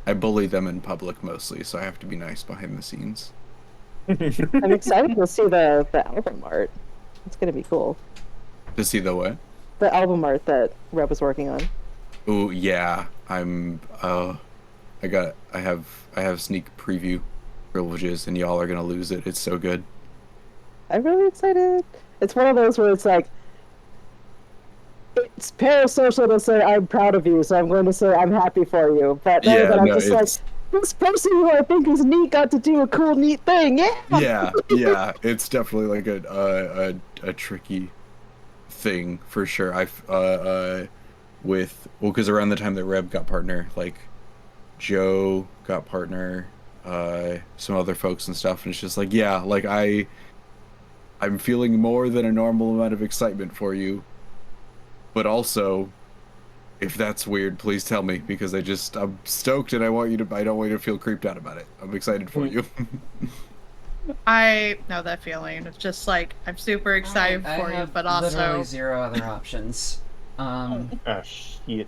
I bully them in public mostly, so I have to be nice behind the scenes. I'm excited to see the album art. It's going to be cool. To see the what? The album art that Reb was working on. Oh yeah, I'm. I have sneak preview privileges, and y'all are gonna lose it. It's so good. I'm really excited. It's one of those where it's like, it's parasocial to say I'm proud of you, so I'm going to say I'm happy for you. But then Yeah, I'm no, just like, it's this person who I think is neat got to do a cool, neat thing. Yeah. yeah. It's definitely like a tricky thing for sure. Because around the time that Reb got partner, like Joe got partner, some other folks and stuff, and it's just like, yeah, like I'm feeling more than a normal amount of excitement for you, but also, if that's weird, please tell me, because I'm stoked and I don't want you to feel creeped out about it. I'm excited for you. I know that feeling. It's just like, I'm super excited I for you, have but literally also, zero other options. Ah, shit.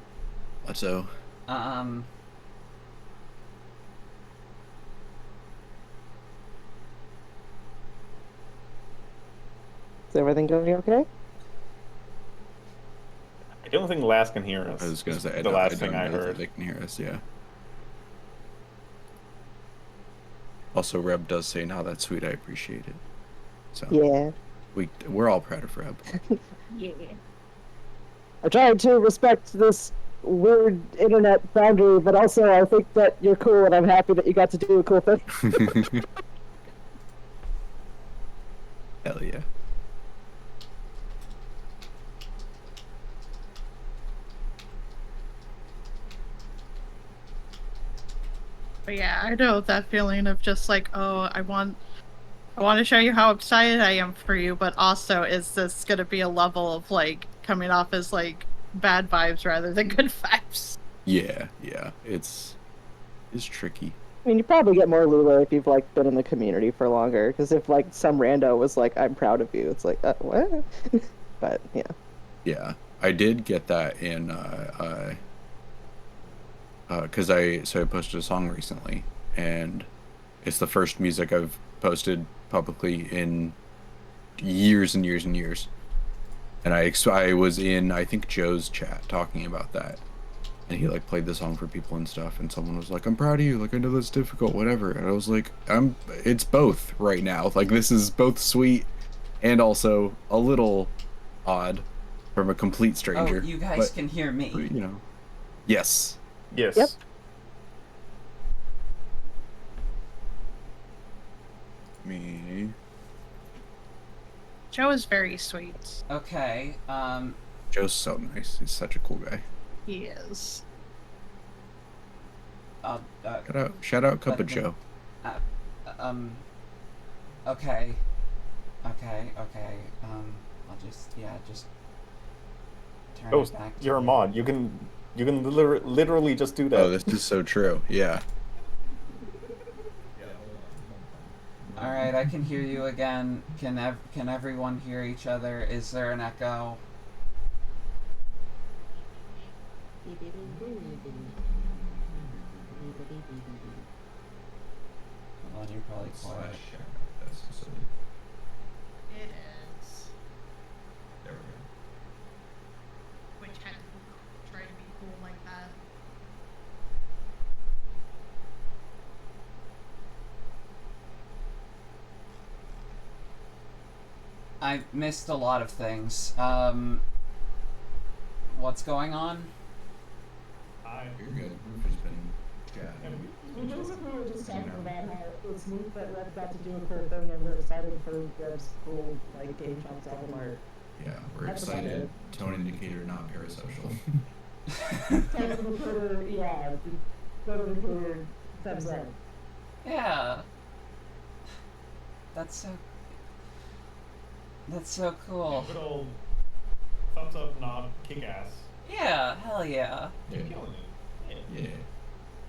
So, Is everything going okay? I don't think Lass can hear us. I was gonna say, the last thing don't I know that heard. they can hear us, yeah. Also, Reb does say, "Now that's sweet. I appreciate it." So Yeah. we're all proud of Reb. yeah. I'm trying to respect this weird internet boundary, but also I think that you're cool, and I'm happy that you got to do a cool thing. Hell yeah. But But yeah, I know that feeling of just like, oh, I want to show you how excited I am for you, but also is this gonna be a level of like coming off as like bad vibes rather than good vibes? Yeah, it's tricky. I mean, you probably get more leeway if you've like been in the community for longer. Because if like some rando was like, "I'm proud of you," it's like, what? But yeah. Yeah, I did get that in because I posted a song recently, and it's the first music I've posted publicly in years and years and years. And I was in, I think, Joe's chat talking about that, and he like played the song for people and stuff, and someone was like, "I'm proud of you, like I know that's difficult, whatever." And I was like, it's both right now. Like this is both sweet and also a little odd from a complete stranger. Oh, you guys can hear me. You know. Yes. Yes. Yep. Me. Joe is very sweet. Okay. Joe's so nice. He's such a cool guy. He is. Shout out Cup of but Joe. Okay. I'll just turn Oh, it back to you're a you. mod. You can literally just do that. Oh, this is so true. Yeah. All right, I can hear you again. Can everyone hear each other? Is there an echo? Hold on, you're probably quiet. It is. There we go. Which had to try to be cool like that. I missed a lot of things. What's going on? You're good. We've just been chatting. We were just talking about how it's neat that we're about to do a cool thing and we're excited for Deb's cool like game chunks album art. Yeah, we're That's excited. Tone indicator, not parasocial. Tone indicator, yeah. Tone indicator, thumbs up. Yeah. That's so cool. Good old thumbs up, nod, kick ass. Yeah, hell yeah. You're killing it. Yeah. Yeah.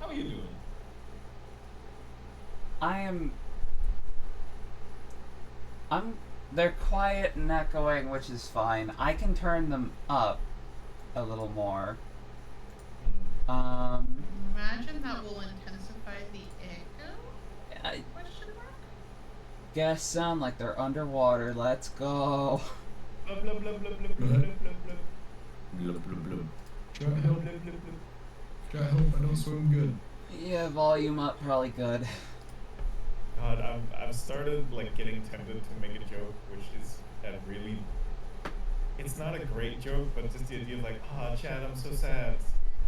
How are you doing? They're quiet and echoing, which is fine. I can turn them up a little more. Imagine that will intensify the echo? I Question mark? guess sound like they're underwater. Let's go. Blub, blub, blub, blub, blub, blub, blub, blub. Blub, blub, blub. Try to help. Try to help. I don't swim good. Yeah, volume up, probably good. God, I've started like getting tempted to make a joke, which is a really. It's not a great joke, but just the idea of like, Chad, I'm so sad.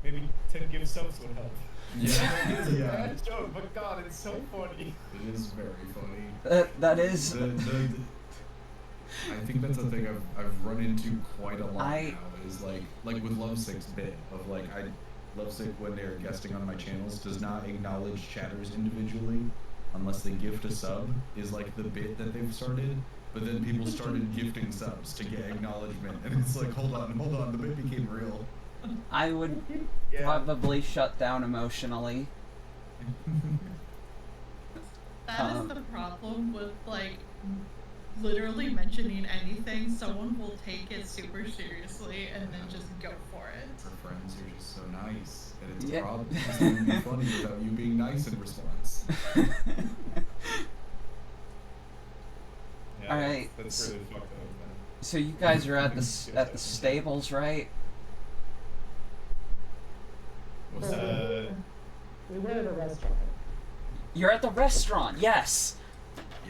Maybe 10 give subs would help. Yeah. It's a Yeah. bad joke, but God, it's so funny. It is very funny. That is. I think that's a thing I've run into quite a lot I- now. Is like with Lovesick's bit of like Lovesick when they're guesting on my channels does not acknowledge chatters individually unless they gift a sub is like the bit that they've started. But then people started gifting subs to get acknowledgement, and it's like, hold on, the bit became real. I would Yeah. probably shut down emotionally. That is the problem with like literally mentioning anything. Someone will take it super seriously and then just go for it. Our friends are just so nice, and it's Yeah. a problem. It's going to be funny without you being nice in response. Yeah, Alright, That's really fucked up, man. So you guys are at the stables, right? What's that? We went to a restaurant. You're at the restaurant. Yes.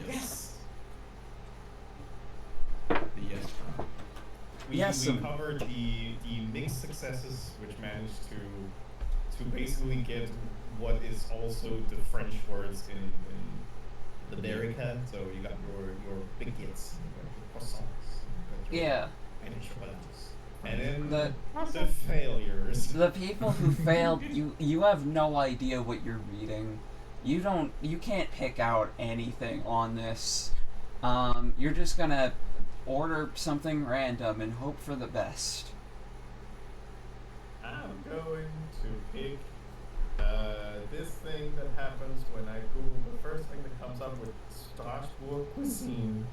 Yes. The yes front. We Yes, covered the mixed successes, which managed to basically get what is also the French words in the America. So you got your baguettes, you got your croissants, you got your Yeah. and your chocolates. And then The the failures. the people who failed, you have no idea what you're reading. you can't pick out anything on this. You're just gonna order something random and hope for the best. I'm going to pick this thing that happens when I Google the first thing that comes up with Strasbourg cuisine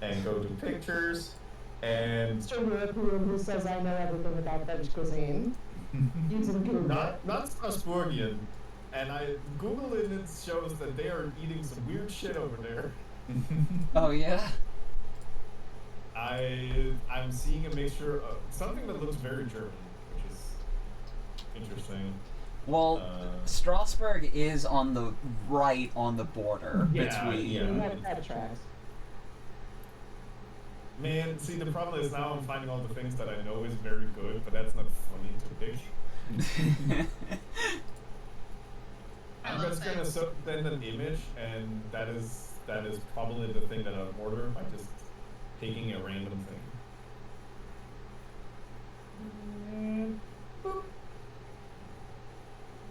and go to pictures and Mr. European who says I know everything about French cuisine. Using Google. not Strasbourgian. And I Google it and it shows that they are eating some weird shit over there. Oh yeah. I'm seeing a mixture of something that looks very German, which is interesting. Well, Strasbourg is on the right on the border between. Yeah. That tracks. Man, see, the problem is now I'm finding all the things that I know is very good, but that's not funny to pick. I'm just gonna send an image, and that is probably the thing that I'll order by just picking a random thing. Boop.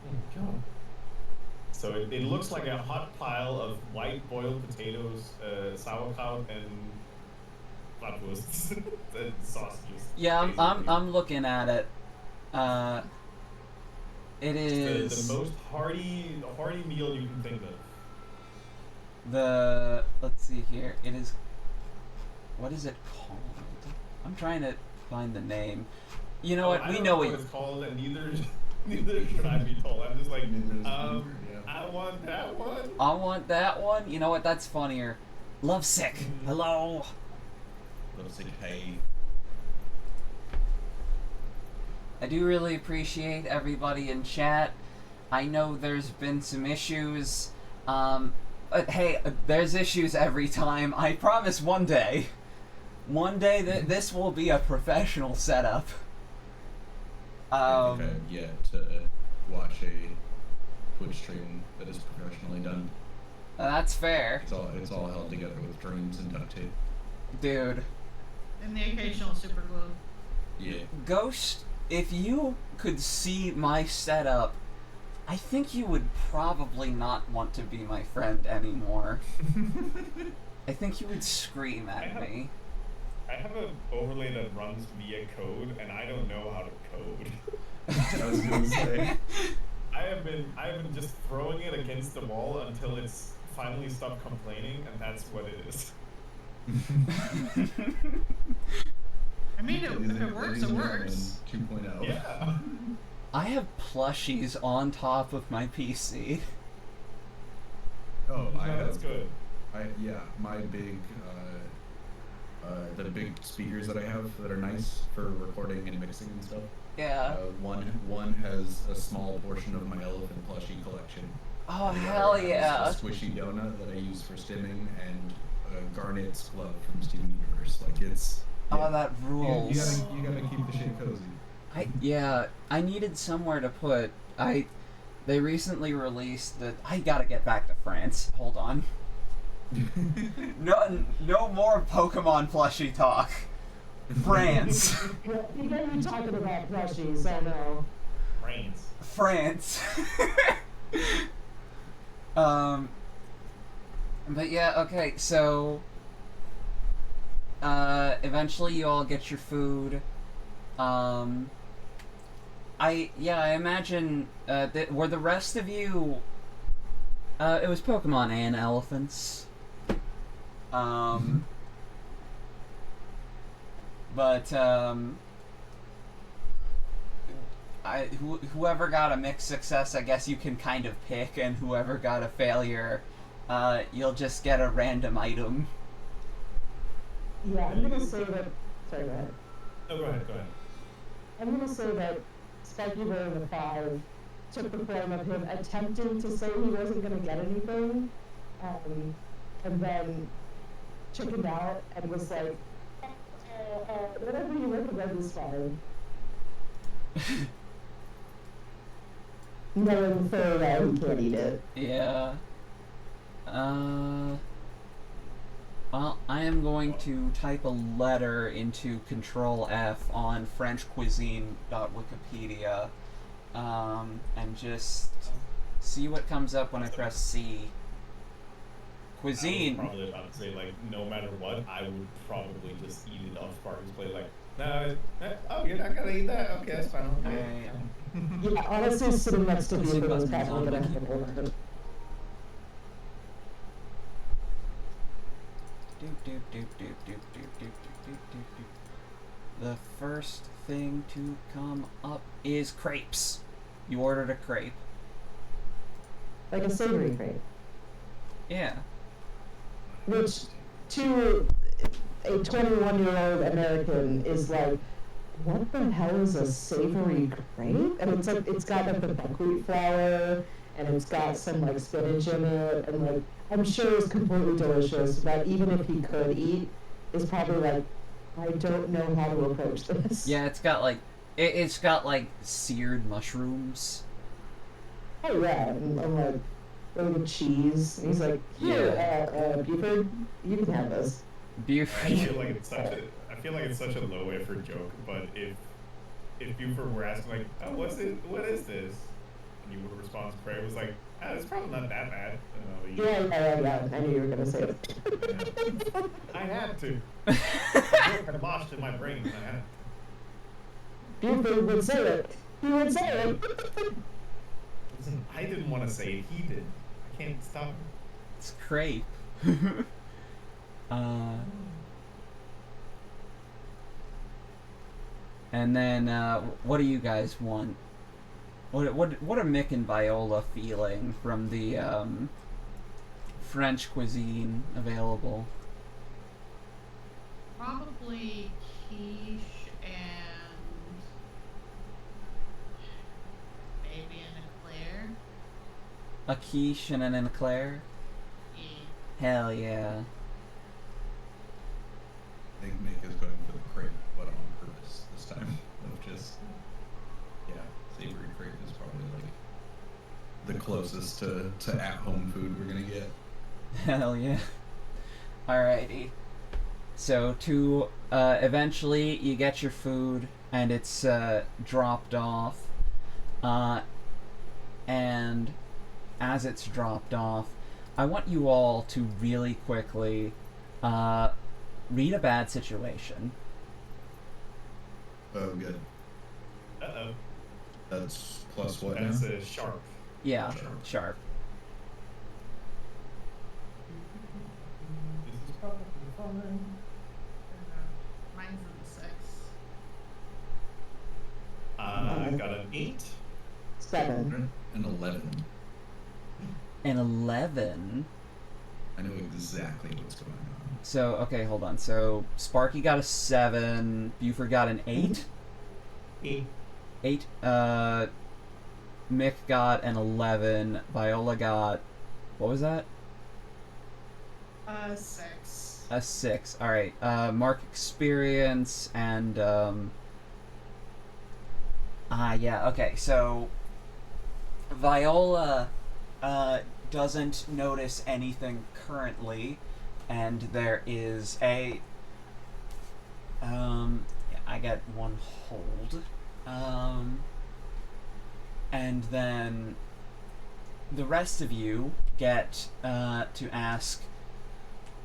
There you go. So it looks like a hot pile of white boiled potatoes, sauerkraut, and bratwursts and sausages. Yeah, I'm looking at it. It is the most hearty meal you can think of. Let's see here. It is. What is it called? I'm trying to find the name. You know what? I We don't know what it. it's called, and neither should I be told. I'm just like, I want that one. I want that one. You know what? That's funnier. Lovesick. Hello. Lovesick. Hey. I do really appreciate everybody in chat. I know there's been some issues. But hey, there's issues every time. I promise one day that this will be a professional setup. I've yet to watch a Twitch stream that is professionally done. That's fair. It's all held together with dreams and duct tape. Dude. And the occasional super glue. Yeah. Ghost, if you could see my setup, I think you would probably not want to be my friend anymore. I think you would scream at me. I have an overlay that runs via code, and I don't know how to code. I was gonna say. I have been just throwing it against the wall until it's finally stopped complaining, and that's what it is. I mean, if it works, it works. 2.0. Yeah. I have plushies on top of my PC. Oh, That's good. My big, the big speakers that I have that are nice for recording and mixing and stuff. Yeah. One has a small portion of my elephant plushie collection. Oh, The hell other has yeah. a squishy donut that I use for stimming, and Garnet's glove from Steven Universe. Like it's. Oh, that rules. You gotta keep the shit cozy. I needed somewhere to put. They recently released the. I gotta get back to France. Hold on. No more Pokemon plushie talk. France. You know you're talking about plushies, I know. France. But yeah, okay, so eventually you all get your food. I imagine were the rest of you it was Pokemon and elephants. But whoever got a mixed success, I guess you can kind of pick, and whoever got a failure, you'll just get a random item. Yeah, I'm gonna say that. Sorry, go ahead. No, go ahead. I'm gonna say that Spiky Boy in the 5 took the form of him attempting to say he wasn't gonna get anything, and then chickened out and was like, whatever you recommend is fine. Knowing full well he can't eat it. Yeah. Well, I am going to type a letter into Control F on FrenchCuisine.wikipedia, and just See what comes up when I press C. I Cuisine. was probably about to say, like, no matter what, I would probably just eat it off Sparky's plate. Like, no, oh, you're not gonna eat that? Okay, that's fine. Okay. Alright. Yeah, honestly, sitting next to Cuisine Buford was must be probably gonna on have the ordered. The first thing to come up is crepes. You ordered a crepe. Like a savory crepe. Yeah. Which, to a 21-year-old American, is like, what the hell is a savory crepe? And it's like, it's got like the buckwheat flour, and it's got some like spinach in it, and like, I'm sure it's completely delicious, but even if he could eat, is probably like, I don't know how to approach this. Yeah, it's got like, it's got like seared mushrooms. Oh yeah, and like, little cheese. And he's like, here, Buford, you can have this. Buford. I feel like it's such a low effort joke, but if Buford were asking like, oh, what is this? And you would respond to Prey, it was like, ah, it's probably not that bad. Yeah, I knew you were gonna say it. I had to. The joke had lodged in my brain. And I had Buford would say it. He would say it. Listen, I didn't want to say it, he did. I can't stop him. It's crepe. And then, what do you guys want? What are Mick and Viola feeling from the French cuisine available? Probably quiche and maybe an eclair. A quiche and an eclair? Yeah. Hell yeah. I think Mick is going for the crepe, but on purpose this time. Of just, yeah, savory crepe is probably like the closest to at-home food we're gonna get. Hell yeah. Alrighty. So to eventually you get your food and it's dropped off. And as it's dropped off, I want you all to really quickly read a bad situation. Oh, good. Uh-oh. That's plus what That's now? a sharp. Yeah, Sharp. sharp. This is probably fine. Mine's in 6. I got an 8. 7. An 11. An 11. I know exactly what's going on. So, okay, hold on. So, Sparky got a 7. Buford got an 8. 8. Mick got an 11. Viola got... What was that? 6. A 6. Alright. Mark experience and... yeah, okay. So, Viola doesn't notice anything currently. And there is a... yeah, I get one hold. And then the rest of you get to ask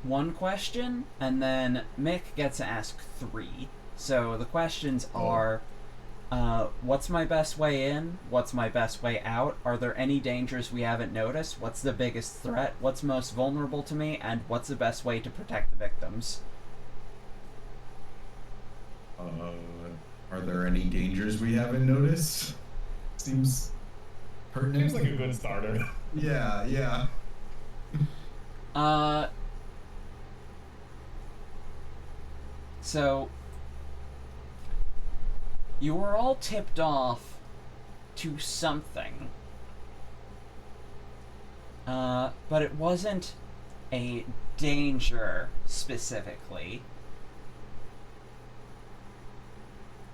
one question, and then Mick gets to ask 3. So the questions are, what's my best way in? What's my best way out? Are there any dangers we haven't noticed? What's the biggest threat? What's most vulnerable to me? And what's the best way to protect the victims? Are there any dangers we haven't noticed? Seems pertinent. Seems like a good starter. Yeah. So, you were all tipped off to something. But it wasn't a danger specifically.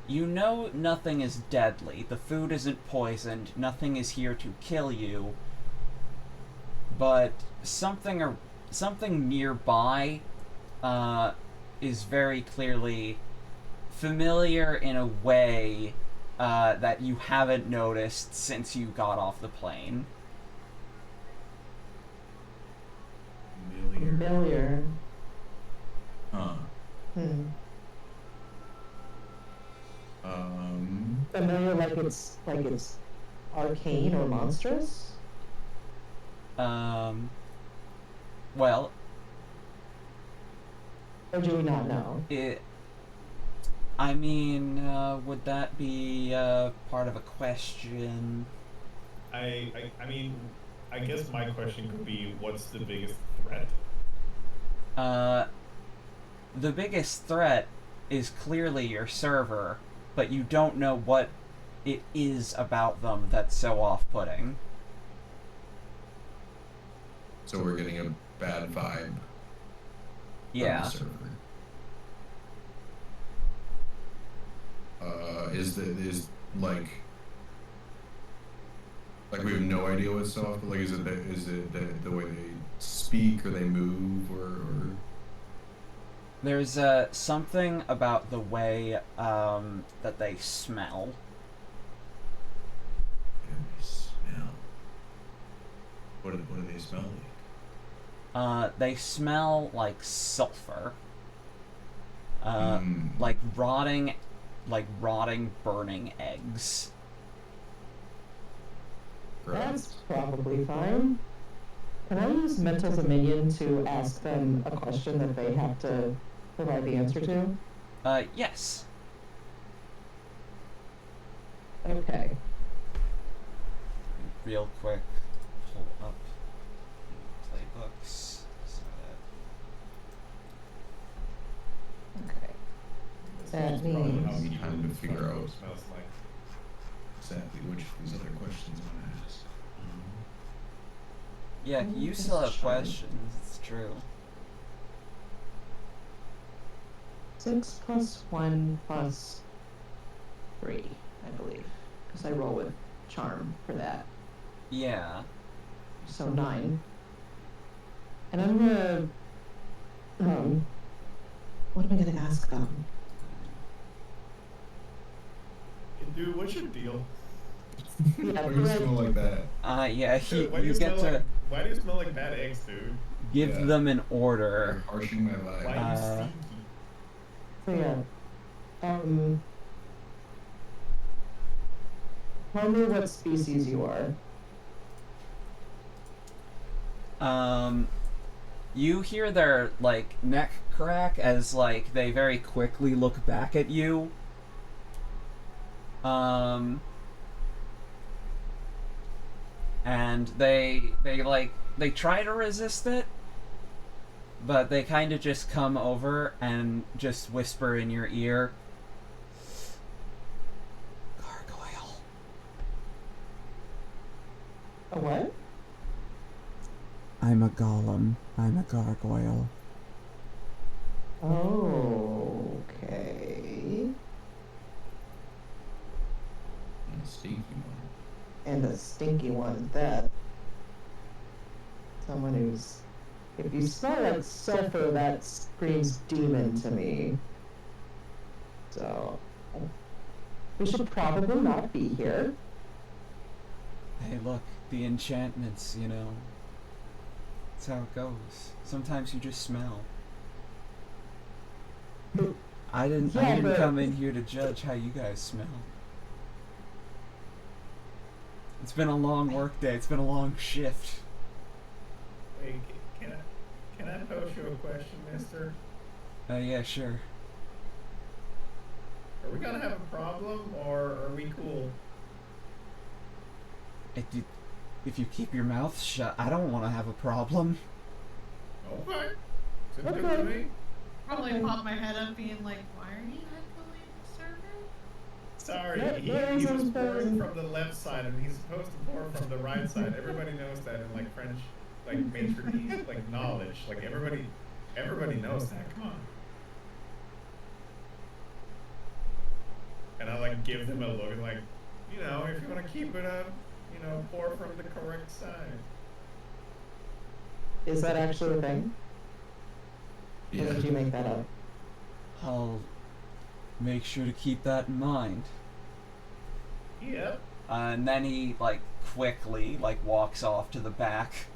You know nothing is deadly, the food isn't poisoned, nothing is here to kill you, but something nearby is very clearly familiar in a way that you haven't noticed since you got off the plane. Familiar. Familiar. Huh. Hmm. Um. Familiar like it's arcane or monstrous? Well, Or do we not know? I mean, would that be part of a question? I mean, I guess my question could be, what's the biggest threat? The biggest threat is clearly your server, but you don't know what it is about them that's so off-putting. So we're getting a bad vibe. Yeah. From the server. Is like we have no idea what's off. Like, is it the way they speak or they move or? There's something about the way that they smell. They smell. What do they smell like? They smell like sulfur. Mm. Like rotting, burning eggs. That's probably fine. Can I use mental dominion to ask them a question that they have to provide the answer to? Yes. Okay. Real quick, pull up the playbooks. So Okay. That means I'll need time to figure out What smells like. exactly which of these other questions I'm gonna ask. yeah, you still have questions. It's true. 6 plus 1 plus 3, I believe. Because I roll with charm for that. Yeah. So 9. And I'm gonna what am I gonna ask them? Dude, what's your deal? Yeah, Why do you smell like that? Yeah. Dude, why do You you get smell to like? Why do you smell like bad eggs, dude? give Yeah. them an order. You're harshing my Why vibe. are you Uh, stinky? So tell me what species you are. You hear their neck crack as they very quickly look back at you. And they try to resist it, but they kind of just come over and just whisper in your ear, "Gargoyle." A what? I'm a golem. I'm a gargoyle. Okay. And a stinky one. And a stinky one at that. Someone who's... If you smell like sulfur, that screams demon to me. So... we should probably not be here. Hey, look, the enchantments, That's how it goes. Sometimes you just smell. I didn't but- come in here to judge how you guys smell. It's been a long work day. It's been a long shift. Wait, can I pose you a question, mister? Yeah, sure. Are we gonna have a problem, or are we cool? If you keep your mouth shut, I don't want to have a problem. Okay. Sounds good to me. Probably pop my head up being like, why are you heckling the server? Sorry, Yeah, he was some pouring person. from the left side, and he's supposed to pour from the right side. Everybody knows that in French, maîtrise, knowledge. Everybody knows that. Come on. And I give them a look, if you want to keep it up, pour from the correct side. Is that actually a thing? Or Yeah. did you make that up? I'll make sure to keep that in mind. Yep. And then he quickly, walks off to the back.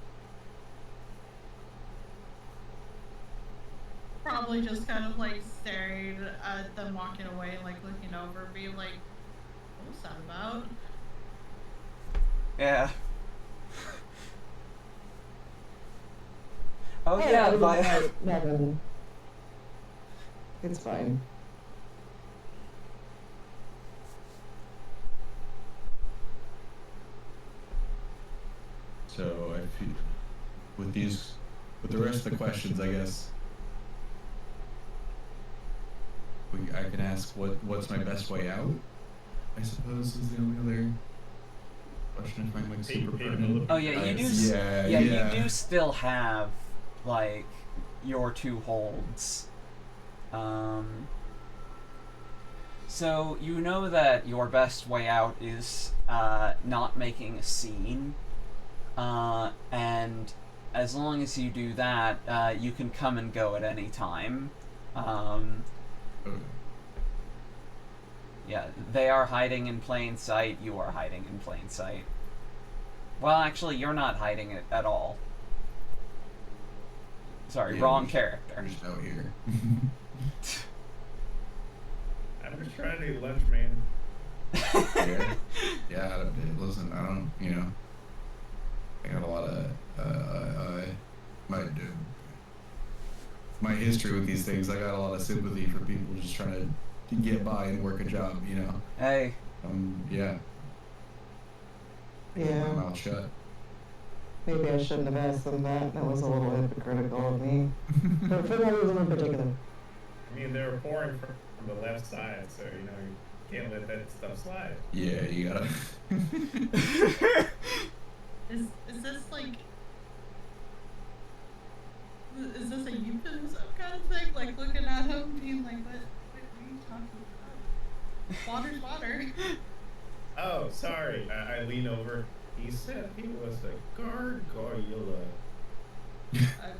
probably just kind of like staring at them walking away, like looking over, being like, "What was that about?" Yeah. Oh Hey, yeah, I by Nevin. It's fine. So I feel with the rest of the questions, I guess I can ask what's my best way out. I suppose is the only other question I find like super pertinent. Oh yeah, you do. You do still have like your 2 holds. So you know that your best way out is not making a scene, and as long as you do that, you can come and go at any time. Okay. Yeah, they are hiding in plain sight. You are hiding in plain sight. Well, actually, you're not hiding it at all. Sorry, Yeah, wrong we're character. just out here. I'm just trying to eat lunch, man. Yeah. Listen, I don't. I got a lot of my history with these things. I got a lot of sympathy for people just trying to get by and work a job. Hey. Yeah. Keep Yeah. my mouth shut. Maybe I shouldn't have asked them that. That was a little hypocritical of me. But for no reason in particular. I mean, they were pouring from the left side, so you can't let that stuff slide. Yeah, you gotta. Is this like? Is this a euphemism kind of thing? Like looking at him, being like, "What are you talking about? Water's water." Oh, sorry. I lean over. He said he was a gargoyle.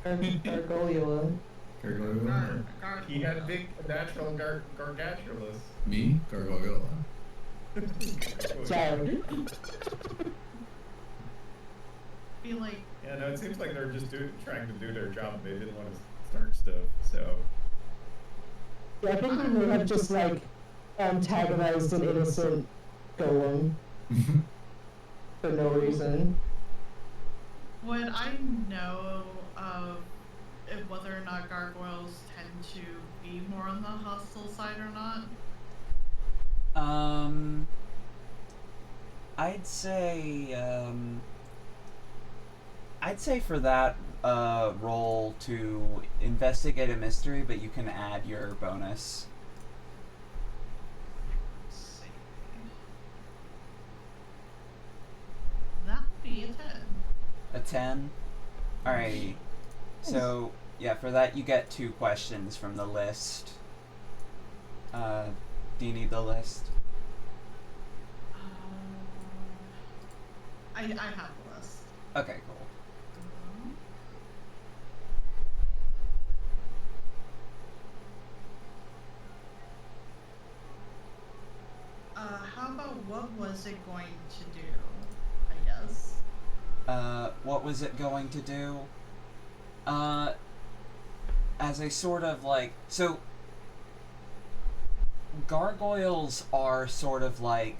Gargoyle. Gargoyle. He had big natural gargantulas. Me? Gargoyle. Sorry. Be like. Yeah, no, it seems like they're just trying to do their job. They didn't want to start stuff, so. Yeah, I think we may have just like antagonized an innocent golem for no reason. Would I know of whether or not gargoyles tend to be more on the hostile side or not? I'd say for that roll to investigate a mystery, but you can add your bonus. That would be a 10. A 10? Alrighty. So, yeah, for that you get 2 questions from the list. Do you need the list? I have the list. Okay, cool. How about what was it going to do, I guess? What was it going to do? As a sort of like... So, gargoyles are sort of like...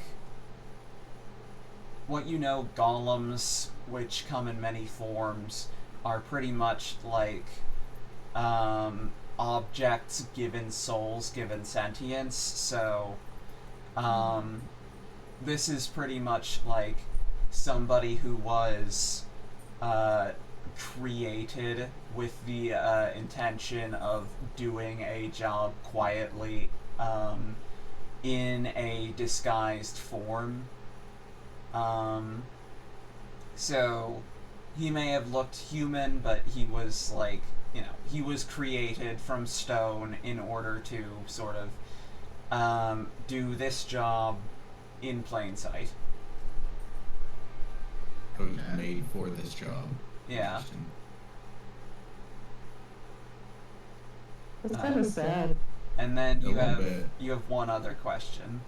What you know, golems, which come in many forms, are pretty much like objects given souls, given sentience. So this is pretty much like somebody who was created with the intention of doing a job quietly in a disguised form. So he may have looked human, but he was like, he was created from stone in order to sort of do this job in plain sight. It was made for this job. Yeah. It's kind of sad. And then A little bit. you have one other question.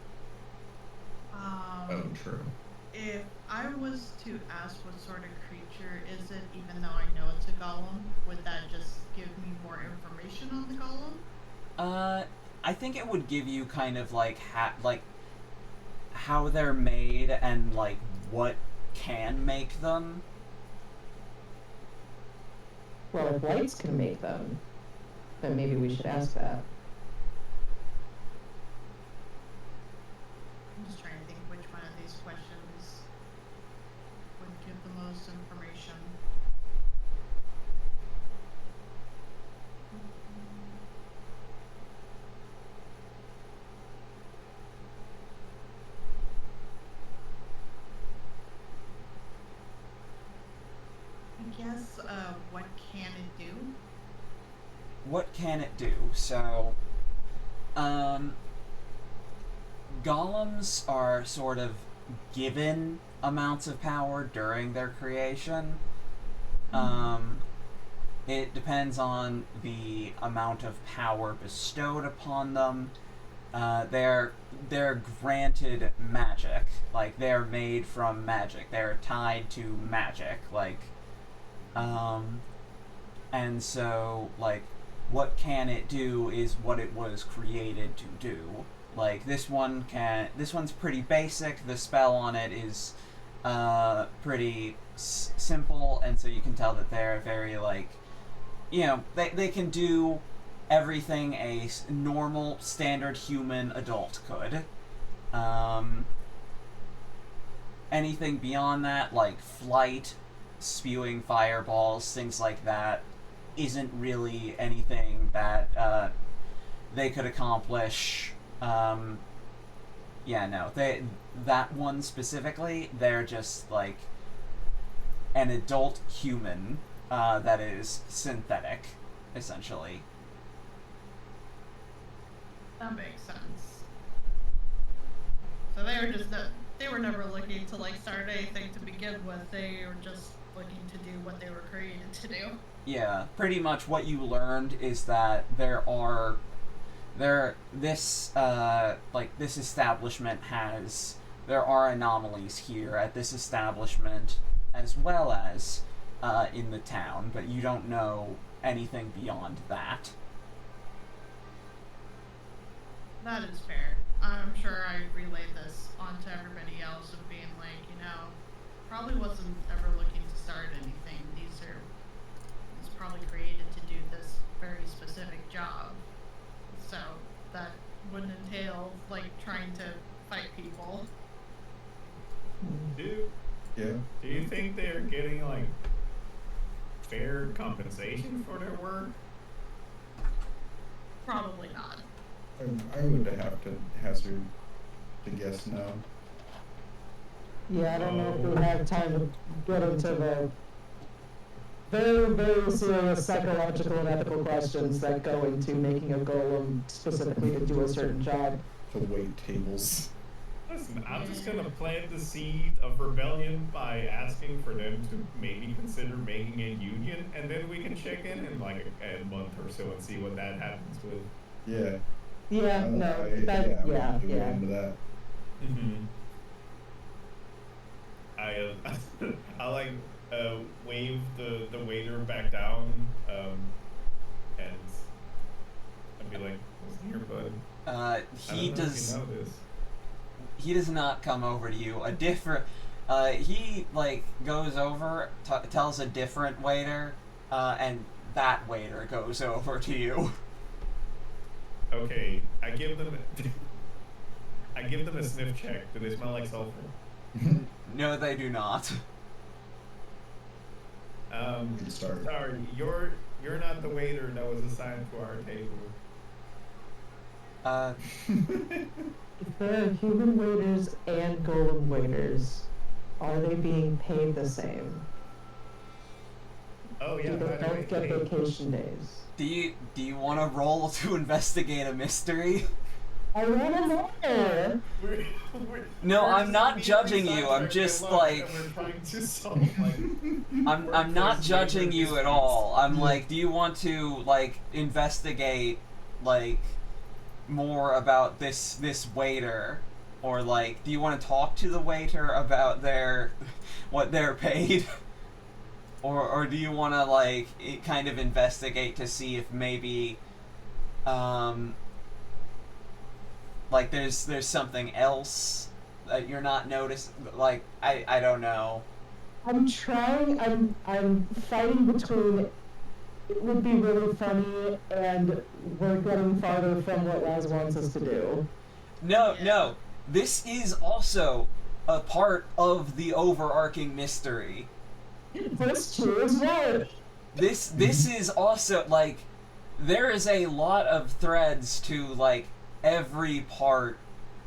Oh, true. if I was to ask what sort of creature is it, even though I know it's a golem, would that just give me more information on the golem? I think it would give you kind of like how they're made and like what can make them. Well, if Wights can make them, then maybe we should ask that. I'm just trying to think which one of these questions would give the most information. I guess, what can it do? What can it do? So, golems are sort of given amounts of power during their creation. It depends on the amount of power bestowed upon them. They're granted magic. Like, they're made from magic. They're tied to magic. Like, and so, like, what can it do is what it was created to do. Like, this one's pretty basic. The spell on it is pretty simple, and so you can tell that they're very, like, you know, they can do everything a normal, standard human adult could. Anything beyond that, like flight, spewing fireballs, things like that, isn't really anything that they could accomplish. Yeah, no, that one specifically, they're just like an adult human that is synthetic, essentially. That makes sense. So they were never looking to like start anything to begin with. They were just looking to do what they were created to do. Yeah, pretty much what you learned is that this establishment there are anomalies here at this establishment as well as in the town, but you don't know anything beyond that. That is fair. I'm sure I relayed this onto everybody else of being like, you know, probably wasn't ever looking to start anything. It's probably created to do this very specific job. So that would entail like trying to fight people. Do you think they're getting like fair compensation for their work? Probably not. I would have to hazard to guess no. Yeah, I don't know if we have time to get into the very, very serious psychological and ethical questions that go into making a golem specifically to do a certain job. To wait tables. Listen, I'm just gonna plant the seed of rebellion by asking for them to maybe consider making a union, and then we can check in like a month or so and see what that happens with. Yeah. Yeah, no, I'm into that. Mm-hmm. I like wave the waiter back down, and I'd be like, "What's here, bud?" He does not come over to you. He like goes over, tells a different waiter, and that waiter goes over to you. Okay, I give them a sniff check. Do they smell like sulfur? No, they do not. Sorry, you're not the waiter that was assigned to our table. If there are human waiters and golem waiters, are they being paid the same? Oh yeah, Do they both get vacation days? Do you want to roll to investigate a mystery? I want to know. No, I'm not judging you. I'm just like I'm not judging you at all. I'm like, do you want to like investigate like more about this waiter, or like, do you want to talk to the waiter about what they're paid? Or do you want to, like, kind of investigate to see if maybe, like, there's something else that you're not noticing? Like, I don't know. I'm fighting between it would be really funny and we're getting farther from what Raz wants us to do. No. This is also a part of the overarching mystery. That's true as well. This is also, like, there is a lot of threads to, like, every part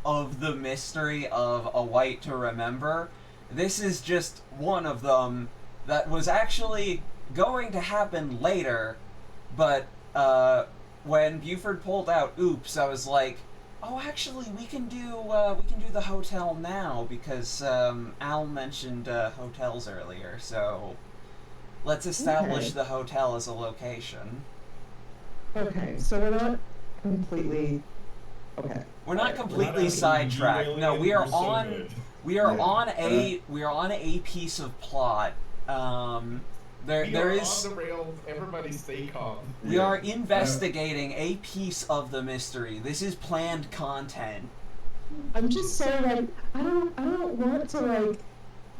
of the mystery of A Wight to Remember. This is just one of them that was actually going to happen later, but when Buford pulled out oops, I was like, oh, actually, we can do the hotel now, because Al mentioned hotels earlier, so let's establish the hotel as a location. Okay, so we're not completely... Okay. We're not completely sidetracked. No, we are on a piece of plot. There is on the rails. Everybody stay calm. We are investigating a piece of the mystery. This is planned content. I'm just saying, like, I don't want to, like...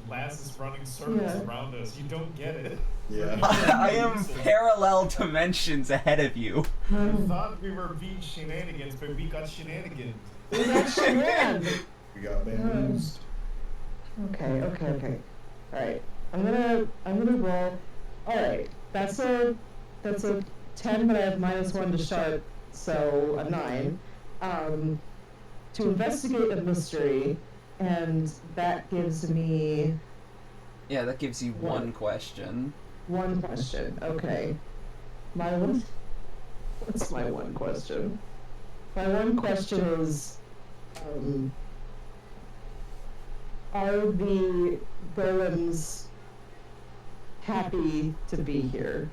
Laz is running circles around us. You don't get it. Yeah. I am parallel dimensions ahead of you. I thought we were being shenanigans, but we got shenanigans. We got shenanigans. We got bamboozled. Okay. Alright. I'm gonna roll. Alright. That's a 10, but I have -1 to sharp, so a 9. To investigate a mystery, and that gives me... Yeah, that gives you one question. One question, okay. What's my one question? My one question is, are the golems happy to be here?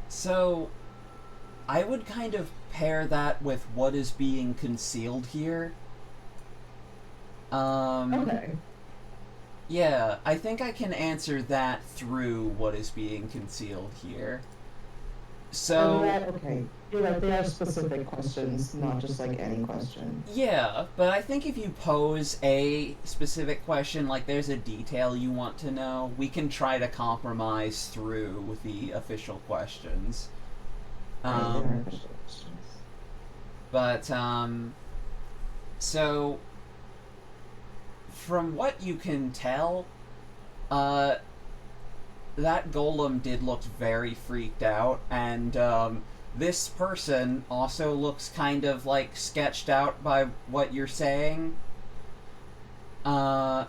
So, I would kind of pair that with what is being concealed here. Okay. Yeah, I think I can answer that through what is being concealed here. So... okay. You're right, they are specific questions, not just like any question. Yeah, but I think if you pose a specific question, like there's a detail you want to know, we can try to compromise through the official questions. But, so, from what you can tell, that golem did look very freaked out, and, this person also looks kind of, like, sketched out by what you're saying. Or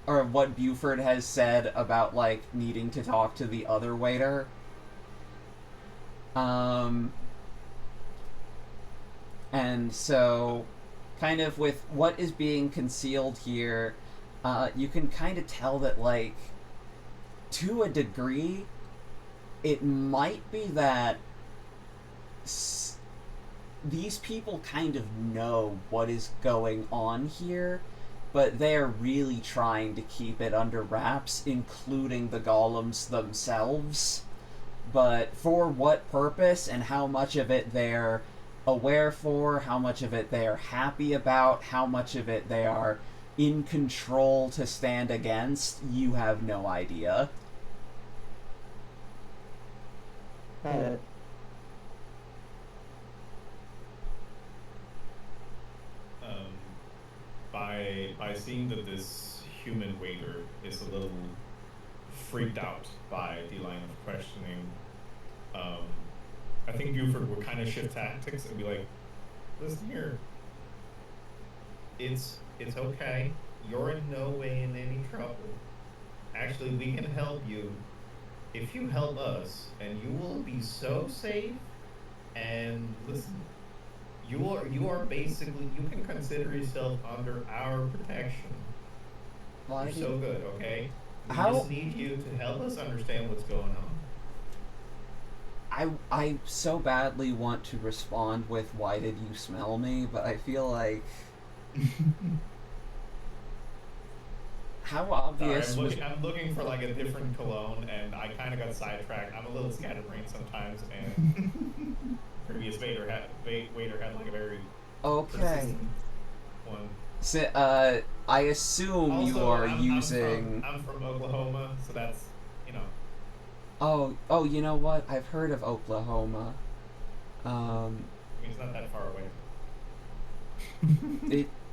what Buford has said about, like, needing to talk to the other waiter. And so, kind of with what is being concealed here, you can kind of tell that, like, to a degree, it might be that these people kind of know what is going on here, but they're really trying to keep it under wraps, including the golems themselves. But for what purpose and how much of it they're aware for, how much of it they are happy about, how much of it they are in control to stand against, you have no idea. Got it. By seeing that this human waiter is a little freaked out by the line of questioning, I think Buford will kind of shift tactics and be like, listen here, it's okay, you're in no way in any trouble. Actually, we can help you if you help us, and you will be so safe. And listen, you are basically, you can consider yourself under our protection. You're so good, okay? We just need you to help us understand what's going on. I so badly want to respond with "Why did you smell me?" But I feel like how Sorry, obvious was. I'm looking for like a different cologne, and I kind of got sidetracked. I'm a little scatterbrained sometimes, and previous waiter had like a very Okay. persistent one. So, I assume you Also, are I'm using. I'm from Oklahoma, so that's, you know. Oh, you know what? I've heard of Oklahoma. I mean, it's not that far away.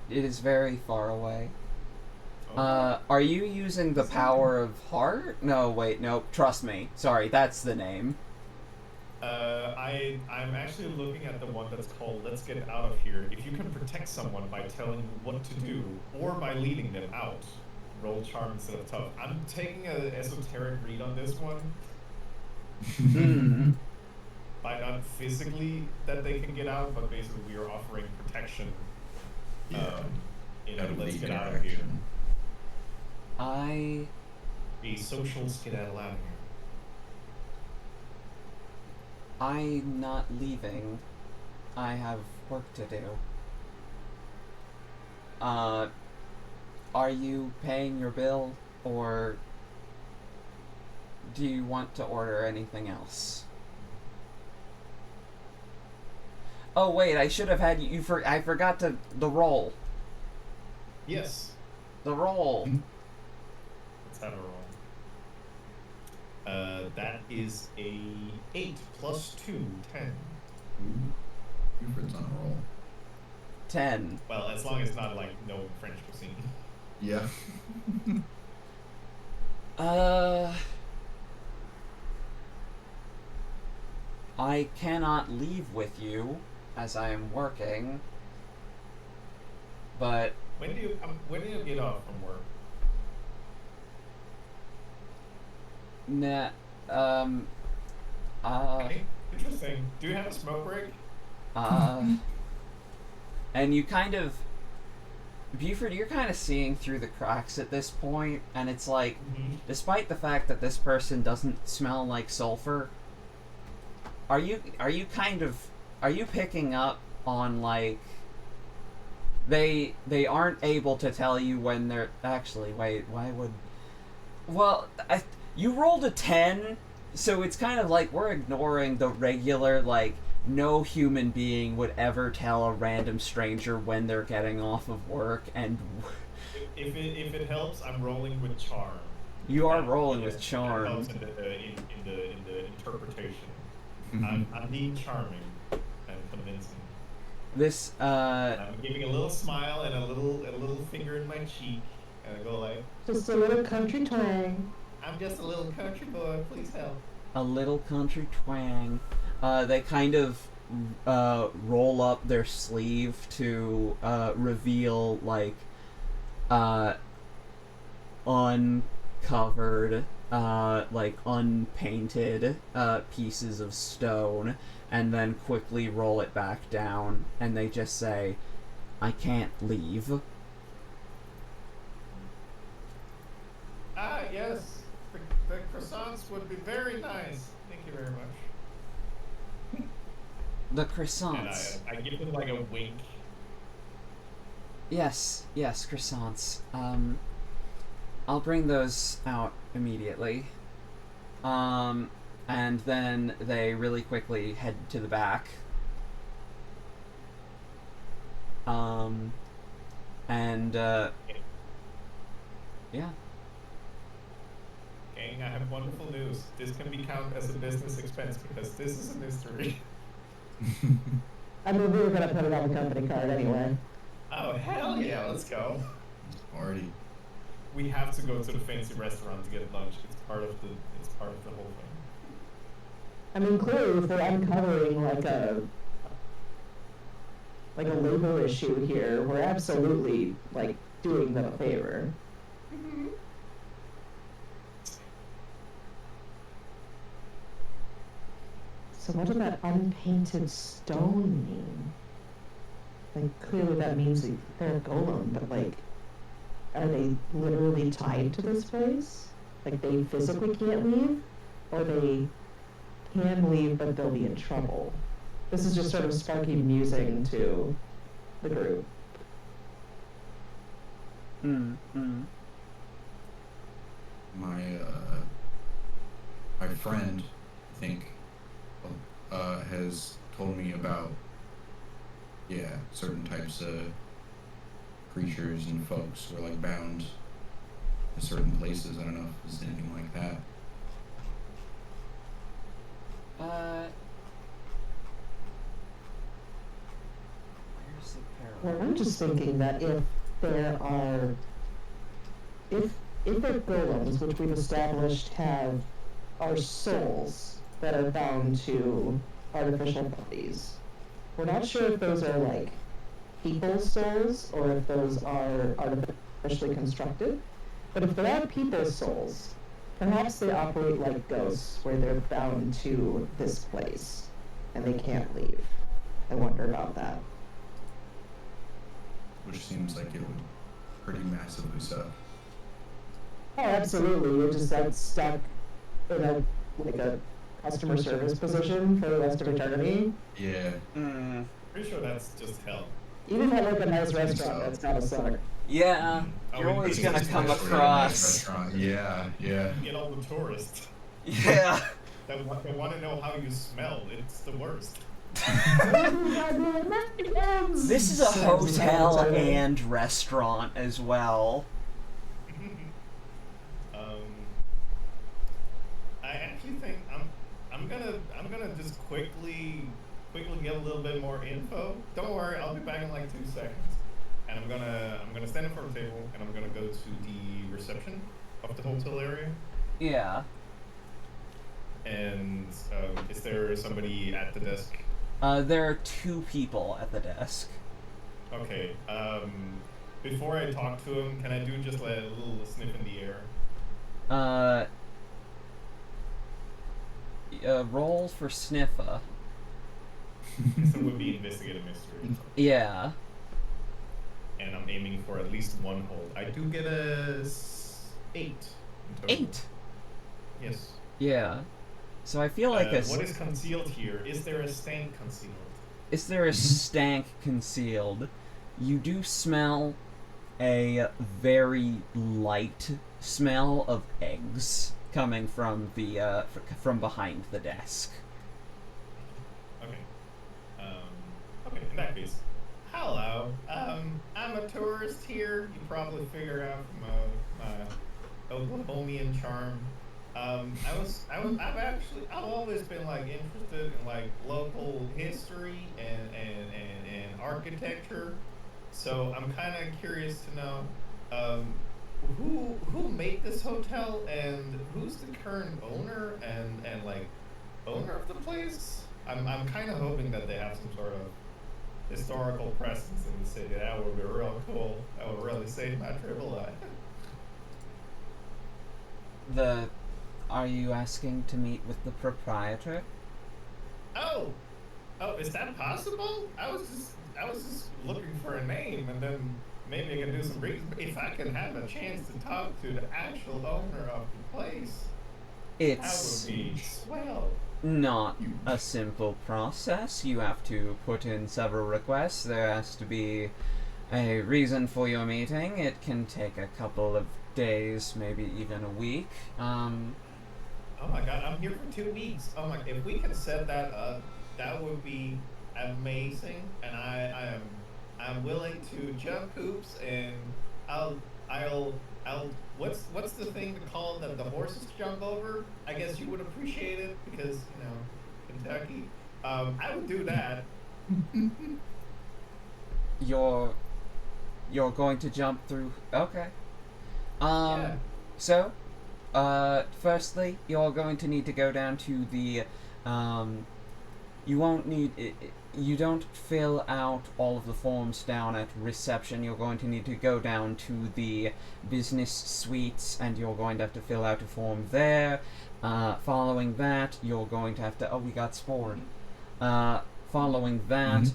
It is very far away. Okay. Are you using the power of heart? No, wait, no. Trust me. Sorry, that's the name. I'm actually looking at the one that's called "Let's Get Out of Here." If you can protect someone by telling them what to do or by leading them out, roll charm instead of tough. I'm taking an esoteric read on this one. Hmm. By not physically that they can get out, but basically we are offering protection. In a "Let's Get Out of Here." A social skedaddle out of here. I'm not leaving. I have work to do. Are you paying your bill, or do you want to order anything else? Oh wait, I should have had you. I forgot the roll. Yes. The roll. Let's have a roll. That is a 8 plus 2, 10. Ooh, Buford's on a roll. 10. Well, as long as it's not like no French cuisine. Yeah. I cannot leave with you as I am working, but When do you get off from work? nah, Okay, interesting. Do you have a smoke break? and you kind of, Buford, you're kind of seeing through the cracks at this point, and it's like, despite the fact that this person doesn't smell like sulfur, are you picking up on, like, they aren't able to tell you when they're actually, wait, why would, well, you rolled a 10, so it's kind of like we're ignoring the regular, like, no human being would ever tell a random stranger when they're getting off of work, and If it helps, I'm rolling with charm. you are rolling with That charm. helps in the interpretation. I'm being charming and convincing. This I'm giving a little smile and a little finger in my cheek, and I go like, Just a little country twang. "I'm just a little country boy. Please help." a little country twang. They kind of roll up their sleeve to reveal, like, uncovered, like unpainted pieces of stone, and then quickly roll it back down, and they just say, "I can't leave." Ah, yes. The croissants would be very nice. Thank you very much. The And croissants. I give them like a wink. Yes, croissants. I'll bring those out immediately. And then they really quickly head to the back. Yeah. Gang, I have wonderful news. This can be counted as a business expense because this is a mystery. I mean, we were gonna put it on the company card anyway. Oh, hell yeah, let's go. Party. We have to go to the fancy restaurant to get lunch. It's part of the whole thing. I mean, clearly, if we're uncovering like a labor issue here, we're absolutely like doing them a favor. So what does that unpainted stone mean? Like, clearly that means they're a golem, but like, are they literally tied to this place? Like, they physically can't leave? Or they can leave, but they'll be in trouble. This is just sort of sparking musing to the group. My friend, I think, has told me about, certain types of creatures and folks who are like bound to certain places. I don't know if there's anything like that. Where's the Well, parallel? I'm just thinking that if there are, if they're golems, which we've established are souls that are bound to artificial bodies, we're not sure if those are like people's souls or if those are artificially constructed. But if they are people's souls, perhaps they operate like ghosts, where they're bound to this place and they can't leave. I wonder about that. Which seems like it would pretty massively suck. Oh, absolutely. You're just like stuck in a customer service position for the rest of eternity. Yeah. Pretty sure that's just hell. Even at like a nice restaurant, that's gotta suck. Yeah, you're always gonna come across. Yeah. You get all the tourists Yeah. that want to know how you smell. It's the worst. This is a hotel and restaurant as well. I actually think I'm gonna just quickly get a little bit more info. Don't worry, I'll be back in like 2 seconds. And I'm gonna stand in front of the table and I'm gonna go to the reception of the hotel area. Yeah. And is there somebody at the desk? There are 2 people at the desk. Okay. Before I talk to him, can I do just like a little sniff in the air? Roll for sniffer. This would be investigate a mystery. Yeah. And I'm aiming for at least 1 hold. I do get a 8. 8. Yes. Yeah. So I feel like what is concealed here? Is there a stank concealed? Is there a stank concealed? You do smell a very light smell of eggs coming from the from behind the desk. Okay. Okay. In that case, hello. I'm a tourist here. You probably figured out from my Oklahomian charm. I've always been like interested in like local history and architecture. So I'm kind of curious to know who made this hotel and who's the current owner and like owner of the place. I'm kind of hoping that they have some sort of historical presence in the city. That would be real cool. That would really save my trip a lot. Are you asking to meet with the proprietor? Oh, is that possible? I was just looking for a name, and then maybe I can do some research. If I can have a chance to talk to the actual owner of the place, It's that would be swell. not a simple process. You have to put in several requests. There has to be a reason for your meeting. It can take a couple of days, maybe even a week. Oh my god, I'm here for 2 weeks. Oh my, if we can set that up, that would be amazing. And I'm willing to jump hoops, and I'll what's the thing called that the horses jump over? I guess you would appreciate it because, you know, Kentucky. I would do that. You're going to jump through. Okay. Yeah. So, firstly, you're going to need to go down to the, you won't need, you don't fill out all of the forms down at reception. You're going to need to go down to the business suites, and you're going to have to fill out a form there. Following that, you're going to have to, oh, we got spored. Following that,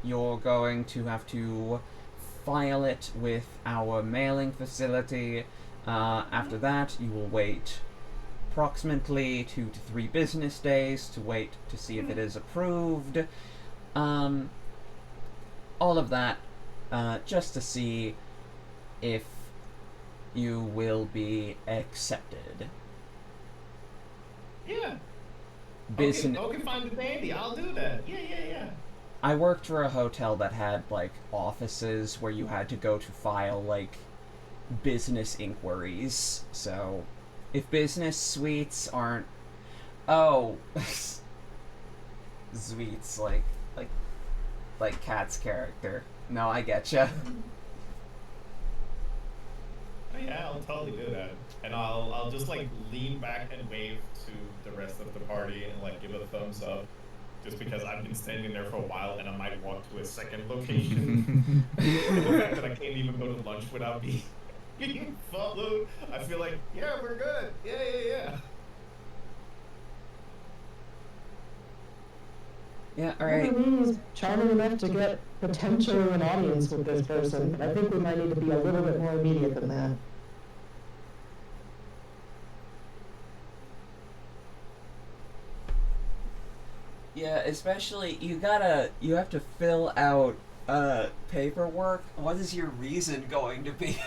you're going to have to file it with our mailing facility. After that, you will wait approximately 2 to 3 business days to wait to see if it is approved. All of that, just to see if you will be accepted. Yeah. Business. Okay, fine and dandy. I'll do that. Yeah. I worked for a hotel that had like offices where you had to go to file like business inquiries. So, if business suites aren't, suites like Kat's character. No, I getcha. Oh, yeah, I'll totally do that. And I'll just like lean back and wave to the rest of the party and like give a thumbs up. Just because I've been standing there for a while and I might walk to a second location. The fact that I can't even go to lunch without being followed, I feel like, yeah, we're good. Yeah. Yeah, alright. He's charming enough to get potentially an audience with this person, but I think we might need to be a little bit more immediate than that. Yeah, especially you have to fill out paperwork. What is your reason going to be?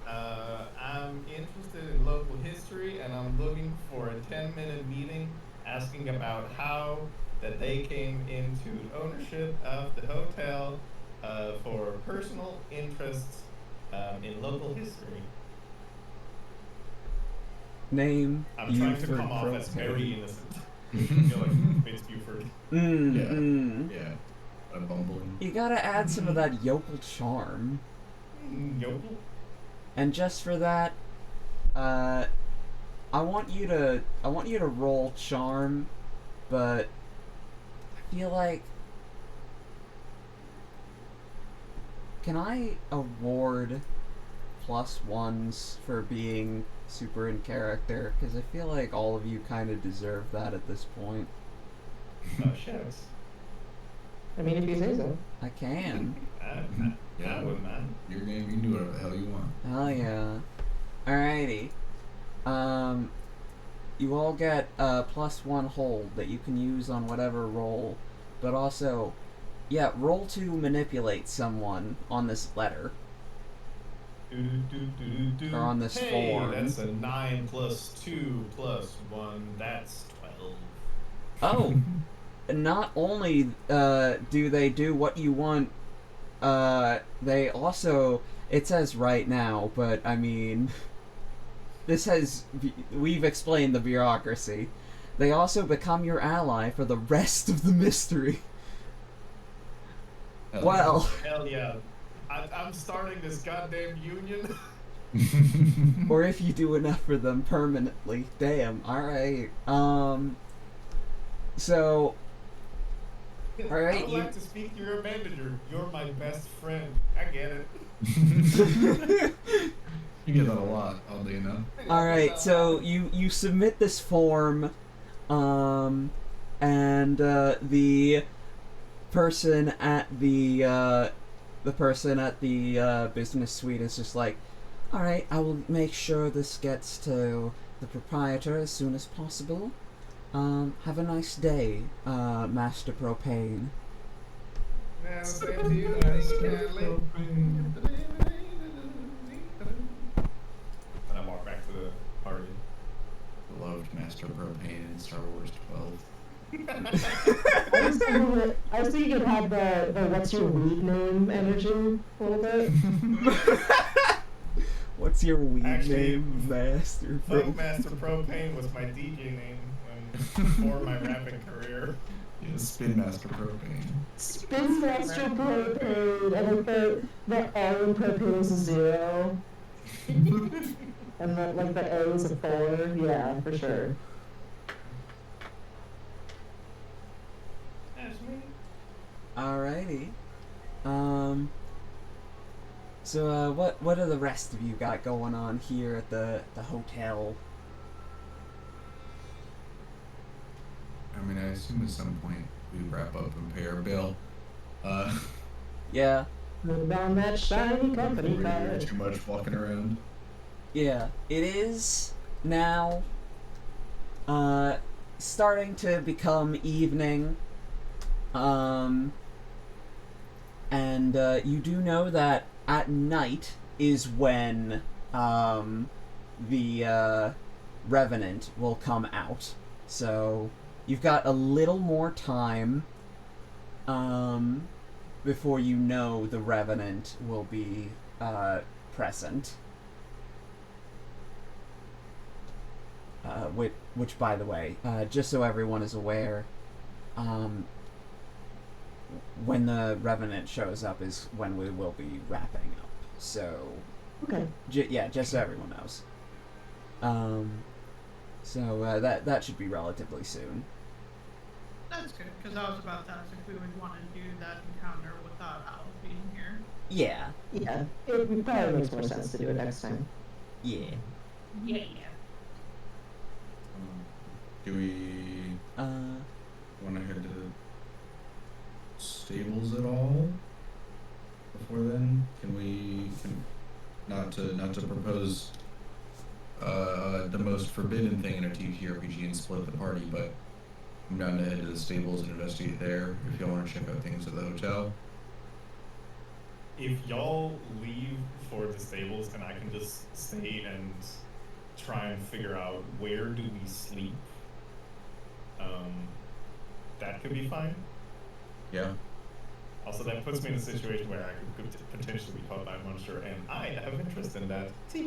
I'm interested in local history and I'm looking for a 10-minute meeting asking about how that they came into ownership of the hotel for personal interests in local history. Name. I'm trying to come off as very innocent. I feel like Vince Buford. Yeah. I'm bumbling. You gotta add some of that yokel charm. Yokel? And just for that, I want you to roll charm, but I feel like, can I award +1s for being super in character? Because I feel like all of you kind of deserve that at this point. Oh, shucks. I mean, if you say so. I can. I wouldn't mind. Your game, you can do whatever the hell you want. Hell yeah. Alrighty. You all get a +1 hold that you can use on whatever roll, but also, yeah, roll to manipulate someone on this letter. Or on this form. That's a 9 + 2 + 1. That's 12. Oh, not only do they do what you want, they also, it says right now, but I mean, we've explained the bureaucracy. They also become your ally for the rest of the mystery. Well. Hell yeah. I'm starting this goddamn union. Or if you do enough for them permanently. Damn, alright. So, alright, I would like to speak to your manager. You're my best friend. I get it. You get that a lot, oddly enough. Alright, so you submit this form, and the person at the business suite is just like, alright, I will make sure this gets to the proprietor as soon as possible. Have a nice day, Master Propane. Yeah, same to you. And I walk back to the party. Loved Master Propane in Star Wars 12. I was thinking it had the what's your weed name energy a little bit. What's your weed Actually, name, Master Fuck Master Propane was my DJ name before my rapping career. Yeah, Spin Master Propane. Spin Master Propane, and like the R in propane is a 0. And the A is a 4, yeah, for sure. Alrighty. So, what do the rest of you got going on here at the hotel? I mean, I assume at some point we wrap up and pay our bill. Yeah. Put on that shiny company We're card. too much walking around. Yeah, it is now, starting to become evening, and you do know that at night is when the Revenant will come out. So you've got a little more time before you know the Revenant will be present. Which, by the way, just so everyone is aware, when the Revenant shows up is when we will be wrapping up. So, Okay. yeah, just so everyone knows. So that should be relatively soon. That's good, because I was about to ask if we would want to do that encounter without Al being here. Yeah, Yeah, it probably makes more sense to do it next time. yeah. Yeah. Do we want to head to the stables at all before then? Not to propose the most forbidden thing in a TTRPG and split the party, but I'm down to head to the stables and investigate there if y'all want to check out things at the hotel. If y'all leave for the stables, then I can just stay and try and figure out where do we sleep. That could be fine. Yeah. Also, that puts me in a situation where I could potentially be caught by a monster, and I have interest in that. So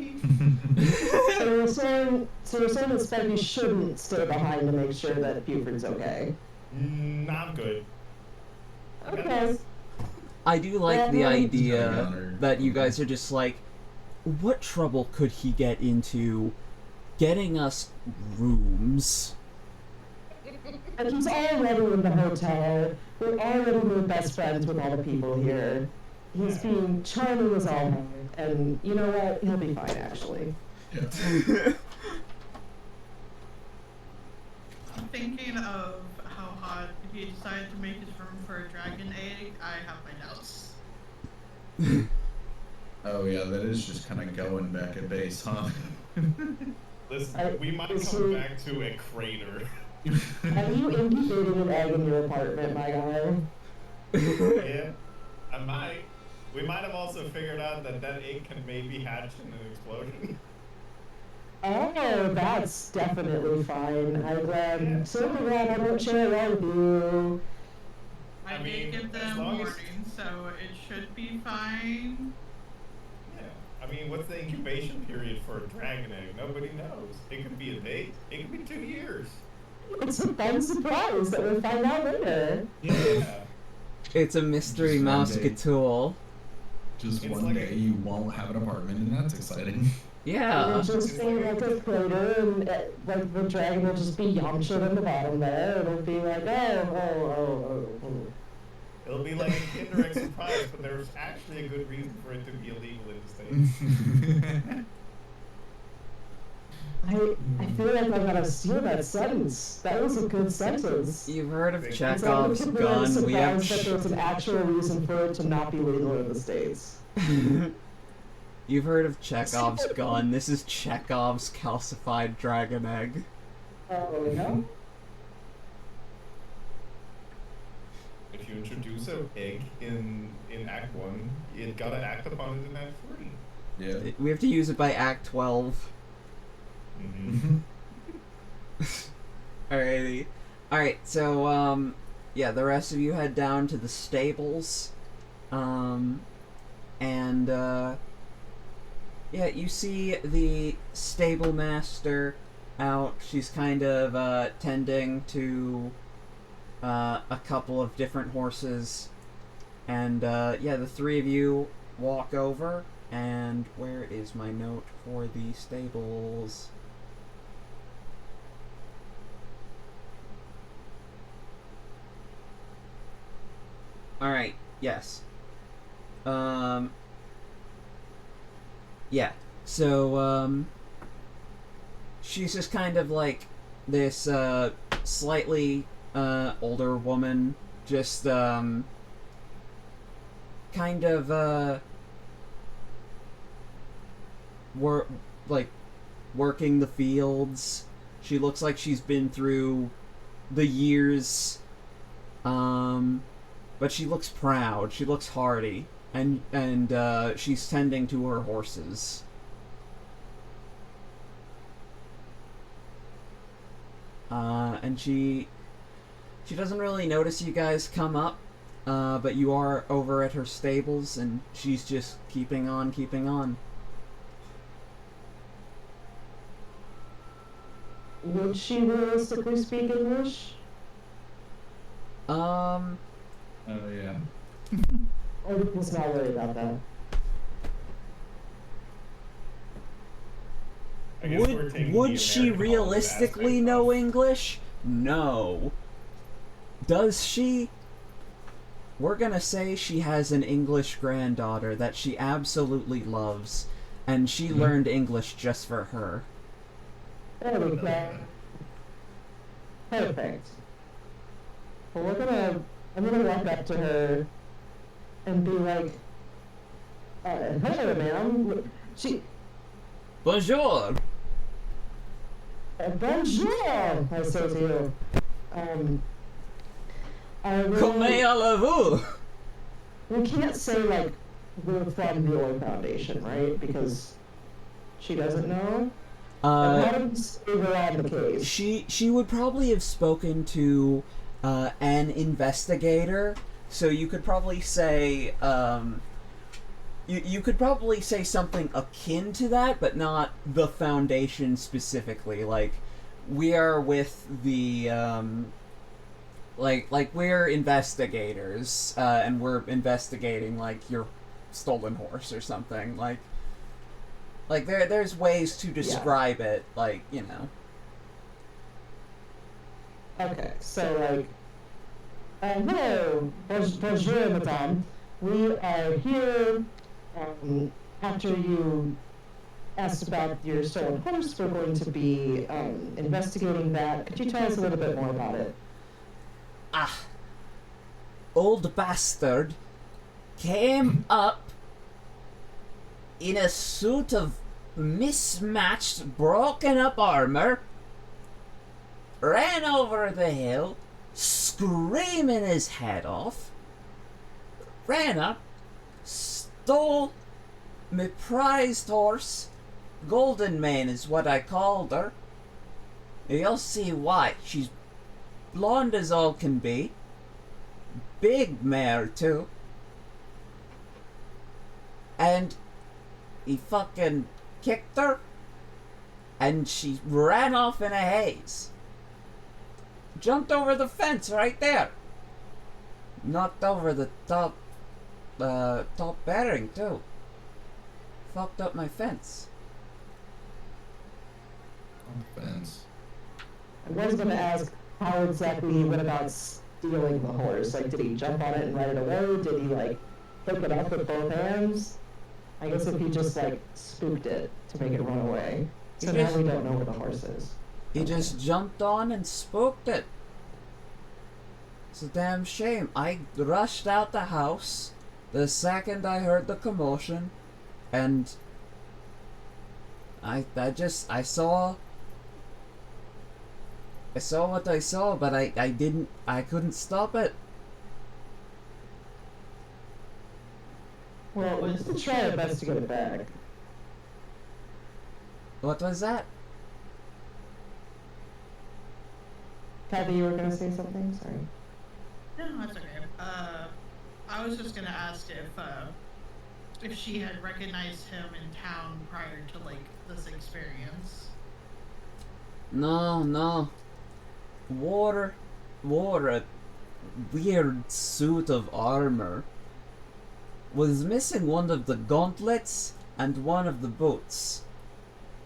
you're saying that Spaggy shouldn't stay behind to make sure that Buford's okay? I'm good. Okay. I do like the Yeah, idea that you guys are just like, what trouble could he get into getting us rooms? And he's already in the hotel. We're already made best friends with all the people here. He's being charming as all hell, and you know what? He'll be fine, actually. Yeah. I'm thinking of how hot if he decided to make his room for a dragon egg. I have my doubts. Oh yeah, that is just kind of going back at base, huh? Listen, we might come back to a crater. Have you incubated an egg in your apartment, my guy? Yeah, I might. We might have also figured out that egg can maybe hatch in an explosion. Oh, that's definitely fine. I'm so glad I don't share that with you. I mean, did give as them long as- warning, so it should be fine. Yeah. I mean, what's the incubation period for a dragon egg? Nobody knows. It could be a day. It could be 2 years. It's a fun surprise that we'll find out later. Yeah. It's a mystery Just one mouse day. tool. Just It's one like day you won't have an apartment, and that's exciting. Yeah. It'll just be like a crater, and like the dragon will just be Yamcha in the bottom there. It'll be like, oh. It'll be like a Kinder Egg surprise, but there's actually a good reason for it to be illegal in the States. I feel like I gotta steal that sentence. That was a good sentence. You've heard of It's Chekhov's I'm gun? We have. surprised that there's an actual reason for it to not be legal in the States. You've heard of Chekhov's gun? This is Chekhov's calcified dragon egg. Oh, no? If you introduce an egg in Act 1, it gotta act upon it in Act 3. Yeah. We have to use it by Act 12. Mm-hmm. Alrighty. Alright, so, yeah, the rest of you head down to the stables. Yeah, you see the stable master out. She's kind of, tending to, a couple of different horses. And, yeah, the three of you walk over. And where is my note for the stables? Alright, yes. Yeah, so, she's just kind of like this, slightly, older woman, just, kind of, working the fields. She looks like she's been through the years, but she looks proud. She looks hardy, and she's tending to her horses. And she doesn't really notice you guys come up, but you are over at her stables, and she's just keeping on, keeping on. Would she realistically speak English? Oh yeah. Or was not worried about that? I guess we're taking the Would she American realistically aspect know off. English? No. Does she? We're gonna say she has an English granddaughter that she absolutely loves, and she learned English just for her. There we go. Perfect. Well, I'm gonna walk up to her and be like, hello, ma'am. Bonjour! Bonjour, I say to you. Comment allez-vous? We can't say, like, we're from the Orr Foundation, right? Because she doesn't know. How do we say we're on the case? She would probably have spoken to an investigator, so you could probably say you could probably say something akin to that, but not the Foundation specifically. Like, we are with the like we're investigators, and we're investigating like your stolen horse or something. Like there's ways to describe it, like, you know. Okay, so hello, bonjour, madame. We are here, after you asked about your stolen horse. We're going to be, investigating that. Could you tell us a little bit more about it? Old bastard came up in a suit of mismatched, broken up armor, ran over the hill, screaming his head off, ran up, stole my prized horse. Golden Mane is what I called her. You'll see why. She's blonde as all can be. Big mare, too. And he fucking kicked her, and she ran off in a haze. Jumped over the fence right there. Knocked over the top bearing, too. Fucked up my fence. Fence. I was going to ask how exactly he went about stealing the horse. Like, did he jump on it and ride it away? Did he, like, pick it up with both hands? I guess if he just, like, spooked it to make it run away. So now we don't know where the horse is. He just jumped on and spooked it. It's a damn shame. I rushed out the house the second I heard the commotion, and I saw what I saw, but I couldn't stop it. Well, let's try our best to get it back. What was that? Kathy, you were going to say something? Sorry. No, that's okay. I was just gonna ask if she had recognized him in town prior to, like, this experience. No. Wore a weird suit of armor. Was missing one of the gauntlets and one of the boots.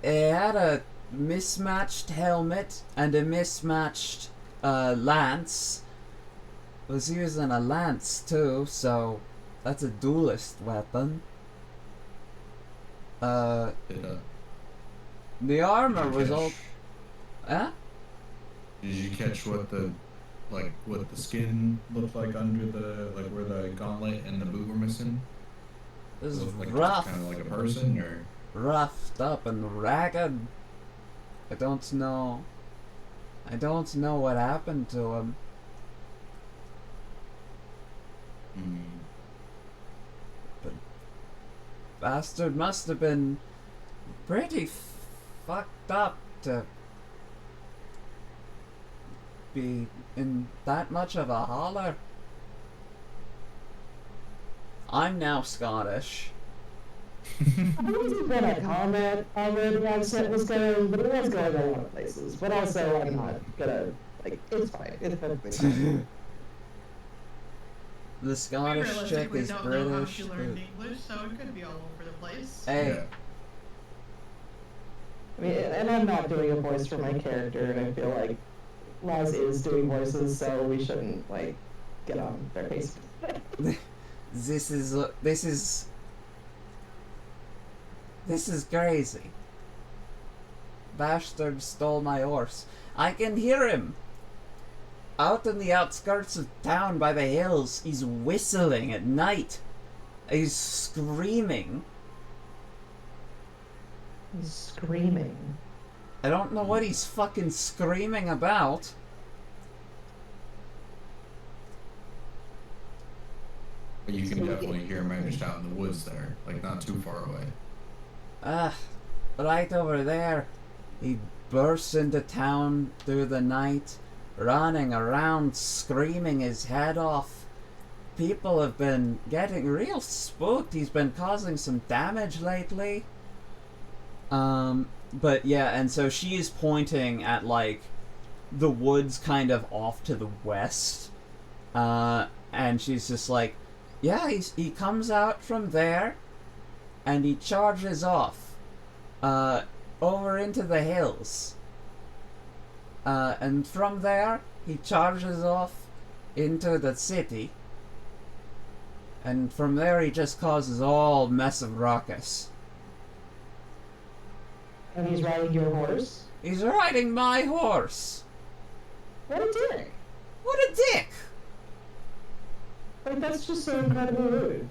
It had a mismatched helmet and a mismatched lance. Was using a lance too, so that's a duelist weapon. The armor was all. Huh? Did you catch what the skin looked like under the, like, where the gauntlet and the boot were missing? It was Looked like rough. kind of like a person, or Roughed up and ragged. I don't know. I don't know what happened to him. But bastard must have been pretty fucked up to be in that much of a holler. I'm now Scottish. I wasn't gonna comment on where the accent was going, but it was going a lot of places. But also, I'm not gonna, like, it's fine. It's perfectly fine. The Scottish chick We is don't know how British. she learned English, so it could be all over the place. Hey, I mean, and I'm not doing a voice for my character, and I feel like Laz is doing voices, so we shouldn't, like, get on their case. this is crazy. Bastard stole my horse. I can hear him. Out in the outskirts of town by the hills, he's whistling at night. He's screaming. He's screaming. I don't know what he's fucking screaming about. But you can definitely hear him just out in the woods there, like not too far away. Right over there. He bursts into town through the night, running around, screaming his head off. People have been getting real spooked. He's been causing some damage lately. But yeah, and so she is pointing at, like, the woods kind of off to the west. And she's just like, yeah, he comes out from there, and he charges off, over into the hills. And from there, he charges off into the city. And from there, he just causes all mess of ruckus. And he's riding your horse? He's riding my horse. What a dick! What a dick! Like, that's just so incredibly rude.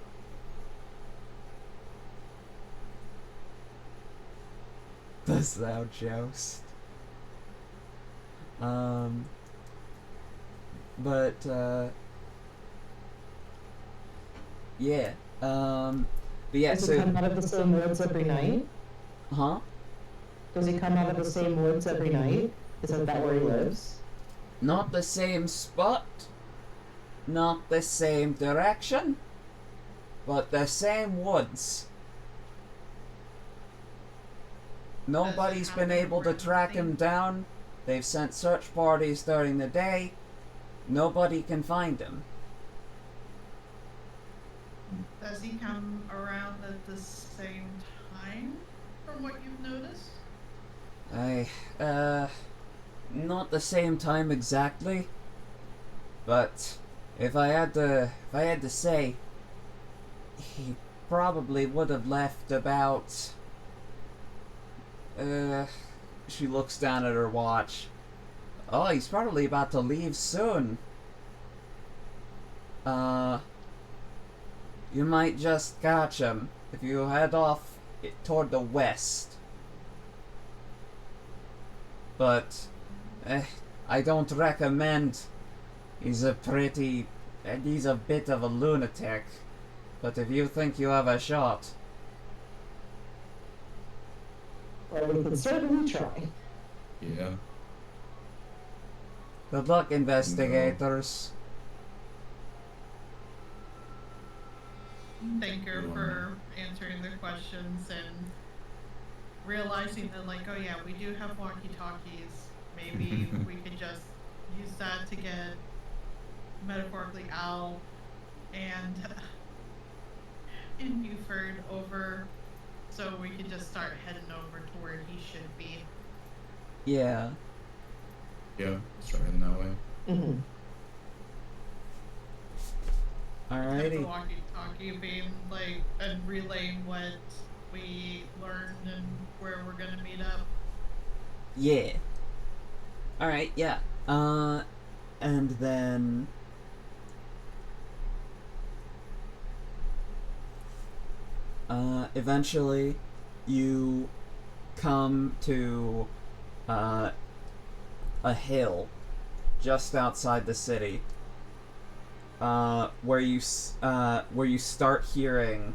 Does thou joust? Yeah, but yeah, Does so... he come out of the same woods every night? Huh? Does he come out of the same woods every night? Is that where he lives? Not the same spot, not the same direction, but the same woods. Nobody's been able to track him down. They've sent search parties during the day. Nobody can find him. Does he come around at the same time, from what you've noticed? Not the same time exactly, but if I had to say, he probably would have left about, she looks down at her watch. Oh, he's probably about to leave soon. You might just catch him if you head off toward the west. But I don't recommend. He's a bit of a lunatic. But if you think you have a shot... Well, we can certainly try. Yeah. Good luck, investigators. Thank her for answering the questions and realizing that, like, oh yeah, we do have walkie-talkies. Maybe we could just use that to get, metaphorically, Al and Buford over, so we could just start heading over to where he should be. Yeah. Yeah, start heading that way. Mm-hmm. Have the Alrighty. walkie-talkie being, like, and relaying what we learned and where we're gonna meet up. Yeah. Alright, yeah. And then... eventually, you come to a hill just outside the city, where you start hearing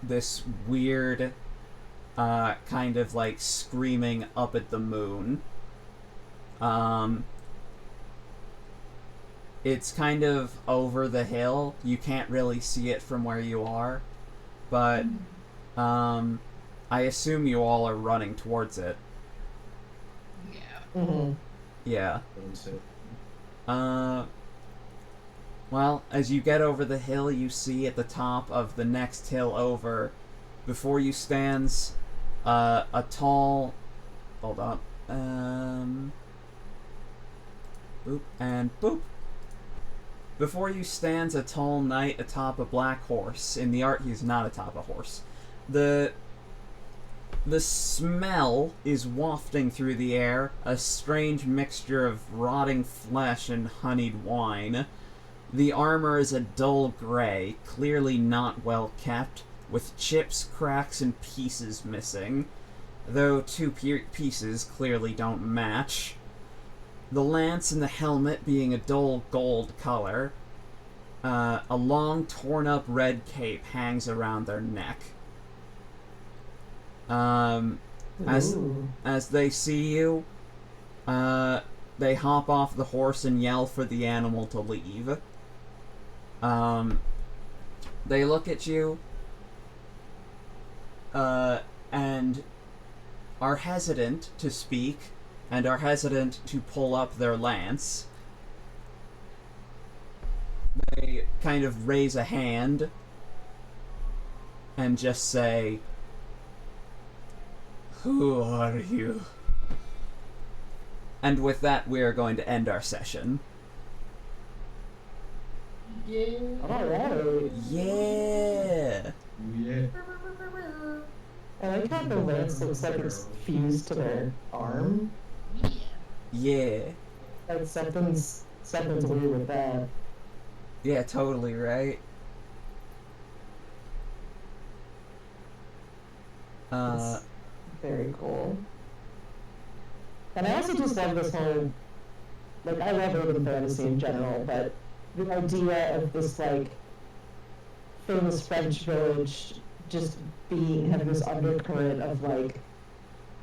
this weird kind of like screaming up at the moon. It's kind of over the hill. You can't really see it from where you are, but I assume you all are running towards it. Yeah. Mm-hmm. Yeah. Well, as you get over the hill, you see at the top of the next hill over, before you stands a tall... Hold on. Boop, and boop. Before you stands a tall knight atop a black horse. In the art, he's not atop a horse. The smell is wafting through the air, a strange mixture of rotting flesh and honeyed wine. The armor is a dull gray, clearly not well kept, with chips, cracks, and pieces missing, though two pieces clearly don't match. The lance and the helmet being a dull gold color. A long, torn-up red cape hangs around their neck. As they see you, they hop off the horse and yell for the animal to leave. They look at you, and are hesitant to speak, and are hesitant to pull up their lance. They kind of raise a hand and just say, "Who are you?" And with that, we are going to end our session. Yeah. Alright. Yeah! Yeah. I like how the lance looks like it's fused to their arm. Yeah. Like something's weird with that. Yeah, totally, right? It's very cool. And I also just love this whole, like, I love urban fantasy in general, but the idea of this, like, famous French village just having this undercurrent of, like,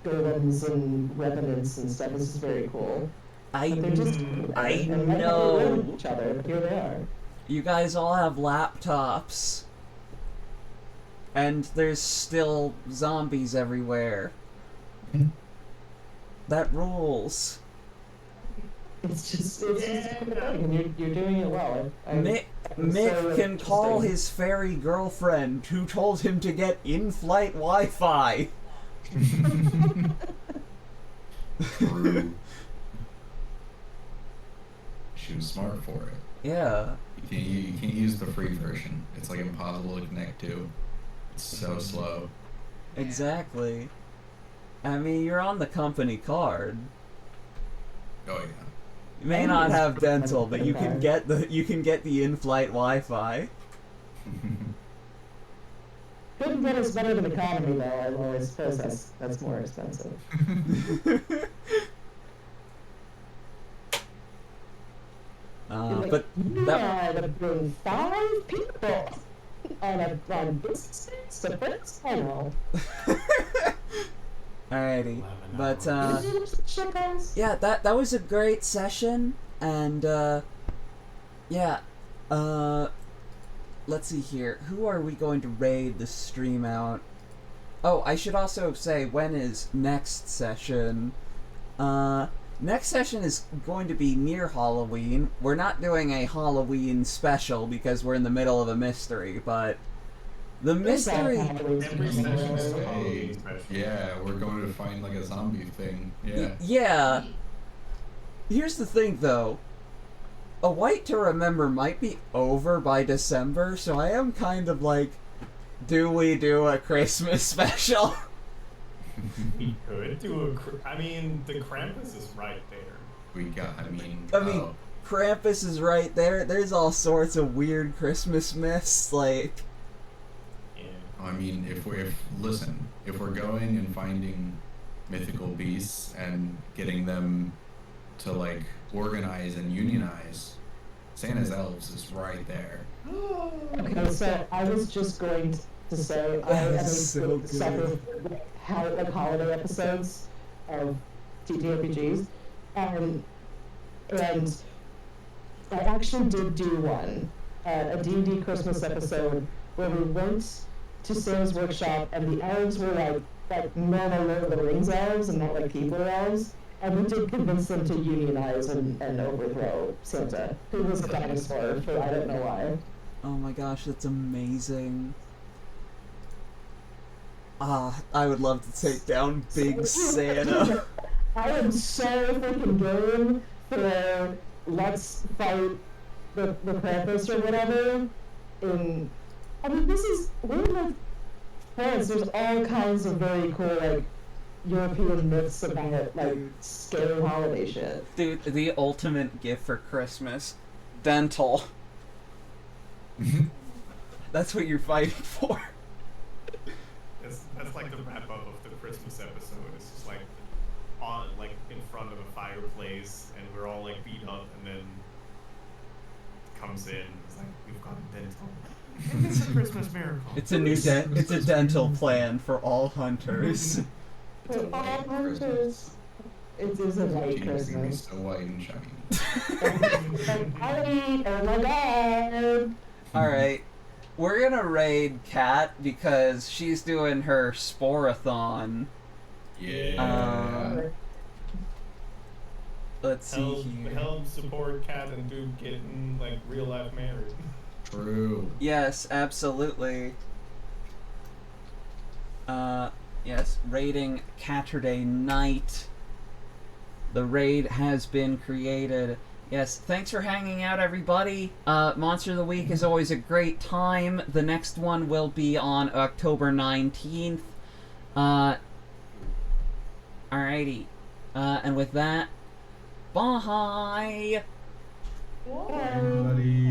golems and revenants and stuff is just very cool. I But they're just know. each other, but here they are. You guys all have laptops. And there's still zombies everywhere. That rules. It's just and you're doing it well. Mick so can call interesting. his fairy girlfriend who told him to get in-flight Wi-Fi. True. She was smart for it. Yeah. You can't use the free version. It's like impossible to connect to. It's so slow. Exactly. I mean, you're on the company card. Oh yeah. You may not have dental, but you can get the in-flight Wi-Fi. Couldn't get us better than economy though, although I suppose that's more expensive. But that, to bring 5 people on this first panel. alrighty. 11 But hours. yeah, that was a great session, and yeah, let's see here. Who are we going to raid the stream out? Oh, I should also say, when is next session? Next session is going to be near Halloween. We're not doing a Halloween special because we're in the middle of a mystery, but the mystery... Every session is a Hey, Halloween special. yeah, we're going to find like a zombie thing. Yeah. Yeah. Here's the thing, though. A Wight to Remember might be over by December, so I am kind of like, do we do a Christmas special? We could do I mean, the Krampus is right there. I mean, Krampus is right there. There's all sorts of weird Christmas myths, like... Yeah. I mean, if we're going and finding mythical beasts and getting them to like organize and unionize, Santa's elves is right there. Okay, so I was just going to say I am a so sucker for like holiday episodes of TTRPGs, and I actually did do one, a D&D Christmas episode where we went to Sam's workshop and the elves were like normal Lord of the Rings elves and not like people elves. And we did convince them to unionize and overthrow Santa, who was a dinosaur for I don't know why. Oh my gosh, that's amazing. I would love to take down Big Santa. I am so freaking game for let's fight the Krampus or whatever. I mean, we're in like France. There's all kinds of very cool like European myths about like scary holiday shit. Dude, the ultimate gift for Christmas. Dental. That's what you're fighting for. That's like the wrap up of the Christmas episode. It's just like on like in front of a fireplace, and we're all like beat up, and then comes in. It's like we've got dental. It's a Christmas miracle. It's a new it's a dental plan for all hunters. For all hunters, it is a white Christmas. So white and shiny. Oh my god! Alright. We're gonna raid Kat because she's doing her sporathon. Yeah. Let's see here. Help support Cat and Dude getting like real life married. True. Yes, absolutely. Yes, raiding Catterday Knight. The raid has been created. Yes, thanks for hanging out, everybody. Monster of the Week is always a great time. The next one will be on October 19th. Alrighty. And with that, bye! Everybody.